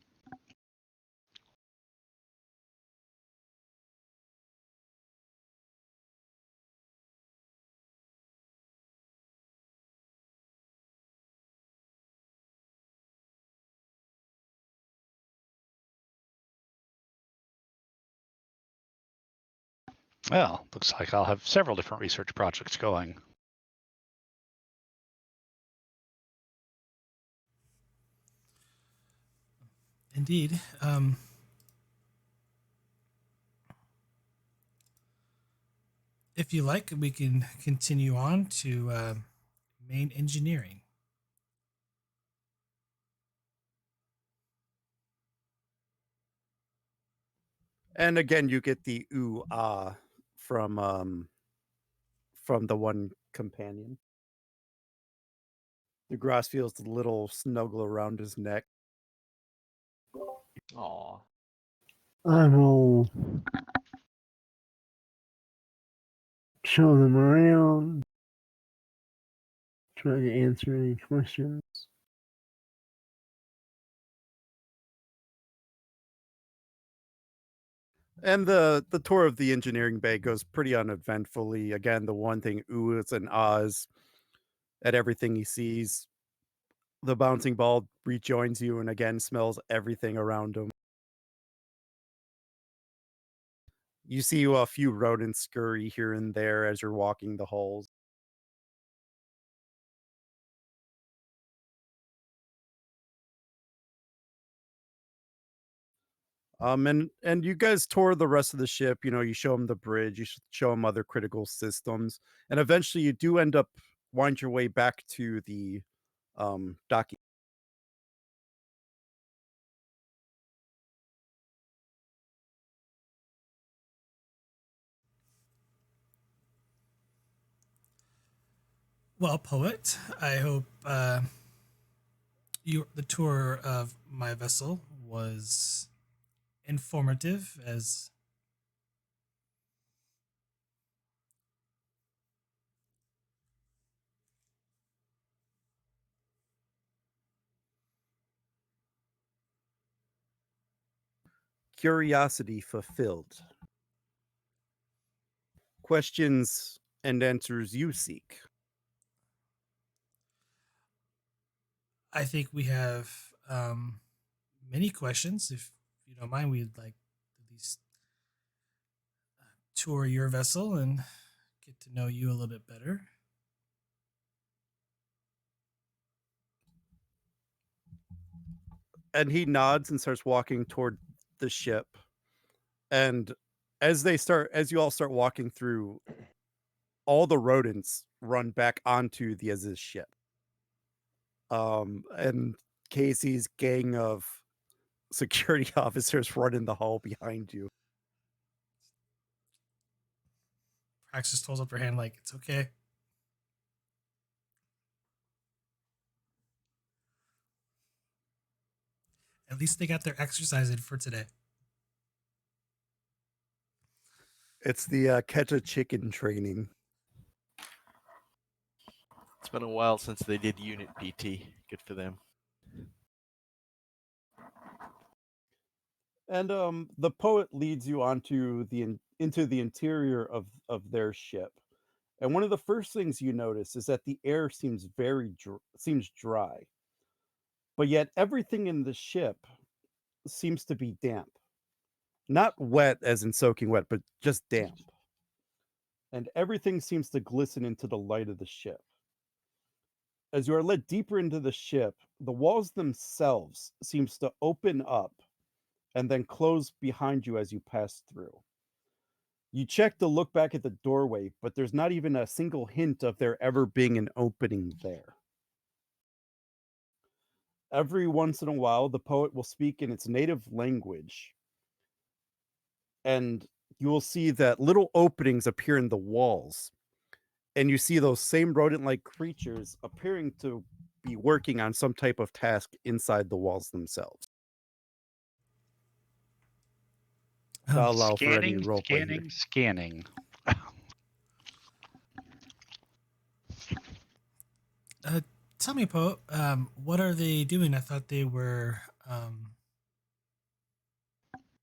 [SPEAKER 3] Well, looks like I'll have several different research projects going.
[SPEAKER 1] Indeed. If you like, we can continue on to main engineering.
[SPEAKER 2] And again, you get the ooh ah from the one companion. The grass feels a little snuggle around his neck.
[SPEAKER 5] Aw.
[SPEAKER 4] I will show them around, try to answer any questions.
[SPEAKER 2] And the tour of the engineering bay goes pretty uneventfully. Again, the one thing oohs and ahs at everything he sees. The bouncing ball rejoins you and again smells everything around him. You see a few rodents scurry here and there as you're walking the halls. And you guys tour the rest of the ship. You know, you show them the bridge, you show them other critical systems, and eventually you do end up wind your way back to the docking.
[SPEAKER 1] Well, poet, I hope the tour of my vessel was informative as
[SPEAKER 2] Curiosity fulfilled. Questions and answers you seek.
[SPEAKER 1] I think we have many questions. If you don't mind, we'd like at least tour your vessel and get to know you a little bit better.
[SPEAKER 2] And he nods and starts walking toward the ship. And as you all start walking through, all the rodents run back onto the Azizz ship. And Casey's gang of security officers run in the hall behind you.
[SPEAKER 1] Praxis holds up her hand like it's okay. At least they got their exercise in for today.
[SPEAKER 2] It's the catch a chicken training.
[SPEAKER 7] It's been a while since they did unit PT. Good for them.
[SPEAKER 2] And the poet leads you onto into the interior of their ship. And one of the first things you notice is that the air seems seems dry. But yet everything in the ship seems to be damp. Not wet as in soaking wet, but just damp. And everything seems to glisten into the light of the ship. As you are led deeper into the ship, the walls themselves seems to open up and then close behind you as you pass through. You check to look back at the doorway, but there's not even a single hint of there ever being an opening there. Every once in a while, the poet will speak in its native language, and you will see that little openings appear in the walls, and you see those same rodent-like creatures appearing to be working on some type of task inside the walls themselves. I'll allow for any
[SPEAKER 3] Scanning,
[SPEAKER 2] roleplay here.
[SPEAKER 3] scanning.
[SPEAKER 1] Tell me, Poe, what are they doing? I thought they were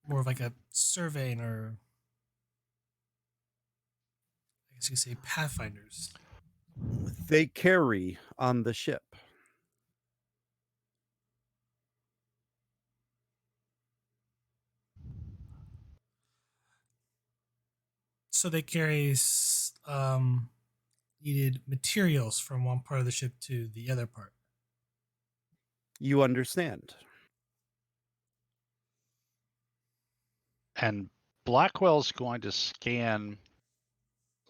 [SPEAKER 1] more of like a surveying, or I guess you could say pathfinders.
[SPEAKER 2] They carry on the ship.
[SPEAKER 1] So they carry needed materials from one part of the ship to the other part.
[SPEAKER 2] You understand.
[SPEAKER 3] And Blackwell's going to scan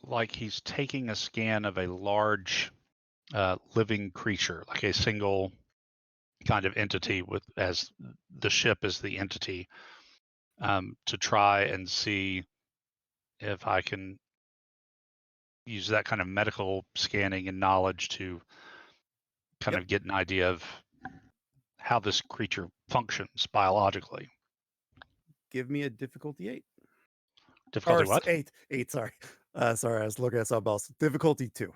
[SPEAKER 3] like he's taking a scan of a large living creature, like a single kind of entity with as the ship is the entity, to try and see if I can use that kind of medical scanning and knowledge to kind of get an idea of how this creature functions biologically.
[SPEAKER 2] Give me a difficulty 8.
[SPEAKER 3] Difficulty
[SPEAKER 2] Or
[SPEAKER 3] what?
[SPEAKER 2] 8. 8, sorry. Sorry, I was looking at something else. Difficulty 2.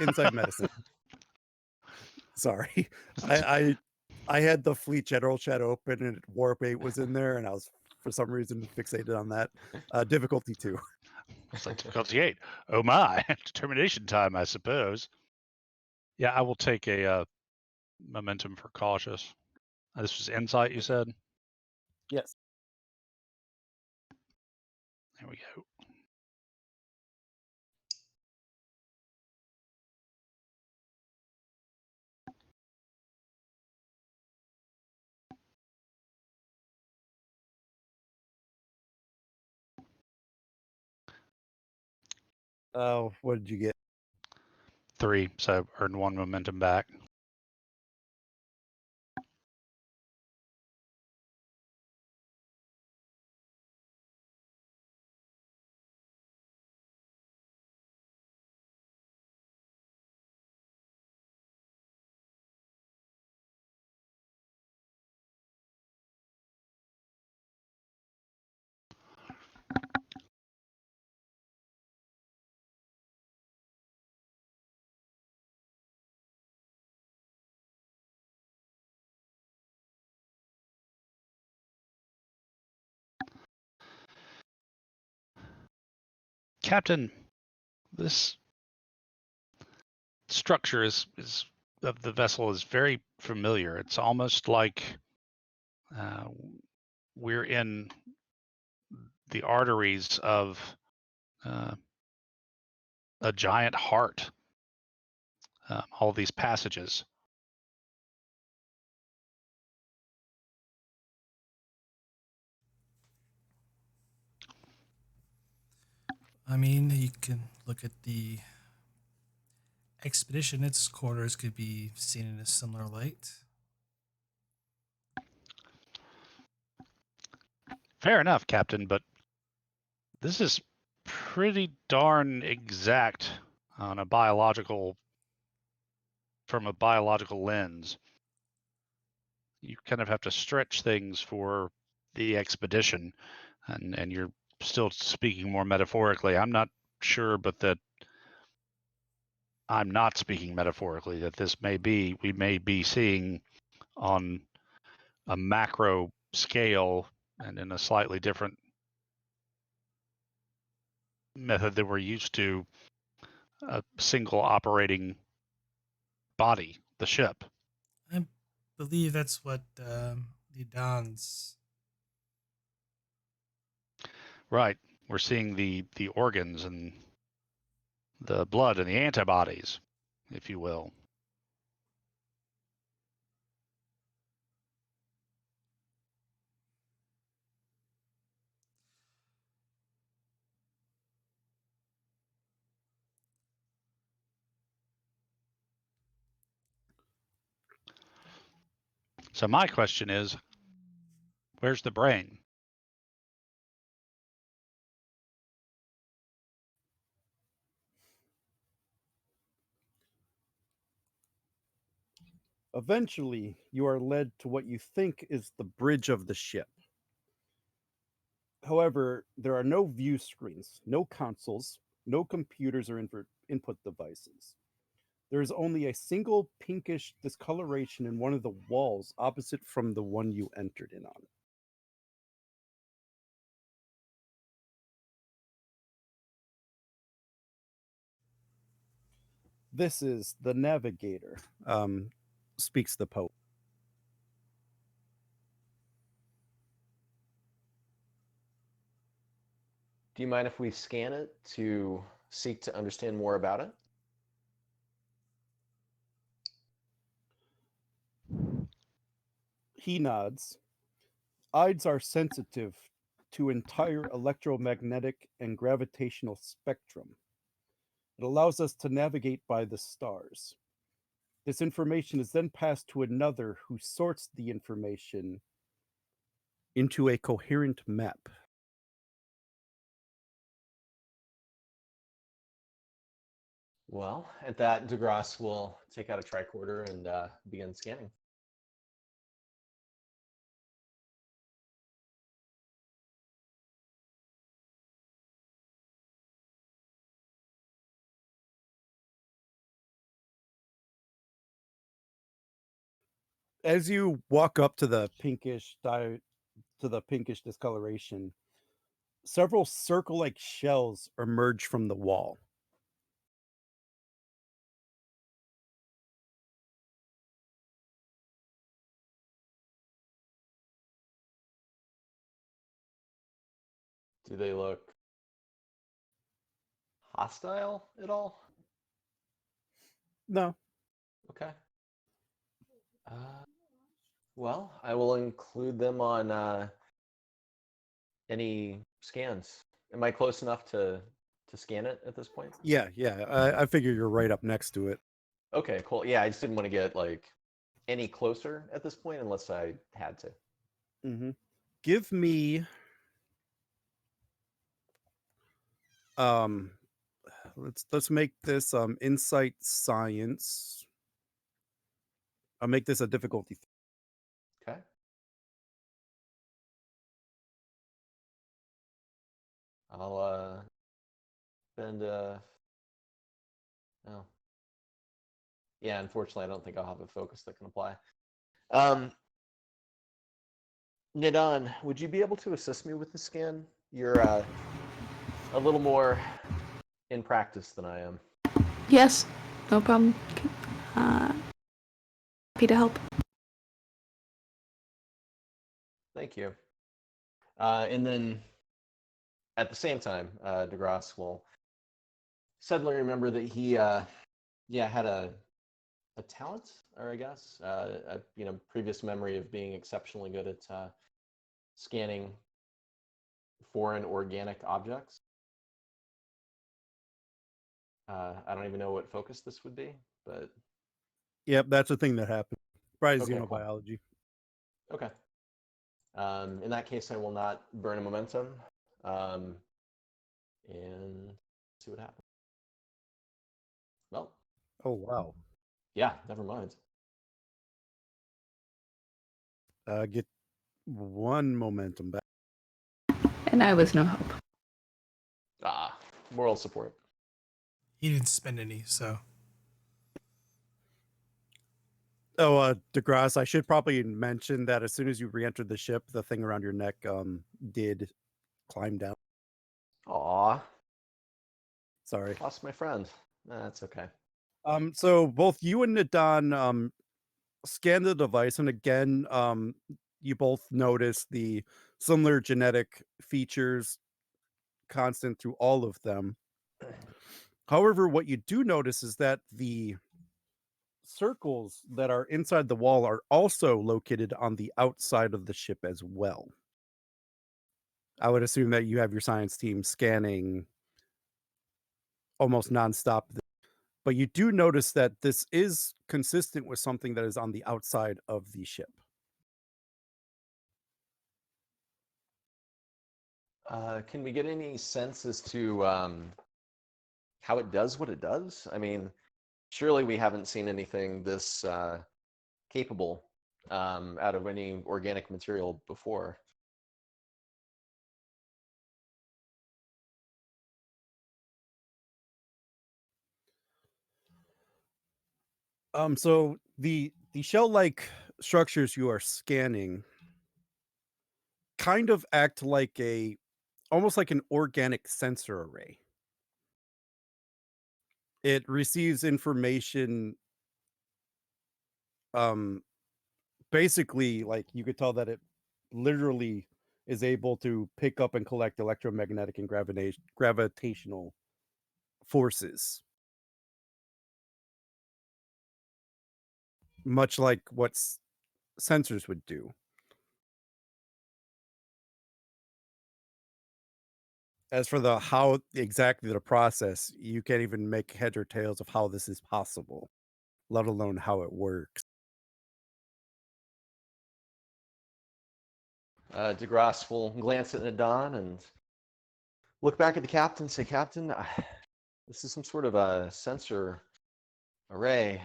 [SPEAKER 2] Inside medicine. Sorry. I had the Fleet General chat open and Warp 8 was in there, and I was for some reason fixated on that. Difficulty 2.
[SPEAKER 3] It's like difficulty 8. Oh my, determination time, I suppose. Yeah, I will take a momentum for cautious. This was insight, you said?
[SPEAKER 2] Yes.
[SPEAKER 3] There we go.
[SPEAKER 2] What did you get?
[SPEAKER 3] 3, so I earned 1 momentum back. Captain, this structure is of the vessel is very familiar. It's almost like we're in the arteries of a giant heart. All these passages.
[SPEAKER 1] I mean, you can look at the Expedition. Its quarters could be seen in a similar light.
[SPEAKER 3] Fair enough, Captain, but this is pretty darn exact on a biological, from a biological lens. You kind of have to stretch things for the expedition, and you're still speaking more metaphorically. I'm not sure, but that I'm not speaking metaphorically, that this may be, we may be seeing on a macro scale and in a slightly different method that we're used to, a single operating body, the ship.
[SPEAKER 1] I believe that's what the Dons.
[SPEAKER 3] Right. We're seeing the organs and the blood and the antibodies, if you will. So my question is, where's the brain?
[SPEAKER 2] Eventually, you are led to what you think is the bridge of the ship. However, there are no view screens, no consoles, no computers or input devices. There is only a single pinkish discoloration in one of the walls opposite from the one you entered in on. This is the navigator, speaks the Pope.
[SPEAKER 5] Do you mind if we scan it to seek to understand more about it?
[SPEAKER 2] He nods. Eyes are sensitive to entire electromagnetic and gravitational spectrum. It allows us to navigate by the stars. This information is then passed to another who sorts the information into a coherent map.
[SPEAKER 5] Well, at that, DeGrasse will take out a tricorder and begin scanning.
[SPEAKER 2] As you walk up to the pinkish discoloration, several circle-like shells emerge from the wall.
[SPEAKER 5] Do they look hostile at all?
[SPEAKER 2] No.
[SPEAKER 5] Okay. Well, I will include them on any scans. Am I close enough to scan it at this point?
[SPEAKER 2] Yeah. I figure you're right up next to it.
[SPEAKER 5] Okay, cool. Yeah, I just didn't want to get like any closer at this point unless I had to.
[SPEAKER 2] Mm-hmm. Give me let's make this insight science. I'll make this a difficulty.
[SPEAKER 5] Okay. I'll spend oh. Yeah, unfortunately I don't think I'll have a focus that can apply. Nidan, would you be able to assist me with the scan? You're a little more in practice than I am.
[SPEAKER 6] Yes, no problem. Happy to help.
[SPEAKER 5] Thank you. And then at the same time, DeGrasse will suddenly remember that he had a talent, or I guess a previous memory of being exceptionally good at scanning foreign organic objects. I don't even know what focus this would be, but
[SPEAKER 2] Yep, that's a thing that happened. Probably
[SPEAKER 5] okay,
[SPEAKER 2] xenobiology.
[SPEAKER 5] Cool. Okay. In that case, I will not burn a momentum, and see what happens. Well.
[SPEAKER 2] Oh wow.
[SPEAKER 5] Yeah. Never mind.
[SPEAKER 2] Get one momentum back.
[SPEAKER 6] And I was no help.
[SPEAKER 5] Moral support.
[SPEAKER 1] He didn't spend any, so.
[SPEAKER 2] Oh, DeGrasse, I should probably mention that as soon as you re-entered the ship, the thing around your neck did climb down.
[SPEAKER 5] Aw.
[SPEAKER 2] Sorry.
[SPEAKER 5] Lost my friend. That's okay.
[SPEAKER 2] So both you and Nidan scan the device, and again, you both notice the similar genetic features constant through all of them. However, what you do notice is that the circles that are inside the wall are also located on the outside of the ship as well. I would assume that you have your science team scanning almost nonstop, but you do notice that this is consistent with something that is on the outside of the ship.
[SPEAKER 5] Can we get any sense as to how it does what it does? I mean, surely we haven't seen anything this capable out of any organic material before.
[SPEAKER 2] So the shell-like structures you are scanning kind of act like almost like an organic sensor array. It receives information, basically, like you could tell that it literally is able to pick up and collect electromagnetic and gravitational forces, much like what sensors would do. As for the how exactly the process, you can't even make heads or tails of how this is possible, let alone how it works.
[SPEAKER 5] DeGrasse will glance at Nadon and look back at the captain and say, Captain, this is some sort of a sensor array.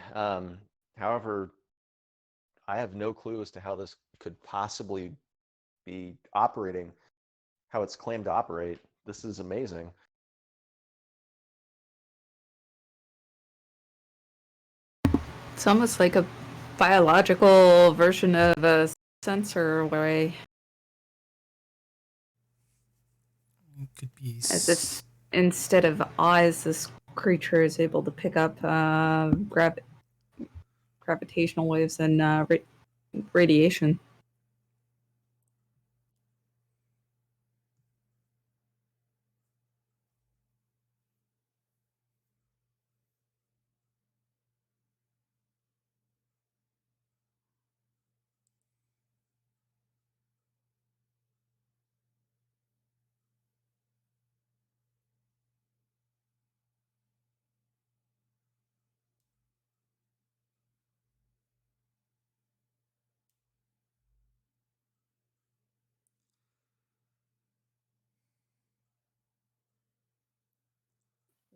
[SPEAKER 5] However, I have no clue as to how this could possibly be operating, how it's claimed to operate. This is amazing.
[SPEAKER 6] It's almost like a biological version of a sensor array.
[SPEAKER 1] It could be
[SPEAKER 6] As if instead of eyes, this creature is able to pick up gravitational waves and radiation.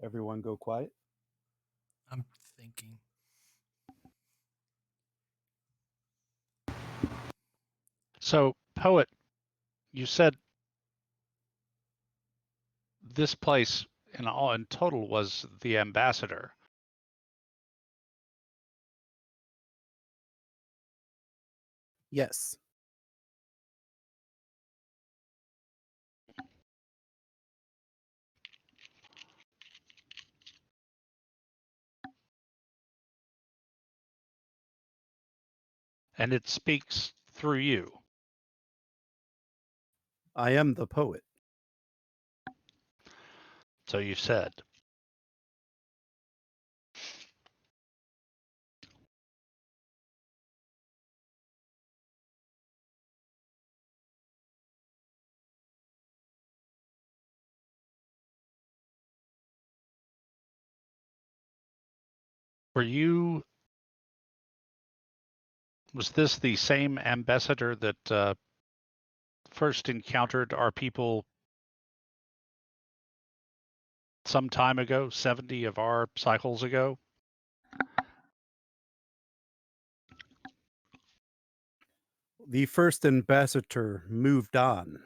[SPEAKER 2] Everyone go quiet.
[SPEAKER 1] I'm thinking.
[SPEAKER 3] So, Poet, you said this place in total was the ambassador.
[SPEAKER 2] Yes.
[SPEAKER 3] And it speaks through you.
[SPEAKER 2] I am the poet.
[SPEAKER 3] So you said. Was this the same ambassador that first encountered our people some time ago, 70 of our cycles ago?
[SPEAKER 2] The first ambassador moved on.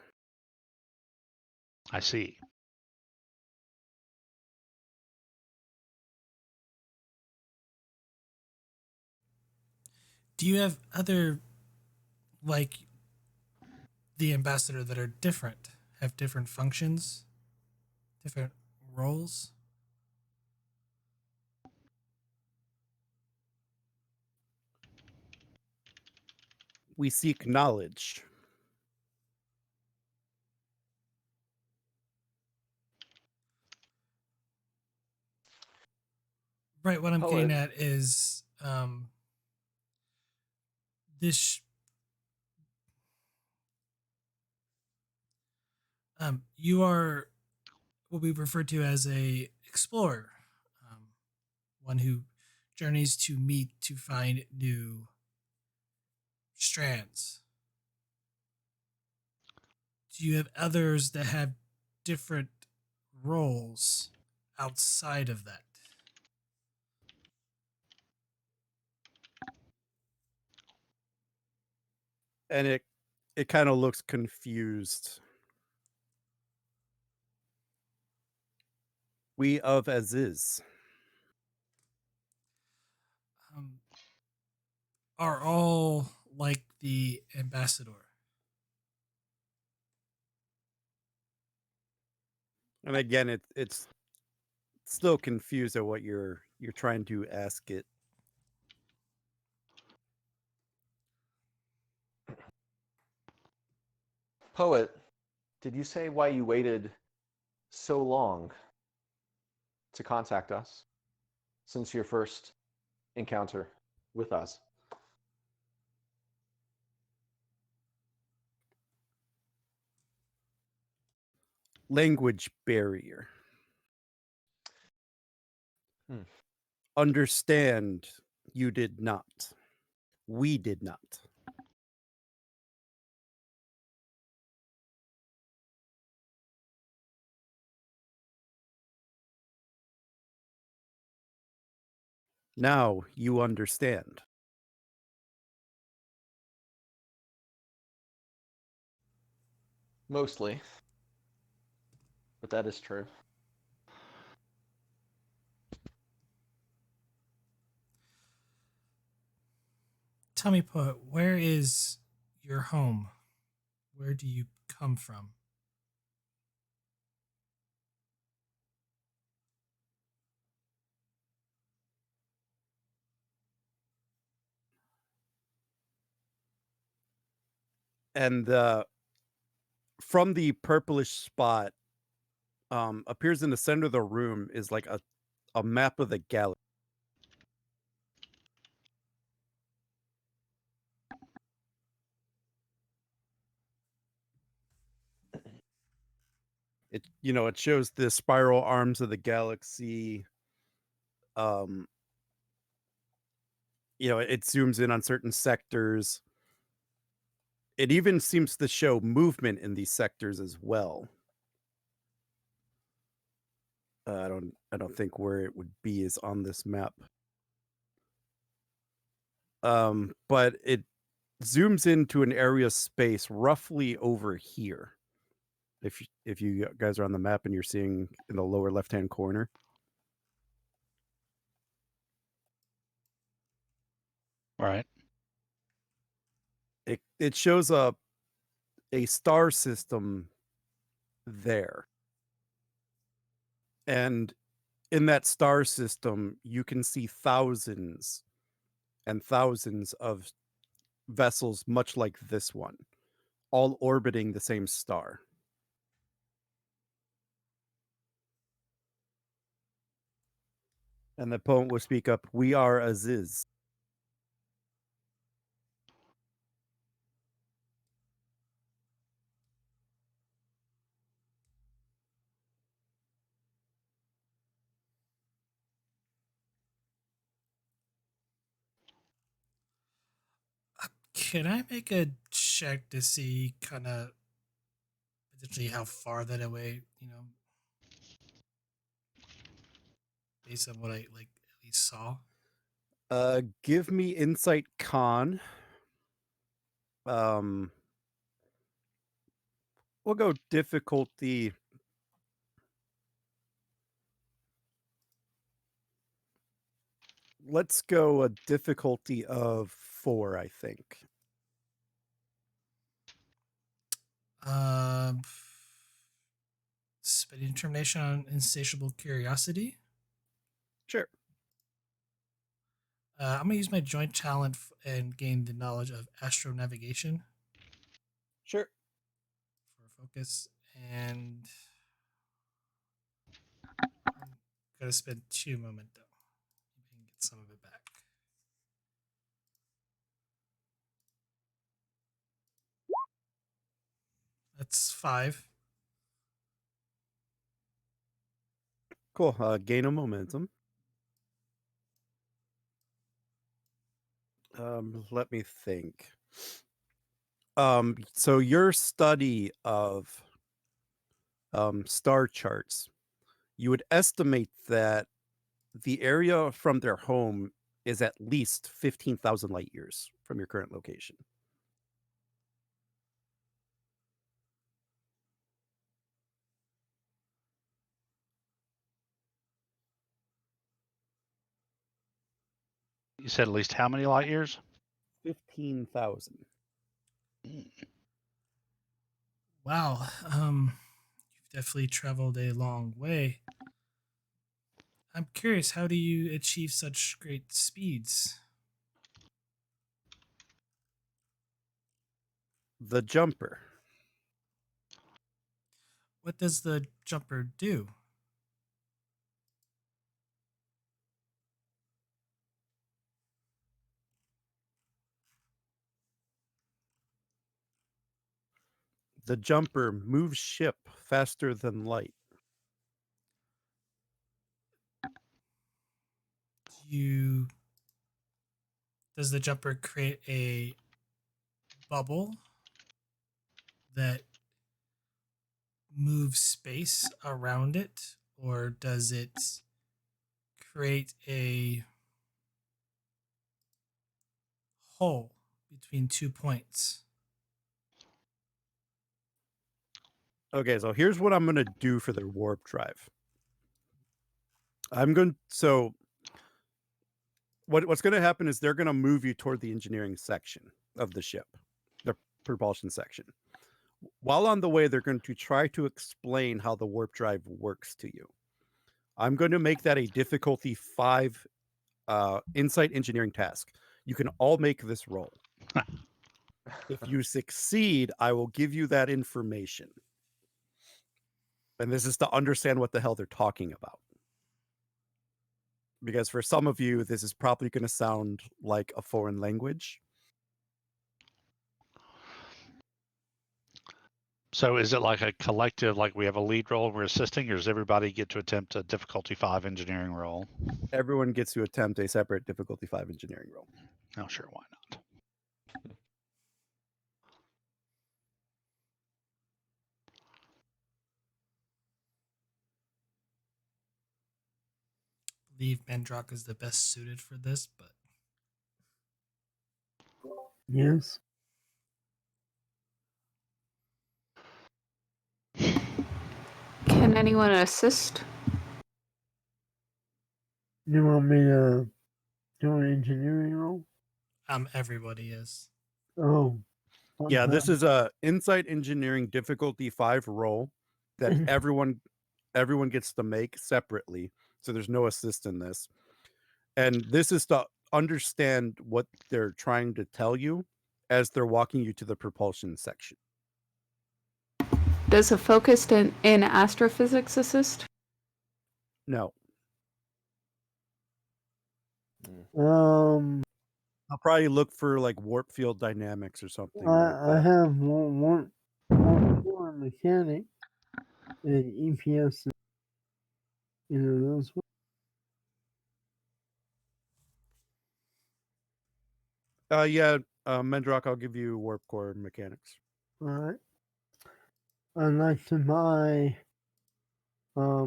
[SPEAKER 3] I see.
[SPEAKER 1] Do you have other, like the ambassador, that are different, have different functions, different roles?
[SPEAKER 2] We seek knowledge.
[SPEAKER 1] Right. What I'm
[SPEAKER 5] Poet.
[SPEAKER 1] getting at is this. You are what we refer to as a explorer, one who journeys to meet to find new strands. do you have others that have different roles outside of that?
[SPEAKER 2] And it kind of looks confused. We of Azizz.
[SPEAKER 1] Um, are all like the ambassador?
[SPEAKER 2] And again, it's still confused at what you're trying to ask it.
[SPEAKER 5] Poet, did you say why you waited so long to contact us since your first encounter with us?
[SPEAKER 2] Language barrier.
[SPEAKER 5] Hmm.
[SPEAKER 2] Understand you did not. We did not. Now you understand.
[SPEAKER 5] Mostly, but that is true.
[SPEAKER 1] Tell me, poet, where is your home? Where do you come from?
[SPEAKER 2] And from the purplish spot, appears in the center of the room is like a map of the galaxy. It shows the spiral arms of the galaxy. Um, it zooms in on certain sectors. It even seems to show movement in these sectors as well. I don't think where it would be is on this map. But it zooms into an area of space roughly over here. If you guys are on the map and you're seeing in the lower left-hand corner.
[SPEAKER 3] Right.
[SPEAKER 2] It shows a star system there. And in that star system, you can see thousands and thousands of vessels much like this one, all orbiting the same star. And the poet will speak up, "We are Azizz."
[SPEAKER 1] Can I make a check to see kind of potentially how far that away, based on what I like at least saw?
[SPEAKER 2] Give me insight con. We'll go difficulty. Let's go a difficulty of 4, I think.
[SPEAKER 1] Spending determination on insatiable curiosity.
[SPEAKER 2] Sure.
[SPEAKER 1] I'm gonna use my joint talent and gain the knowledge of astronavigation
[SPEAKER 2] Sure.
[SPEAKER 1] for focus, and I'm gonna spend 2 momento. Maybe I can get some of it back. That's 5.
[SPEAKER 2] Cool. Gain a momentum. Let me think. So your study of star charts, you would estimate that the area from their home is at least 15,000 light years from your current location.
[SPEAKER 3] You said at least how many light years?
[SPEAKER 2] 15,000.
[SPEAKER 1] Wow. You've definitely traveled a long way. I'm curious, how do you achieve such great speeds?
[SPEAKER 2] The jumper.
[SPEAKER 1] What does the jumper do?
[SPEAKER 2] The jumper moves ship faster than light.
[SPEAKER 1] Does the jumper create a bubble that moves space around it, or does it create a hole between 2 points?
[SPEAKER 2] Okay, so here's what I'm going to do for their warp drive. What's going to happen is they're going to move you toward the engineering section of the ship, the propulsion section. While on the way, they're going to try to explain how the warp drive works to you. I'm going to make that a difficulty 5 insight engineering task. You can all make this roll. If you succeed, I will give you that information. And this is to understand what the hell they're talking about. Because for some of you, this is probably going to sound like a foreign language.
[SPEAKER 3] So is it like a collective, like we have a lead role, we're assisting, or does everybody get to attempt a difficulty 5 engineering role?
[SPEAKER 2] Everyone gets to attempt a separate difficulty 5 engineering roll.
[SPEAKER 3] Oh, sure, why not?
[SPEAKER 1] I believe Mandrock is the best suited for this, but
[SPEAKER 4] Yes.
[SPEAKER 6] Can anyone assist?
[SPEAKER 4] You want me to do an engineering roll?
[SPEAKER 1] everybody is.
[SPEAKER 4] Oh.
[SPEAKER 2] Yeah, this is a insight engineering difficulty 5 roll that everyone gets to make separately. So there's no assist in this. And this is to understand what they're trying to tell you as they're walking you to the propulsion section.
[SPEAKER 6] Does a focused in astrophysics assist?
[SPEAKER 2] No. I'll probably look for like warp field dynamics or something like
[SPEAKER 4] I
[SPEAKER 2] that.
[SPEAKER 4] have one more mechanic and EPS. You know those.
[SPEAKER 2] Mendrock, I'll give you warp core mechanics.
[SPEAKER 4] All right. I'd like to buy. I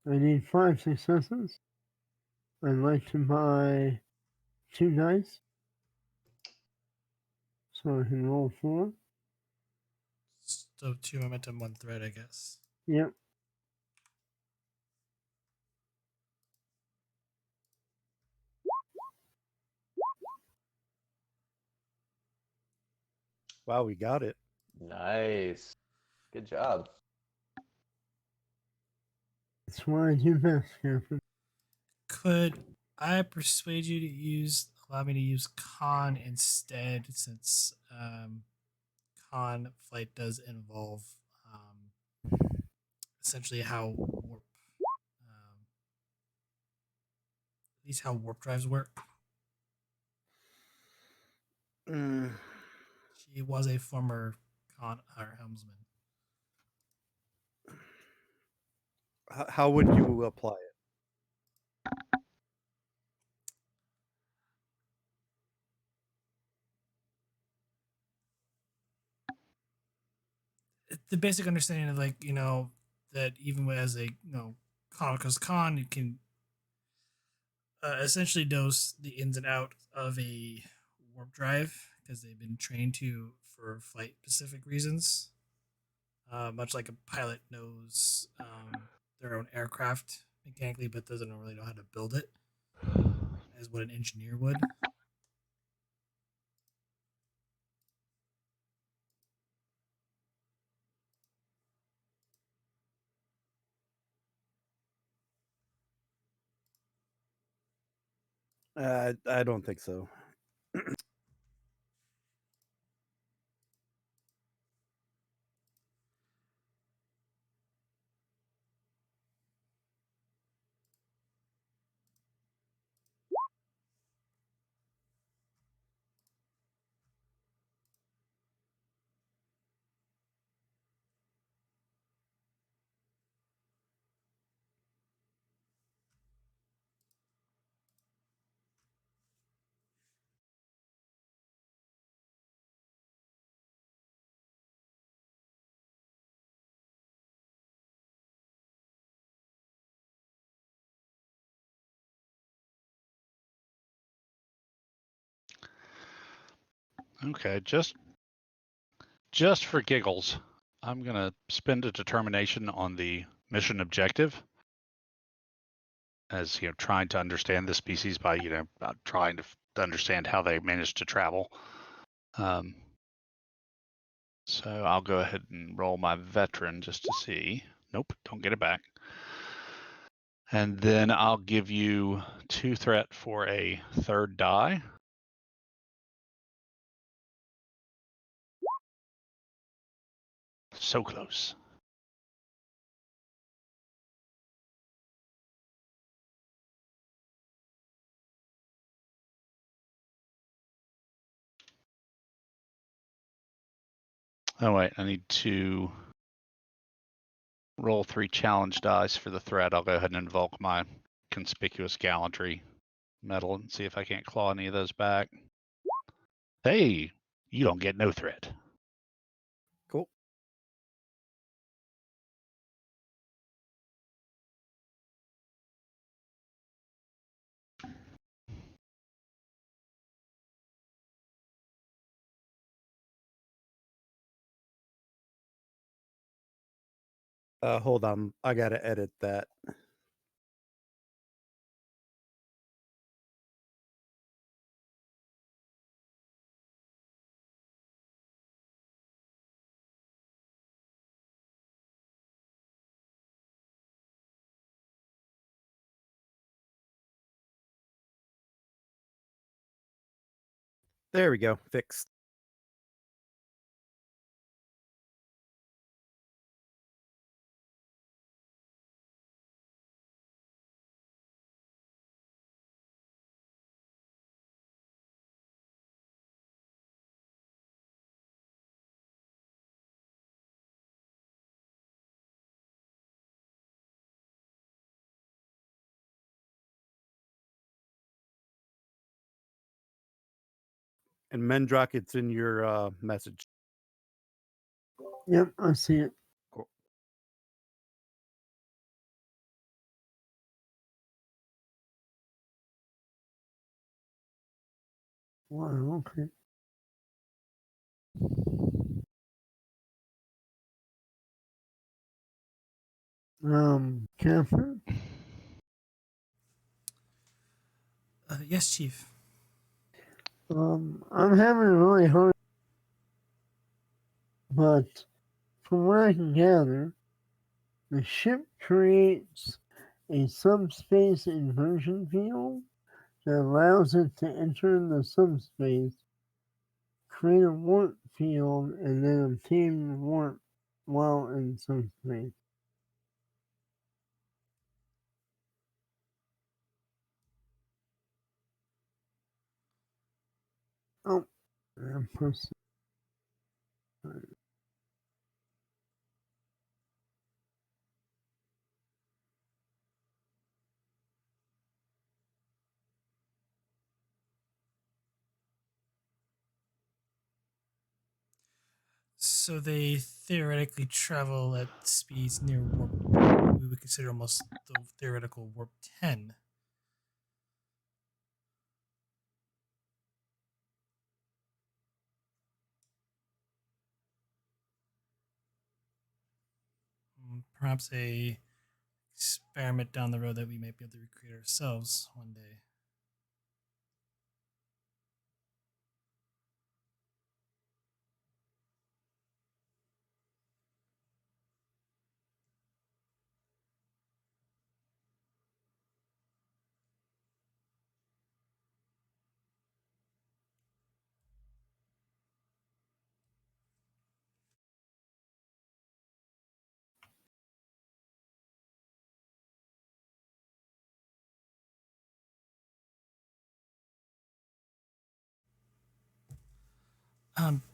[SPEAKER 4] need 5 successes. I'd like to buy 2 dice, so I can roll 4.
[SPEAKER 1] So 2 momentum, 1 thread, I guess.
[SPEAKER 4] Yep.
[SPEAKER 2] Wow, we got it.
[SPEAKER 5] Nice. Good job.
[SPEAKER 4] That's what I do best, Captain.
[SPEAKER 1] Could I persuade you to allow me to use con instead, since con flight does involve essentially how warp, at least how warp drives work. She was a former con or helmsman.
[SPEAKER 2] How would you apply it?
[SPEAKER 1] the basic understanding of like that even as a con goes con, you can essentially knows the ins and out of a warp drive because they've been trained to for flight specific reasons. Much like a pilot knows their own aircraft mechanically, but doesn't really know how to build it, as what an engineer would.
[SPEAKER 2] I don't think so.
[SPEAKER 3] Okay, just for giggles, I'm gonna spend a determination on the mission objective, as trying to understand the species by trying to understand how they managed to travel. So I'll go ahead and roll my veteran just to see. Nope, don't get it back. And then I'll give you 2 threat for a 3rd die. So close. Oh wait, I need to roll 3 challenge dice for the threat. I'll go ahead and invoke my conspicuous gallantry medal and see if I can't claw any of those back. Hey, you don't get no threat.
[SPEAKER 2] Cool. Hold on. I gotta edit that. There we go. Fixed. And Mendrock, it's in your message.
[SPEAKER 4] Yep, I see it.
[SPEAKER 2] Cool.
[SPEAKER 4] Wow, okay. Catherine?
[SPEAKER 1] Yes, Chief.
[SPEAKER 4] I'm having a really hard, but from what I can gather, the ship creates a subspace inversion field that allows it to enter the subspace, create a warp field, and then obtain warp while in subspace. Oh, I'm pressing.
[SPEAKER 1] So they theoretically travel at speeds near warp 1, we would consider almost the theoretical warp 10. Perhaps a experiment down the road that we might be able to recreate ourselves one day.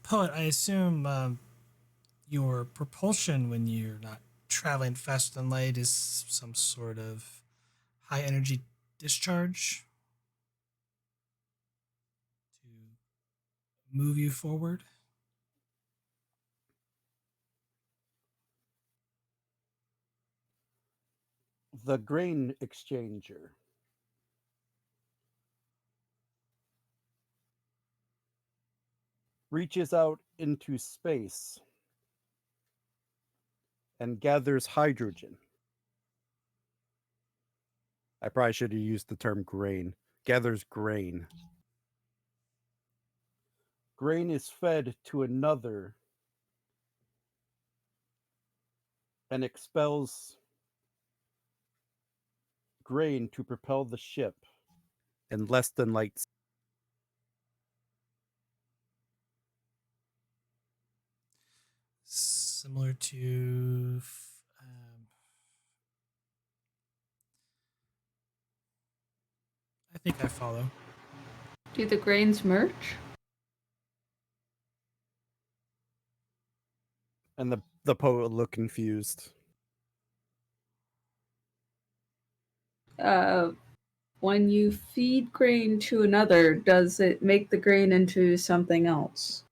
[SPEAKER 1] Poet, I assume your propulsion when you're not traveling faster than light is some sort of high energy discharge to move you forward.
[SPEAKER 2] The grain exchanger reaches out into space and gathers hydrogen. I probably should have used the term grain. Gathers grain. Grain is fed to another and expels grain to propel the ship in less than light.
[SPEAKER 1] Similar to I think I follow.
[SPEAKER 6] Do the grains merge?
[SPEAKER 2] And the poet look confused.
[SPEAKER 6] When you feed grain to another, does it make the grain into something else?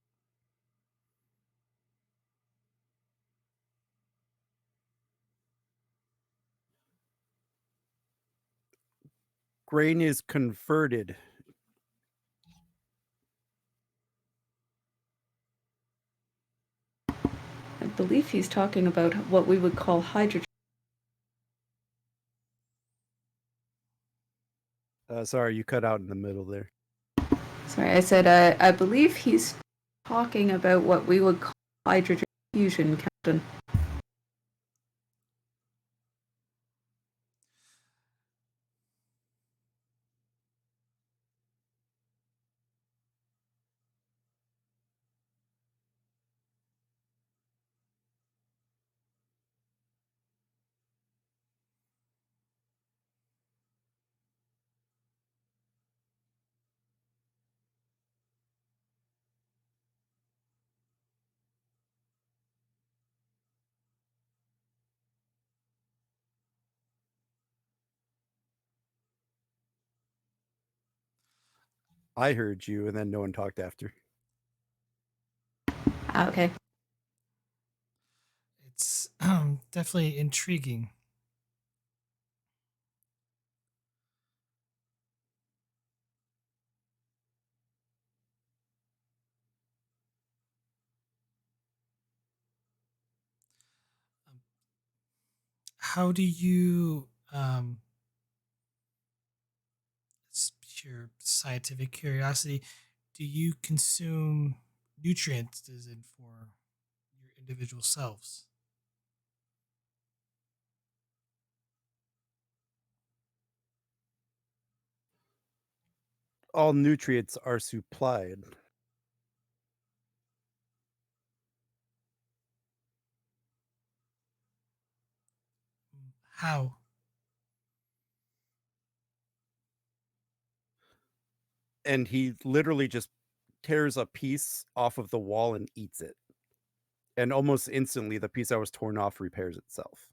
[SPEAKER 2] Grain is converted.
[SPEAKER 6] I believe he's talking about what we would call hydrogen.
[SPEAKER 2] Sorry, you cut out in the middle there.
[SPEAKER 6] Sorry, I said I believe he's talking about what we would call hydrogen fusion, Captain.
[SPEAKER 2] I heard you, and then no one talked after.
[SPEAKER 6] Okay.
[SPEAKER 1] It's definitely intriguing. How do you it's pure scientific curiosity, do you consume nutrients as in for your individual selves?
[SPEAKER 2] All nutrients are supplied.
[SPEAKER 1] How?
[SPEAKER 2] And he literally just tears a piece off of the wall and eats it. And almost instantly, the piece that was torn off repairs itself.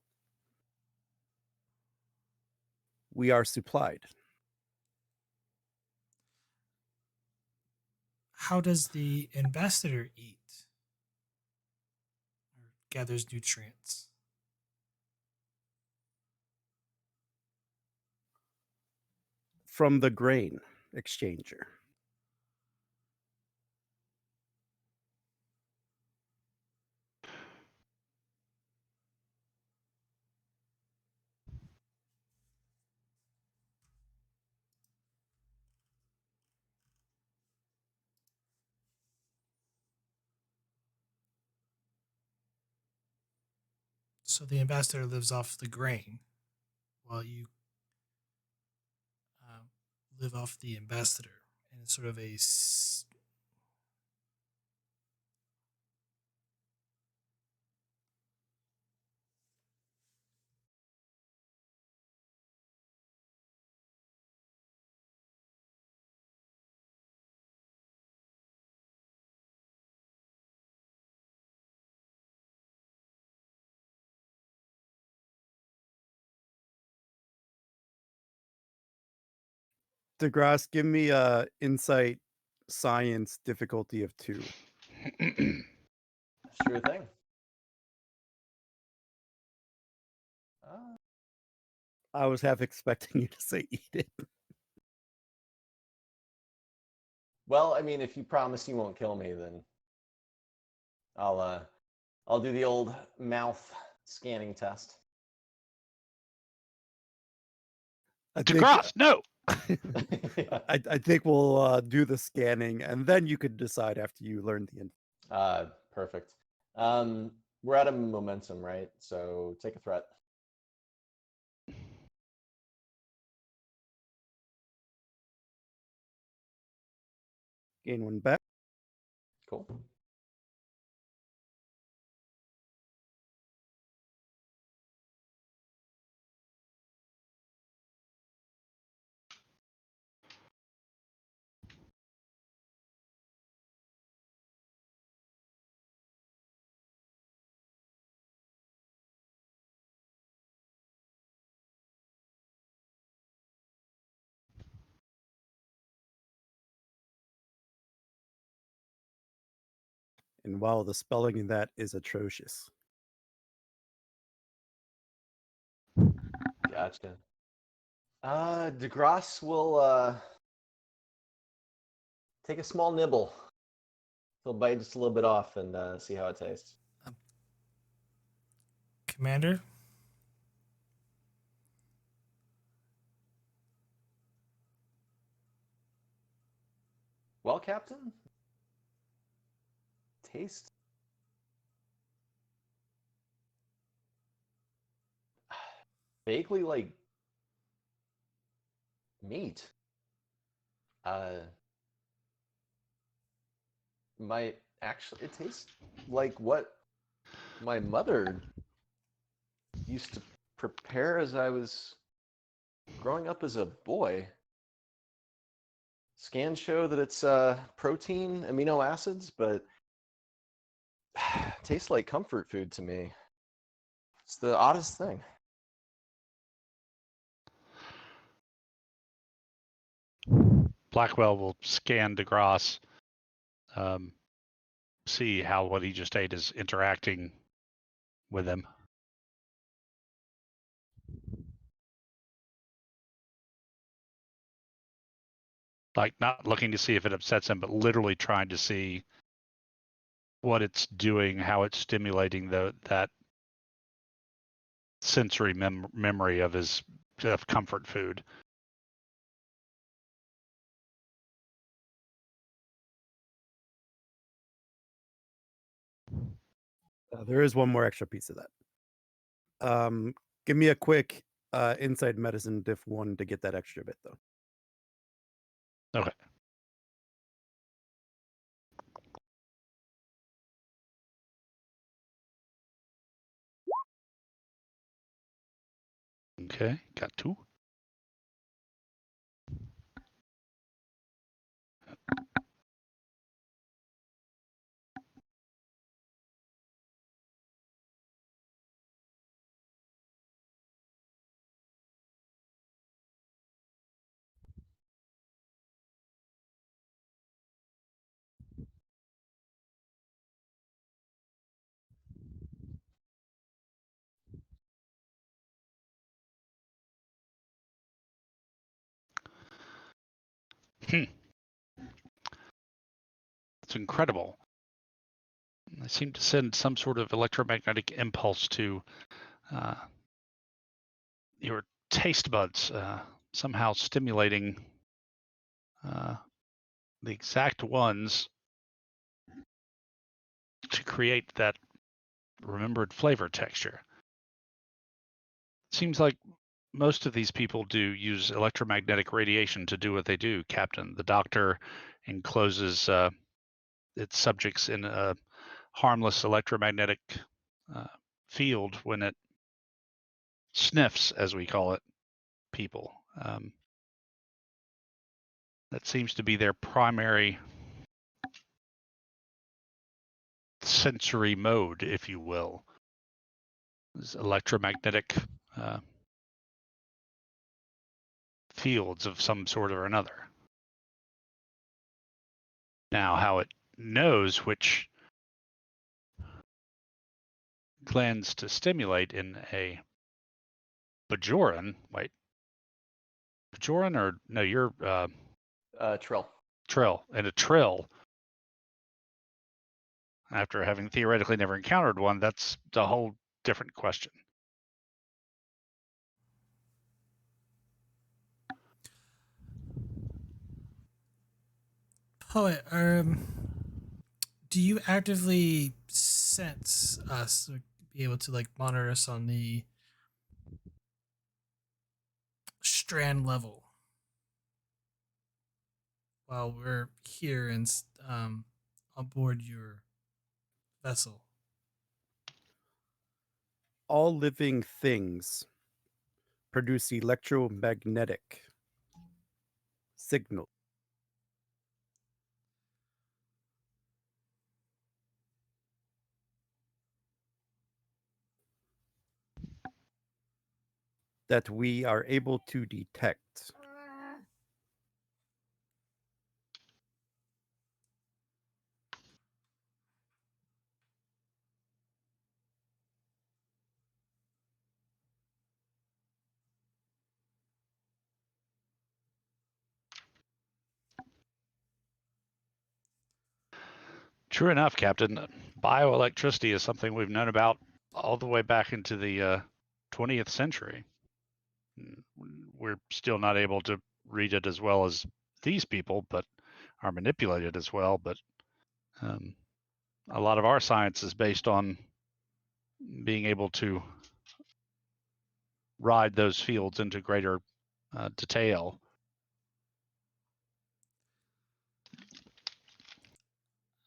[SPEAKER 2] We are supplied.
[SPEAKER 1] How does the ambassador eat or gathers nutrients?
[SPEAKER 2] From the grain exchanger.
[SPEAKER 1] So the ambassador lives off the grain, while you live off the ambassador, and it's sort of a
[SPEAKER 2] DeGrasse, give me a insight science difficulty of 2.
[SPEAKER 5] Sure thing.
[SPEAKER 2] I was half expecting you to say eat it.
[SPEAKER 5] Well, I mean, if you promise you won't kill me, then I'll do the old mouth scanning test.
[SPEAKER 2] I think,
[SPEAKER 3] DeGrasse, no.
[SPEAKER 2] I think we'll do the scanning, and then you could decide after you learn the info.
[SPEAKER 5] Perfect. We're at a momentum, right? So take a threat.
[SPEAKER 2] Gain 1 back.
[SPEAKER 5] Cool.
[SPEAKER 2] And wow, the spelling in that is atrocious.
[SPEAKER 5] Gotcha. DeGrasse will take a small nibble. He'll bite just a little bit off and see how it tastes.
[SPEAKER 1] Commander.
[SPEAKER 5] Well, Captain, taste vaguely like meat. It tastes like what my mother used to prepare as I was growing up as a boy. Scans show that it's protein, amino acids, but tastes like comfort food to me. It's the oddest thing.
[SPEAKER 3] Blackwell will scan DeGrasse, see how what he just ate is interacting with him. Like not looking to see if it upsets him, but literally trying to see what it's doing, how it's stimulating that sensory memory of his comfort food.
[SPEAKER 2] There is one more extra piece of that. Give me a quick inside medicine diff 1 to get that extra bit, though.
[SPEAKER 3] Okay. Okay, got 2. It's incredible. They seem to send some sort of electromagnetic impulse to your taste buds, somehow stimulating the exact ones to create that remembered flavor texture. Seems like most of these people do use electromagnetic radiation to do what they do, Captain. The doctor encloses its subjects in a harmless electromagnetic field when it sniffs, as we call it, people. That seems to be their primary sensory mode, if you will, is electromagnetic fields of some sort or another. Now, how it knows which glands to stimulate in a Bajoran, wait, Bajoran or no, you're
[SPEAKER 5] Trill.
[SPEAKER 3] Trill, and a Trill, after having theoretically never encountered one, that's a whole different question.
[SPEAKER 1] Poet, do you actively sense us or be able to like monitor us on the strand level while we're here and on board your vessel?
[SPEAKER 2] All living things produce electromagnetic signal. That we are able to detect.
[SPEAKER 3] True enough, Captain. Bioelectricity is something we've known about all the way back into the 20th century. We're still not able to read it as well as these people, but are manipulated as well. But a lot of our science is based on being able to ride those fields into greater detail.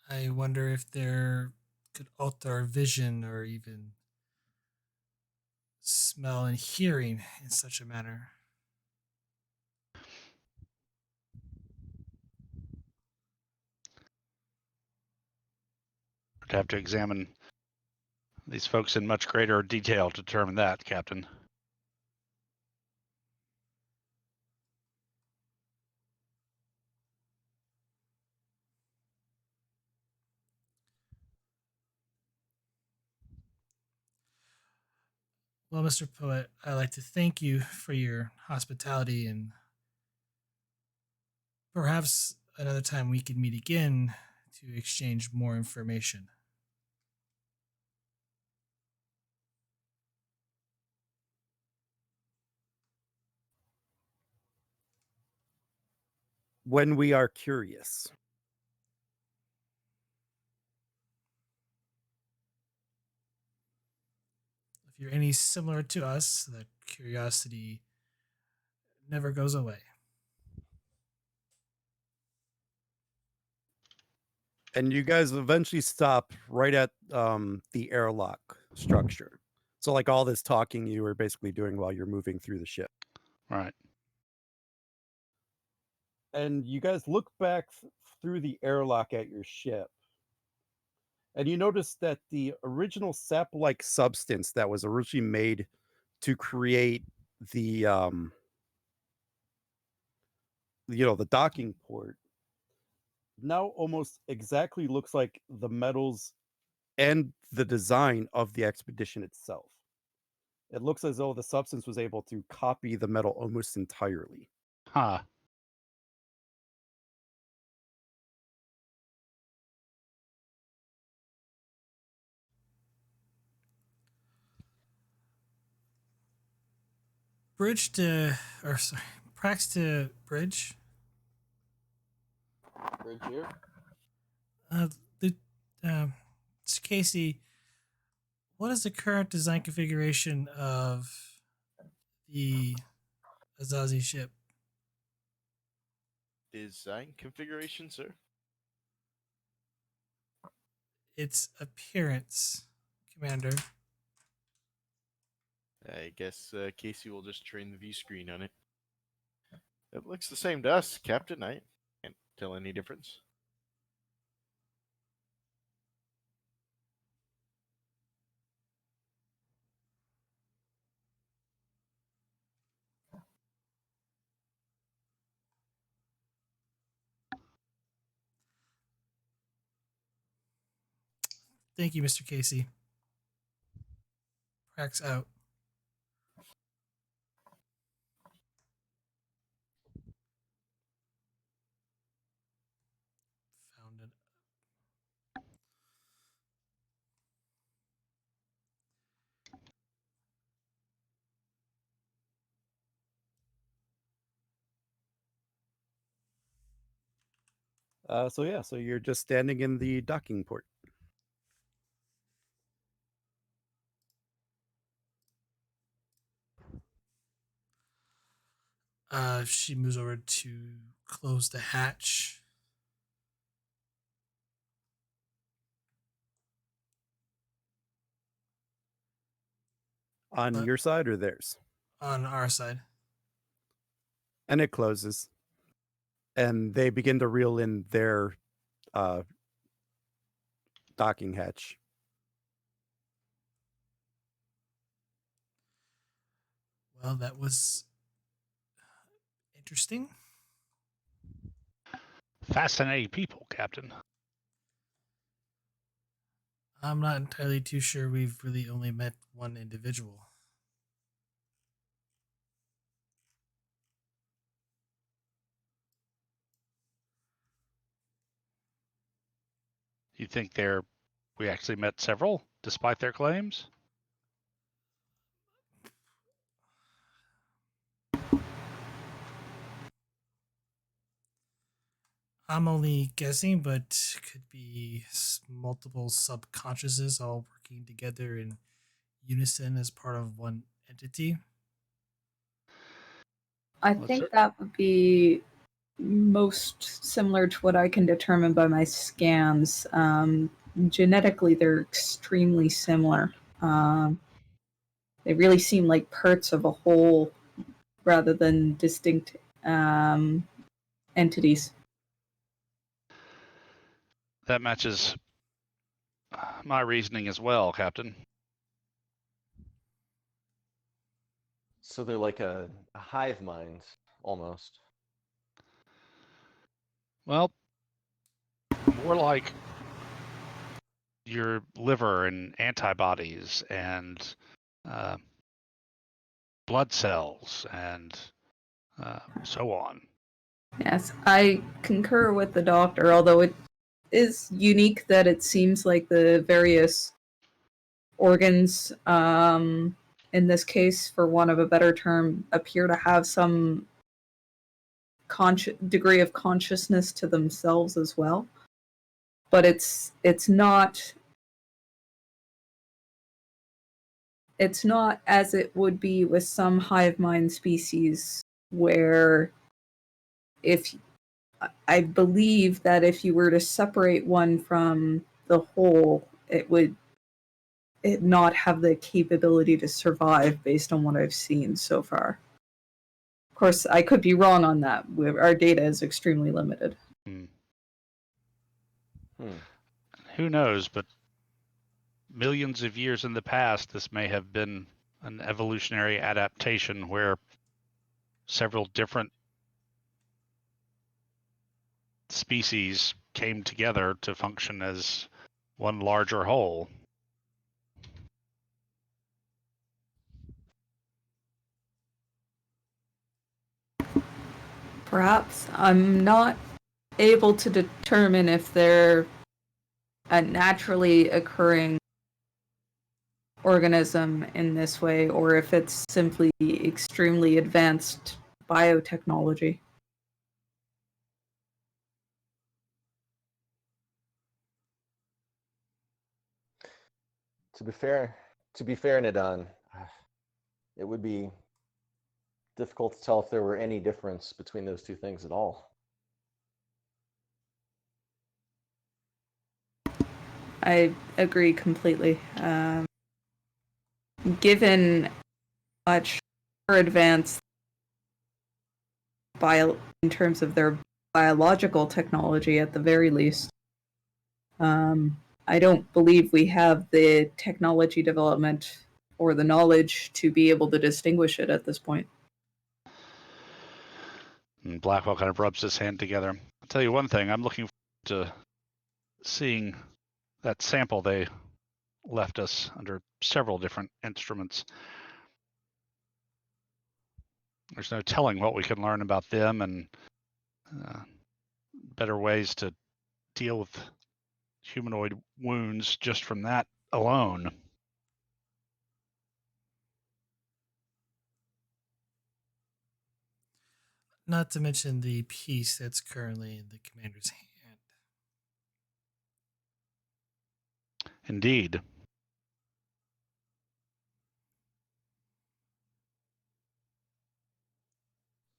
[SPEAKER 1] I wonder if there could alter our vision or even smell and hearing in such a manner.
[SPEAKER 3] We'd have to examine these folks in much greater detail to determine that, Captain.
[SPEAKER 1] Well, Mr. Poet, I'd like to thank you for your hospitality, and perhaps another time we could meet again to exchange more information.
[SPEAKER 2] When we are curious.
[SPEAKER 1] If you're any similar to us, that curiosity never goes away.
[SPEAKER 2] And you guys eventually stop right at the airlock structure. So, like all this talking you were basically doing while you're moving through the ship.
[SPEAKER 3] Right.
[SPEAKER 2] And you guys look back through the airlock at your ship. And you notice that the original sap-like substance that was originally made to create the the docking port now almost exactly looks like the metals and the design of the expedition itself. It looks as though the substance was able to copy the metal almost entirely.
[SPEAKER 3] Huh.
[SPEAKER 1] bridge to, or sorry, Prax to bridge.
[SPEAKER 7] Bridge here.
[SPEAKER 1] The, Casey, what is the current design configuration of the Azizz ship?
[SPEAKER 7] Design configuration, sir.
[SPEAKER 1] Its appearance, Commander.
[SPEAKER 7] I guess Casey will just train the view screen on it. It looks the same to us, Captain. I can't tell any difference.
[SPEAKER 1] Thank you, Mr. Casey. Prax out. Found it.
[SPEAKER 2] So you're just standing in the docking port.
[SPEAKER 1] She moves over to close the hatch.
[SPEAKER 2] On your side or theirs?
[SPEAKER 1] On our side.
[SPEAKER 2] And it closes. And they begin to reel in their docking hatch.
[SPEAKER 1] Well, that was interesting.
[SPEAKER 3] Fascinating people, Captain.
[SPEAKER 1] I'm not entirely too sure we've really only met one individual.
[SPEAKER 3] You think we actually met several, despite their claims?
[SPEAKER 1] I'm only guessing, but could be multiple subconsciouses all working together in unison as part of one entity.
[SPEAKER 6] I
[SPEAKER 3] Well,
[SPEAKER 6] think that would be most similar to what I can determine by my scans. Genetically, they're extremely similar. They really seem like parts of a whole rather than distinct entities.
[SPEAKER 3] That matches my reasoning as well, Captain.
[SPEAKER 5] So they're like a hive mind, almost.
[SPEAKER 3] Well, more like your liver and antibodies and blood cells and so on.
[SPEAKER 6] Yes, I concur with the doctor, although it is unique that it seems like the various organs, in this case, for want of a better term, appear to have some degree of consciousness to themselves as well. But it's not as it would be with some hive mind species, where if I believe that if you were to separate one from the whole, it would not have the capability to survive based on what I've seen so far. Of course, I could be wrong on that. Our data is extremely limited.
[SPEAKER 3] Who knows, but millions of years in the past, this may have been an evolutionary adaptation where several different species came together to function as one larger whole.
[SPEAKER 6] Perhaps. I'm not able to determine if they're a naturally occurring organism in this way, or if it's simply extremely advanced biotechnology.
[SPEAKER 5] To be fair, Nadine, it would be difficult to tell if there were any difference between those two things at all.
[SPEAKER 6] I agree completely. Given much more advanced in terms of their biological technology, at the very least, I don't believe we have the technology development or the knowledge to be able to distinguish it at this point.
[SPEAKER 3] And Blackwell kind of rubs his hand together. I'll tell you one thing, I'm looking forward to seeing that sample they left us under several different instruments. There's no telling what we can learn about them and better ways to deal with humanoid wounds just from that alone.
[SPEAKER 1] Not to mention the piece that's currently in the commander's hand.
[SPEAKER 3] Indeed.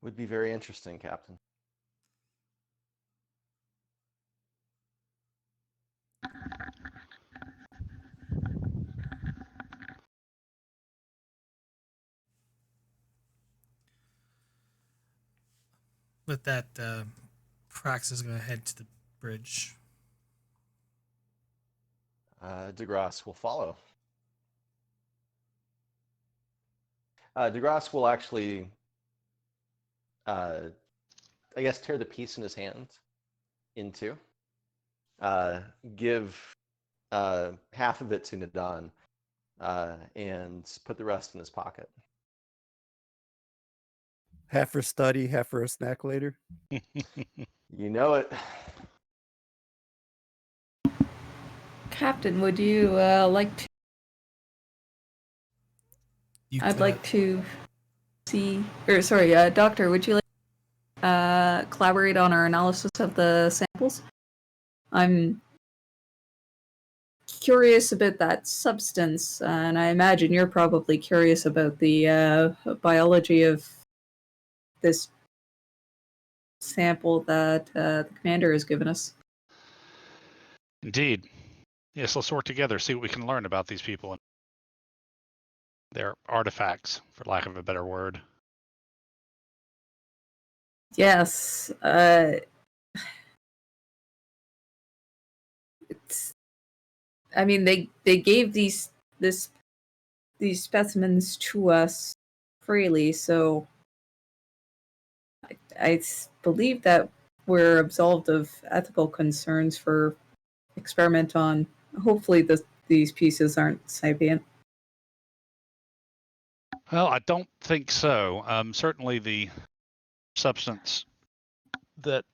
[SPEAKER 5] Would be very interesting, Captain.
[SPEAKER 1] With that, Prax is going to head to the bridge.
[SPEAKER 5] DeGrasse will follow. DeGrasse will actually, I guess, tear the piece in his hand in two. Give half of it to Nadine, and put the rest in his pocket.
[SPEAKER 2] Half for study, half for a snack later.
[SPEAKER 5] You know it.
[SPEAKER 6] Captain, would you like to? I'd like to see, or sorry, Doctor, would you like collaborate on our analysis of the samples? I'm curious about that substance, and I imagine you're probably curious about the biology of this sample that the commander has given us.
[SPEAKER 3] Indeed. Yes, let's work together, see what we can learn about these people and their artifacts, for lack of a better word.
[SPEAKER 6] Yes. It's. I mean, they gave these specimens to us freely, so I believe that we're absolved of ethical concerns for experiment on. Hopefully, these pieces aren't sapient.
[SPEAKER 3] Well, I don't think so. Certainly the substance that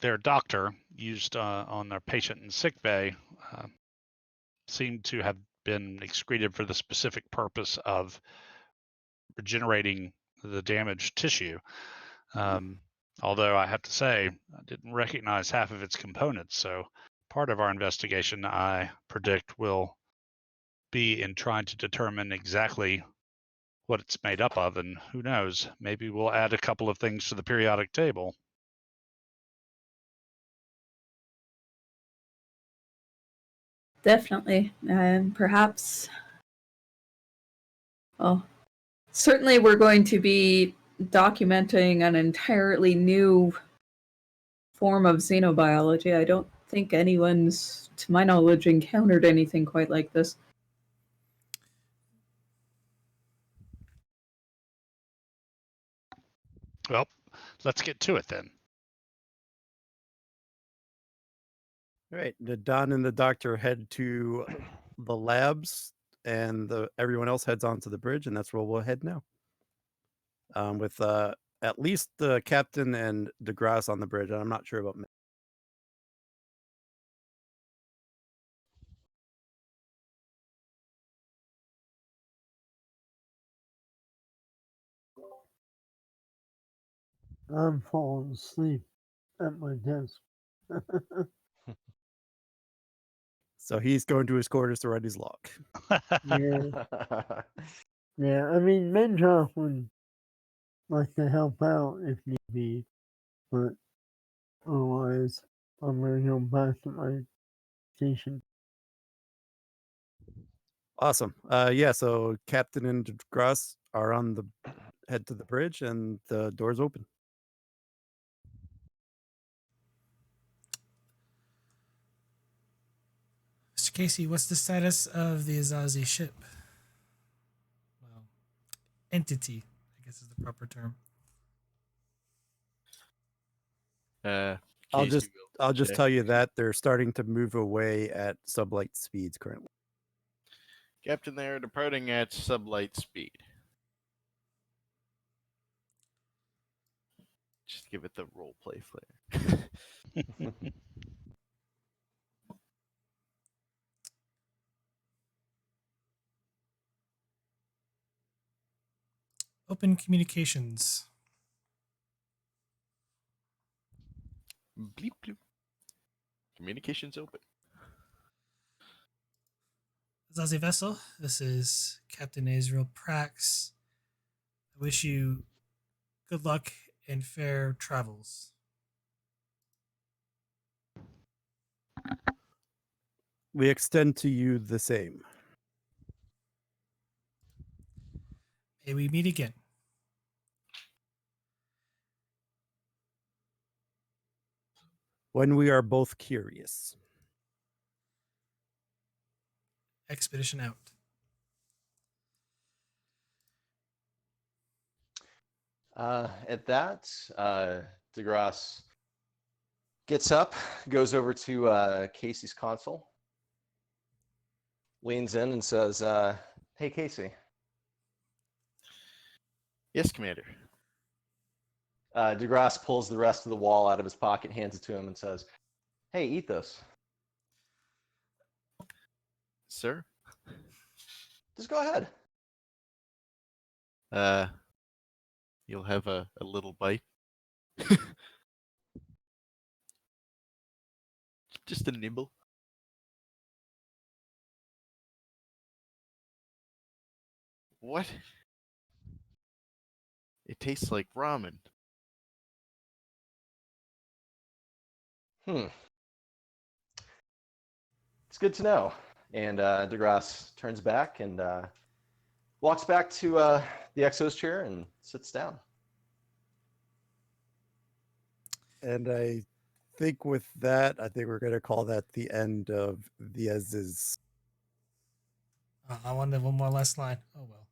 [SPEAKER 3] their doctor used on their patient in sickbay seemed to have been excreted for the specific purpose of regenerating the damaged tissue. Although I have to say, I didn't recognize half of its components, so part of our investigation, I predict, will be in trying to determine exactly what it's made up of, and who knows, maybe we'll add a couple of things to the periodic table.
[SPEAKER 6] Definitely, and perhaps. Well, certainly we're going to be documenting an entirely new form of xenobiology. I don't think anyone's, to my knowledge, encountered anything quite like this.
[SPEAKER 3] Well, let's get to it then.
[SPEAKER 2] All right, the Don and the doctor head to the labs, and everyone else heads onto the bridge, and that's where we'll head now. With at least the captain and DeGrasse on the bridge, and I'm not sure about.
[SPEAKER 4] I'm falling asleep at my desk.
[SPEAKER 2] So he's going to his quarters to write his log.
[SPEAKER 4] Yeah, yeah. I mean, Menjoff would like to help out if need be, but otherwise, I'm gonna go back to my station.
[SPEAKER 2] Awesome. Yeah, so Captain and DeGrasse are on the head to the bridge and the doors open.
[SPEAKER 1] Mr. Casey, what's the status of the Azizz ship? Well, entity, I guess is the proper term.
[SPEAKER 2] I'll
[SPEAKER 7] Casey
[SPEAKER 2] just
[SPEAKER 7] will
[SPEAKER 2] I'll just
[SPEAKER 7] check.
[SPEAKER 2] tell you that they're starting to move away at sublight speeds currently.
[SPEAKER 7] Captain, they are departing at sublight speed. Just give it the roleplay flair.
[SPEAKER 1] Open communications.
[SPEAKER 7] Bleep bloop. Communications open.
[SPEAKER 1] Azizz vessel, this is Captain Israel Prax. I wish you good luck and fair travels.
[SPEAKER 2] We extend to you the same.
[SPEAKER 1] May we meet again.
[SPEAKER 2] When we are both curious.
[SPEAKER 1] Expedition out.
[SPEAKER 5] At that, DeGrasse gets up, goes over to Casey's console, leans in and says, "Hey, Casey."
[SPEAKER 7] Yes, Commander.
[SPEAKER 5] DeGrasse pulls the rest of the wall out of his pocket, hands it to him, and says, "Hey, eat this.
[SPEAKER 7] Sir?
[SPEAKER 5] Just go ahead."
[SPEAKER 7] You'll have a little bite. Just a nibble. What? It tastes like ramen.
[SPEAKER 5] It's good to know. And DeGrasse turns back and walks back to the Exo's chair and sits down.
[SPEAKER 2] And I think with that, I think we're going to call that the end of the Azizz.
[SPEAKER 1] I wanted one more last line. Oh well.